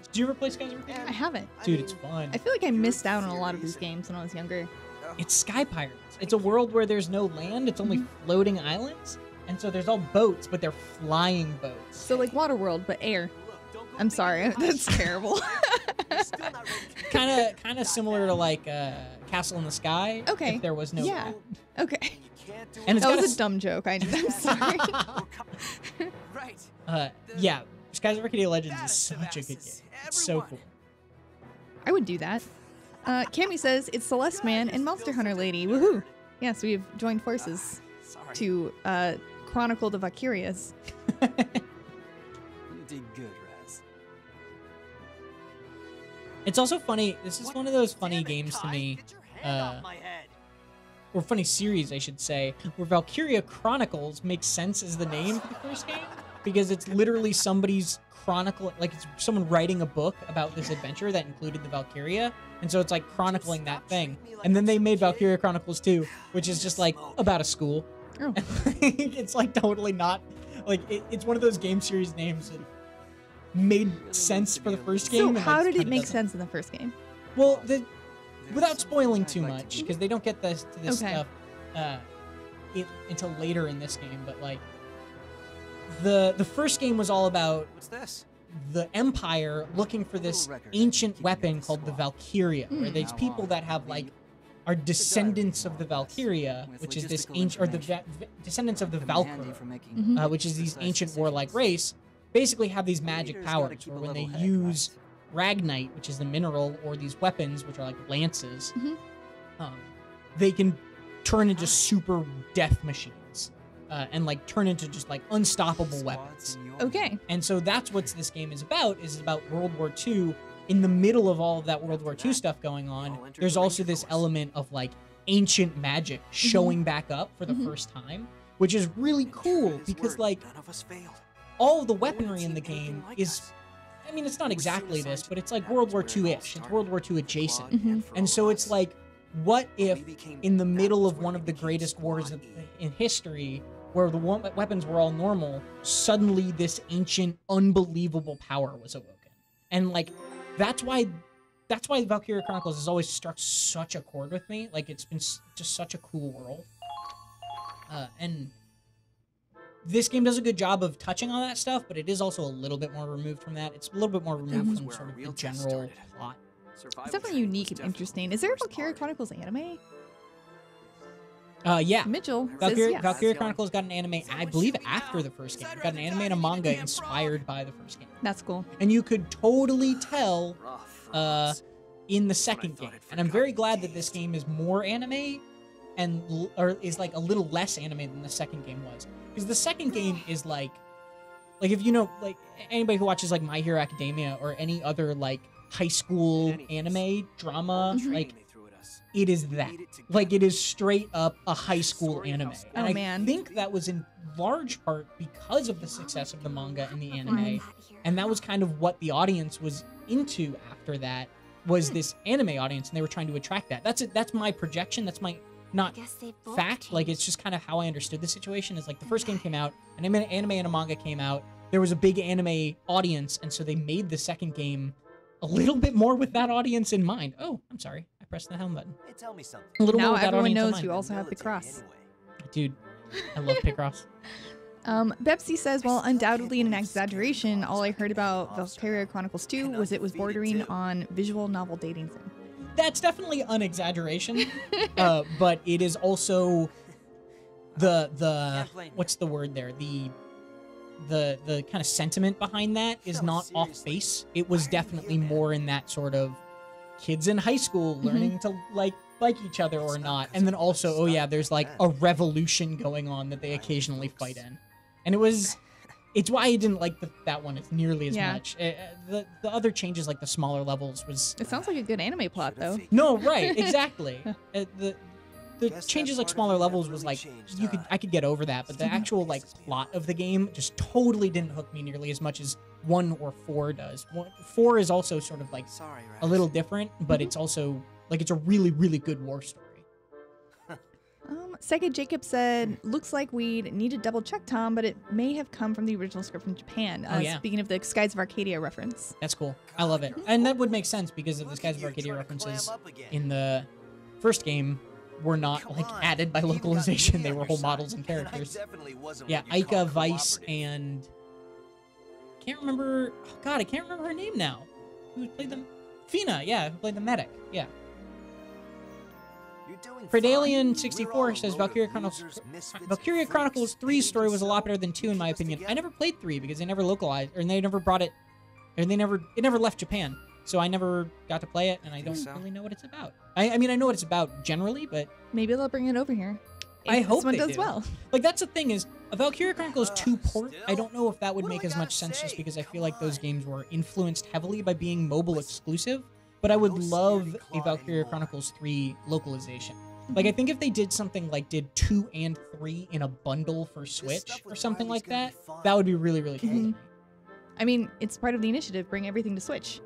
Did you ever play Skies of Arcadia? I haven't. Dude, it's fun. I feel like I missed out on a lot of these games when I was younger. It's Sky Pirates. It's a world where there's no land, it's only floating islands. And so there's all boats, but they're flying boats. So like Waterworld, but air. I'm sorry, that's terrible. Kind of similar to like Castle in the Sky. Okay. If there was no Yeah. land. Okay. And it's That got was a dumb joke. I'm sorry. Right. yeah, Skies of Arcadia Legends is such a good game. It's so cool. I would do that. Cammy says it's Celeste Man and Monster Hunter Lady. Woohoo! Yes, we've joined forces Sorry. to chronicle the Valkyrias. You did good, Raz. It's also funny. This is one of those funny games to me. Get your hand off my head. Or funny series, I should say, where Valkyria Chronicles makes sense as the name for the first game, because it's literally somebody's chronicle, like it's someone writing a book about this adventure that included the Valkyria, and so it's like chronicling that thing. And then they made Valkyria Chronicles 2, which is just like about a school. Oh. It's like totally not, like it's one of those game series names that made sense for the first game. So and, how like, did it kinda make doesn't. sense in the first game? Well, without spoiling too much, because they don't get to this Okay. stuff until later in this game, but like the first game was all about What's this? the Empire looking for this ancient weapon called the Valkyria, where there's people that have like are descendants of the Valkyria, which is this ancient, or the descendants of the Valkyr, which is these ancient warlike race, basically have these magic powers, where when they use Ragnite, which is the mineral, or these weapons, which are like lances, they can turn into super death machines, and like turn into just like unstoppable weapons. Okay. And so that's what this game is about World War II. In the middle of all of that World War II stuff going on, there's also this element of like ancient magic showing back up for the first time, which is really cool because like None of us failed. all of the weaponry in the game is, I mean, it's not exactly this, but it's like World War II-ish. It's World War II adjacent. And so it's like, what if in the middle of one of the greatest wars in history, where the weapons were all normal, suddenly this ancient, unbelievable power was awoken? And like, that's why Valkyria Chronicles has always struck such a chord with me. Like, it's been just such a cool world. And this game does a good job of touching on that stuff, but it is also a little bit more removed from that. It's a little bit more removed from sort of the general plot. It's definitely unique and interesting. Is there a Valkyria Chronicles anime? Yeah. Mitchell says Valkyria, yes. Valkyria Chronicles got an anime, I believe, after the first game. It got an anime and a manga inspired by the first game. That's cool. And you could totally tell in the second game. And I'm very glad that this game is more anime or is like a little less anime than the second game was. Because the second game is like if you know, like anybody who watches like My Hero Academia or any other like high school anime drama, like it is that. Like it is straight up a high school anime. And I think that was in large part because of the success of the manga and the anime. And that was kind of what the audience was into after that, was this anime audience, and they were trying to attract that. That's my projection. That's my not fact. Like it's just kind of how I understood the situation. Is like the first game came out, an anime and a manga came out. There was a big anime audience, and so they made the second game a little bit more with that audience in mind. Oh, I'm sorry. I pressed the helm button. Hey, tell me something. A little more Now with that everyone audience in knows mind. you also have Picross. Dude, I love Picross. Bepsy says, well, undoubtedly an exaggeration, all I heard about Valkyria Chronicles 2 was it was bordering on visual novel dating sim. That's definitely an exaggeration, but it is also the what's the word there? The kind of sentiment behind that is not off base. It was definitely more in that sort of kids in high school learning to like each other or not, and then also, oh yeah, there's like a revolution going on that they occasionally fight in, and it was it's why I didn't like that one as nearly as Yeah. much. The other changes, like the smaller levels, was It sounds like a good anime plot, though. no right exactly. The changes like smaller levels was like I could get over that, but the actual like plot of the game just totally didn't hook me nearly as much as 1 or 4 does. 4 is also sort of like Sorry, a little different, but it's also like it's a really really good war story. Sega Jacob said, looks like we'd need to double check, Tom, but it may have come from the original script from Japan. Oh, yeah. Speaking of the Skies of Arcadia reference. That's cool. I love it, and that would make sense because of the Skies of Arcadia references in the first game were not like added by localization. They were whole models and characters. Yeah, Aika, Vice, and can't remember. Oh God, I can't remember her name now. Who played them? Fina. Yeah, who played the medic. Yeah. Fredalian64 says Valkyria Chronicles 3's story was a lot better than 2 in my opinion. I never played 3 because they never localized, or they never brought it, or it never left Japan. So I never got to play it, and I don't really know what it's about. I mean, I know what it's about generally, but maybe they'll bring it over here. I hope this one they does do. well. Like that's the thing is, a Valkyria Chronicles 2 port. I don't know if that would make as much sense just because I feel like those games were influenced heavily by being mobile exclusive. But I would love a Valkyria Chronicles 3 localization. Like I think if they did something like did 2 and 3 in a bundle for Switch or something like that, that would be really really cool. I mean, it's part of the initiative. Bring everything to Switch.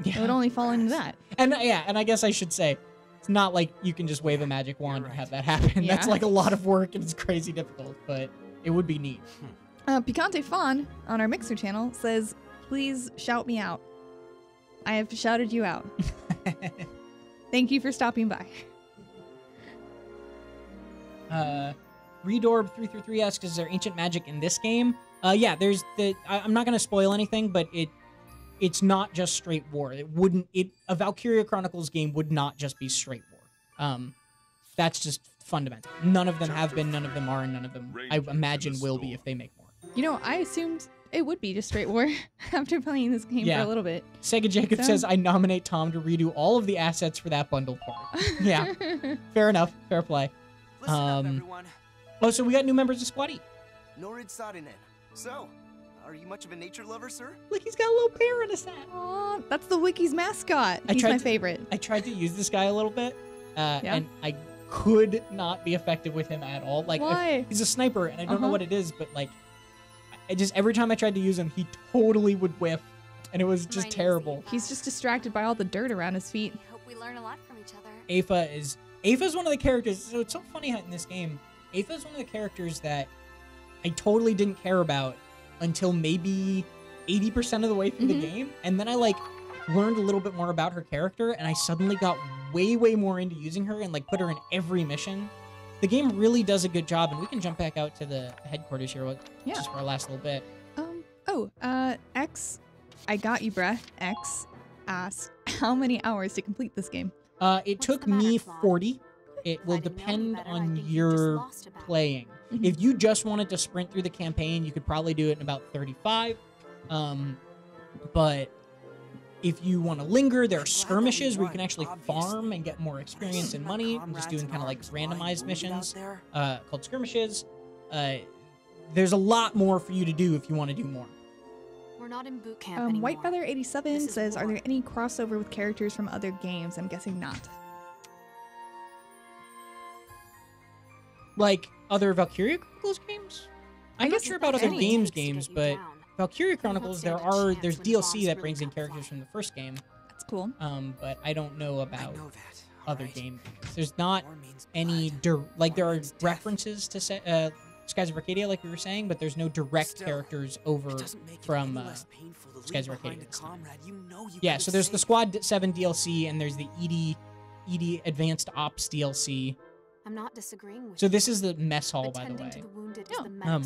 Yeah. It would only fall into that. And yeah, and I guess I should say, it's not like you can just wave a magic wand and have that happen. Yeah. That's like a lot of work and it's crazy difficult, but it would be neat. Picante Fawn on our Mixer channel says, please shout me out. I have shouted you out. Thank you for stopping by. Redorb333 asks, is there ancient magic in this game? Yeah, there's I'm not going to spoil anything, but it's not just straight war. A Valkyria Chronicles game would not just be straight war. That's just fundamental. None of them have been, none of them are, and none of them, I imagine, will be if they make more. You know, I assumed it would be just straight war after playing this game for a little bit. Sega Jacob says, I nominate Tom to redo all of the assets for that bundle part. Yeah, fair enough. Fair play. Listen up, everyone. Oh, so we got new members of Squad E. Norid Sarinen. So, are you much of a nature lover, sir? Look, he's got a little bear in his hat. Aw, that's the Wiki's mascot. He's my favorite. I tried to use this guy a little bit, and I could not be effective with him at all. Like, why? He's a sniper, and I don't know what it is, but like, I just every time I tried to use him, he totally would whiff, and it was just terrible. He's just distracted by all the dirt around his feet. I hope we learn a lot from each other. Apha's one of the characters. So it's so funny how in this game, Apha's one of the characters that I totally didn't care about until maybe 80% of the way through the game, and then I like learned a little bit more about her character, and I suddenly got way more into using her and like put her in every mission. The game really does a good job, and we can jump back out to the headquarters here just for our last little bit. X, I got you, bruh. X asked how many hours to complete this game. It took me 40. It will depend on your playing. If you just wanted to sprint through the campaign, you could probably do it in about 35. But if you want to linger, there are skirmishes where you can actually farm and get more experience and money. I'm just doing kind of like randomized missions called skirmishes. There's a lot more for you to do if you want to do more. We're not in boot camp anymore. Whitefeather87 says, are there any crossover with characters from other games? I'm guessing not. Like other Valkyria Chronicles games? I'm not sure about other games, but Valkyria Chronicles, there's DLC that brings in characters from the first game. That's cool. But I don't know about other games. There's not any there are references to Skies of Arcadia, like we were saying, but there's no direct characters over from Skies of Arcadia. Yeah, so there's the Squad 7 DLC, and there's the ED Advanced Ops DLC. I'm not disagreeing with So this is the mess hall, by the way,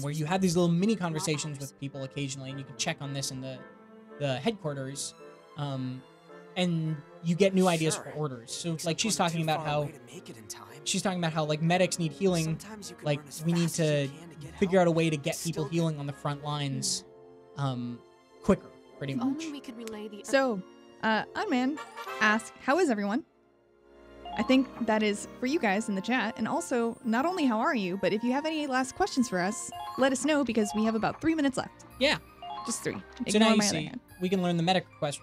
where you have these little mini conversations with people occasionally, and you can check on this in the headquarters, and you get new ideas for orders. So like she's talking about how like medics need healing, like we need to figure out a way to get people healing on the front lines quicker, pretty much. So, Unman asked, how is everyone? I think that is for you guys in the chat. And also, not only how are you, but if you have any last questions for us, let us know because we have about 3 minutes left. Yeah. Just 3. So now Ignore you my other see, hand. we can learn the medic request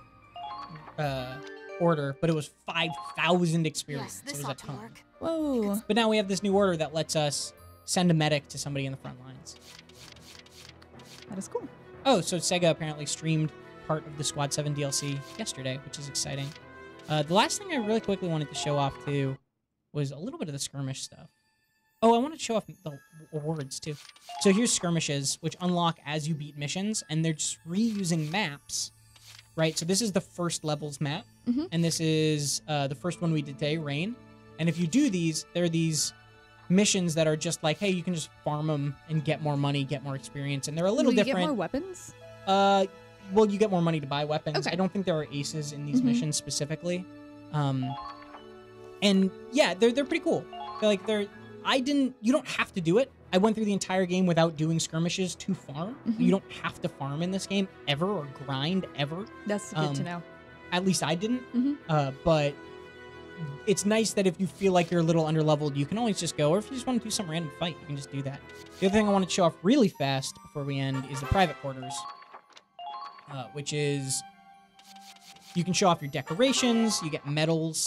order, but it was 5,000 experience. Yes, so this it was ought a to ton. work. Whoa. But now we have this new order that lets us send a medic to somebody in the front lines. That is cool. Oh, so Sega apparently streamed part of the Squad 7 DLC yesterday, which is exciting. The last thing I really quickly wanted to show off, too, was a little bit of the skirmish stuff. Oh, I want to show off the awards, too. So here's skirmishes, which unlock as you beat missions, and they're just reusing maps, right? So this is the first level's map, and this is the first one we did today, Rain. And if you do these, there are these missions that are just like, hey, you can just farm them and get more money, get more experience, and they're a little Will you different. get more weapons? Well, you get more money to buy weapons. Okay. I don't think there are aces in these missions specifically. And yeah, they're pretty cool. You don't have to do it. I went through the entire game without doing skirmishes to farm. You don't have to farm in this game ever or grind ever. That's good to know. At least I didn't. But it's nice that if you feel like you're a little underleveled, you can always just go, or if you just want to do some random fight, you can just do that. The other thing I want to show off really fast before we end is the private quarters, which is you can show off your decorations, you get medals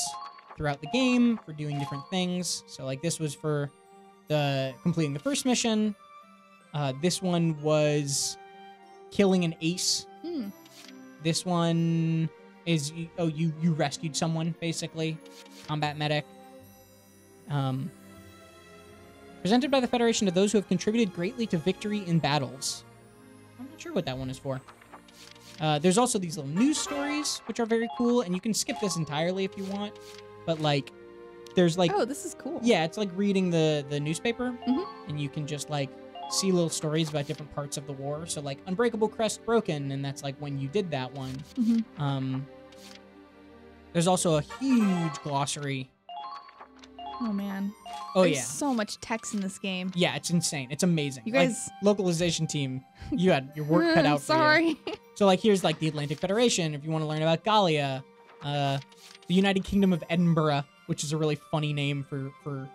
throughout the game for doing different things. So like this was for completing the first mission. This one was killing an ace. This one is you rescued someone, basically. Combat medic. Presented by the Federation to those who have contributed greatly to victory in battles. I'm not sure what that one is for. There's also these little news stories, which are very cool, and you can skip this entirely if you want. But like, there's like, Oh, this is cool. yeah, it's like reading the newspaper, and you can just like see little stories about different parts of the war. So like, Unbreakable Crest broken, and that's like when you did that one. There's also a huge glossary. Oh, man. Oh, There's yeah. so much text in this game. Yeah, it's insane. It's amazing. You guys- Like, localization team, you had your work cut out for you. Sorry. So, like, here's, like, the Atlantic Federation, if you want to learn about Gallia. The United Kingdom of Edinburgh, which is a really funny name for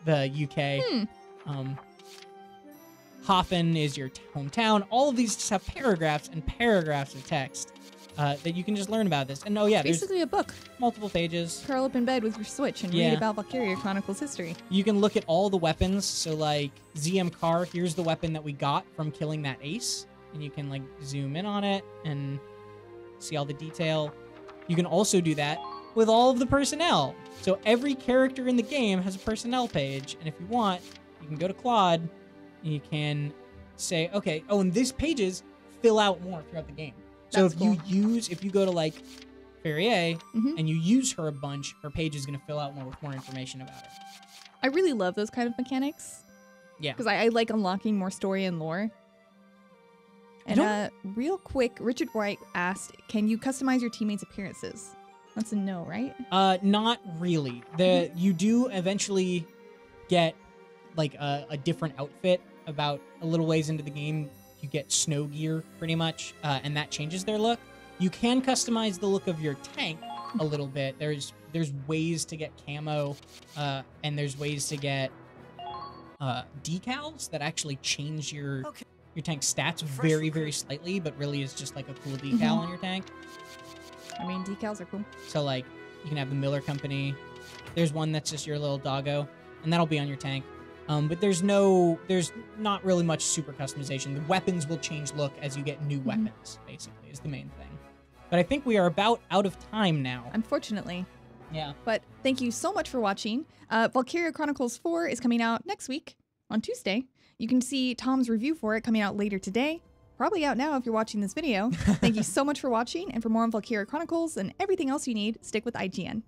the UK. Hoffen is your hometown. All of these just have paragraphs and paragraphs of text that you can just learn about this. And, oh, yeah, there's Basically a book. multiple pages. Curl up in bed with your Switch and Yeah. read about Valkyria Chronicles history. You can look at all the weapons. So, like, ZM Car, here's the weapon that we got from killing that ace. And you can, like, zoom in on it and see all the detail. You can also do that with all of the personnel. So every character in the game has a personnel page. And if you want, you can go to Claude and you can say, okay, oh, and these pages fill out more throughout the game. So That's if you go to, like, Ferrier and you use her a bunch, her page is going to fill out more with more information about her. I really love those kind of mechanics. Yeah. Because I like unlocking more story and lore. And real quick, Richard White asked, can you customize your teammates' appearances? That's a no, right? Not really. You do eventually get, like, a different outfit about a little ways into the game. You get snow gear, pretty much, and that changes their look. You can customize the look of your tank a little bit. There's ways to get camo, and there's ways to get decals that actually change your tank stats very, very slightly, but really is just like a cool decal on your tank. I mean, decals are cool. So, like, you can have the Miller Company. There's one that's just your little doggo, and that'll be on your tank. But there's not really much super customization. The weapons will change look as you get new weapons, basically, is the main thing. But I think we are about out of time now. Unfortunately. Yeah. But thank you so much for watching. Valkyria Chronicles 4 is coming out next week on Tuesday. You can see Tom's review for it coming out later today. Probably out now if you're watching this video. Thank you so much for watching, and for more on Valkyria Chronicles and everything else you need, stick with IGN.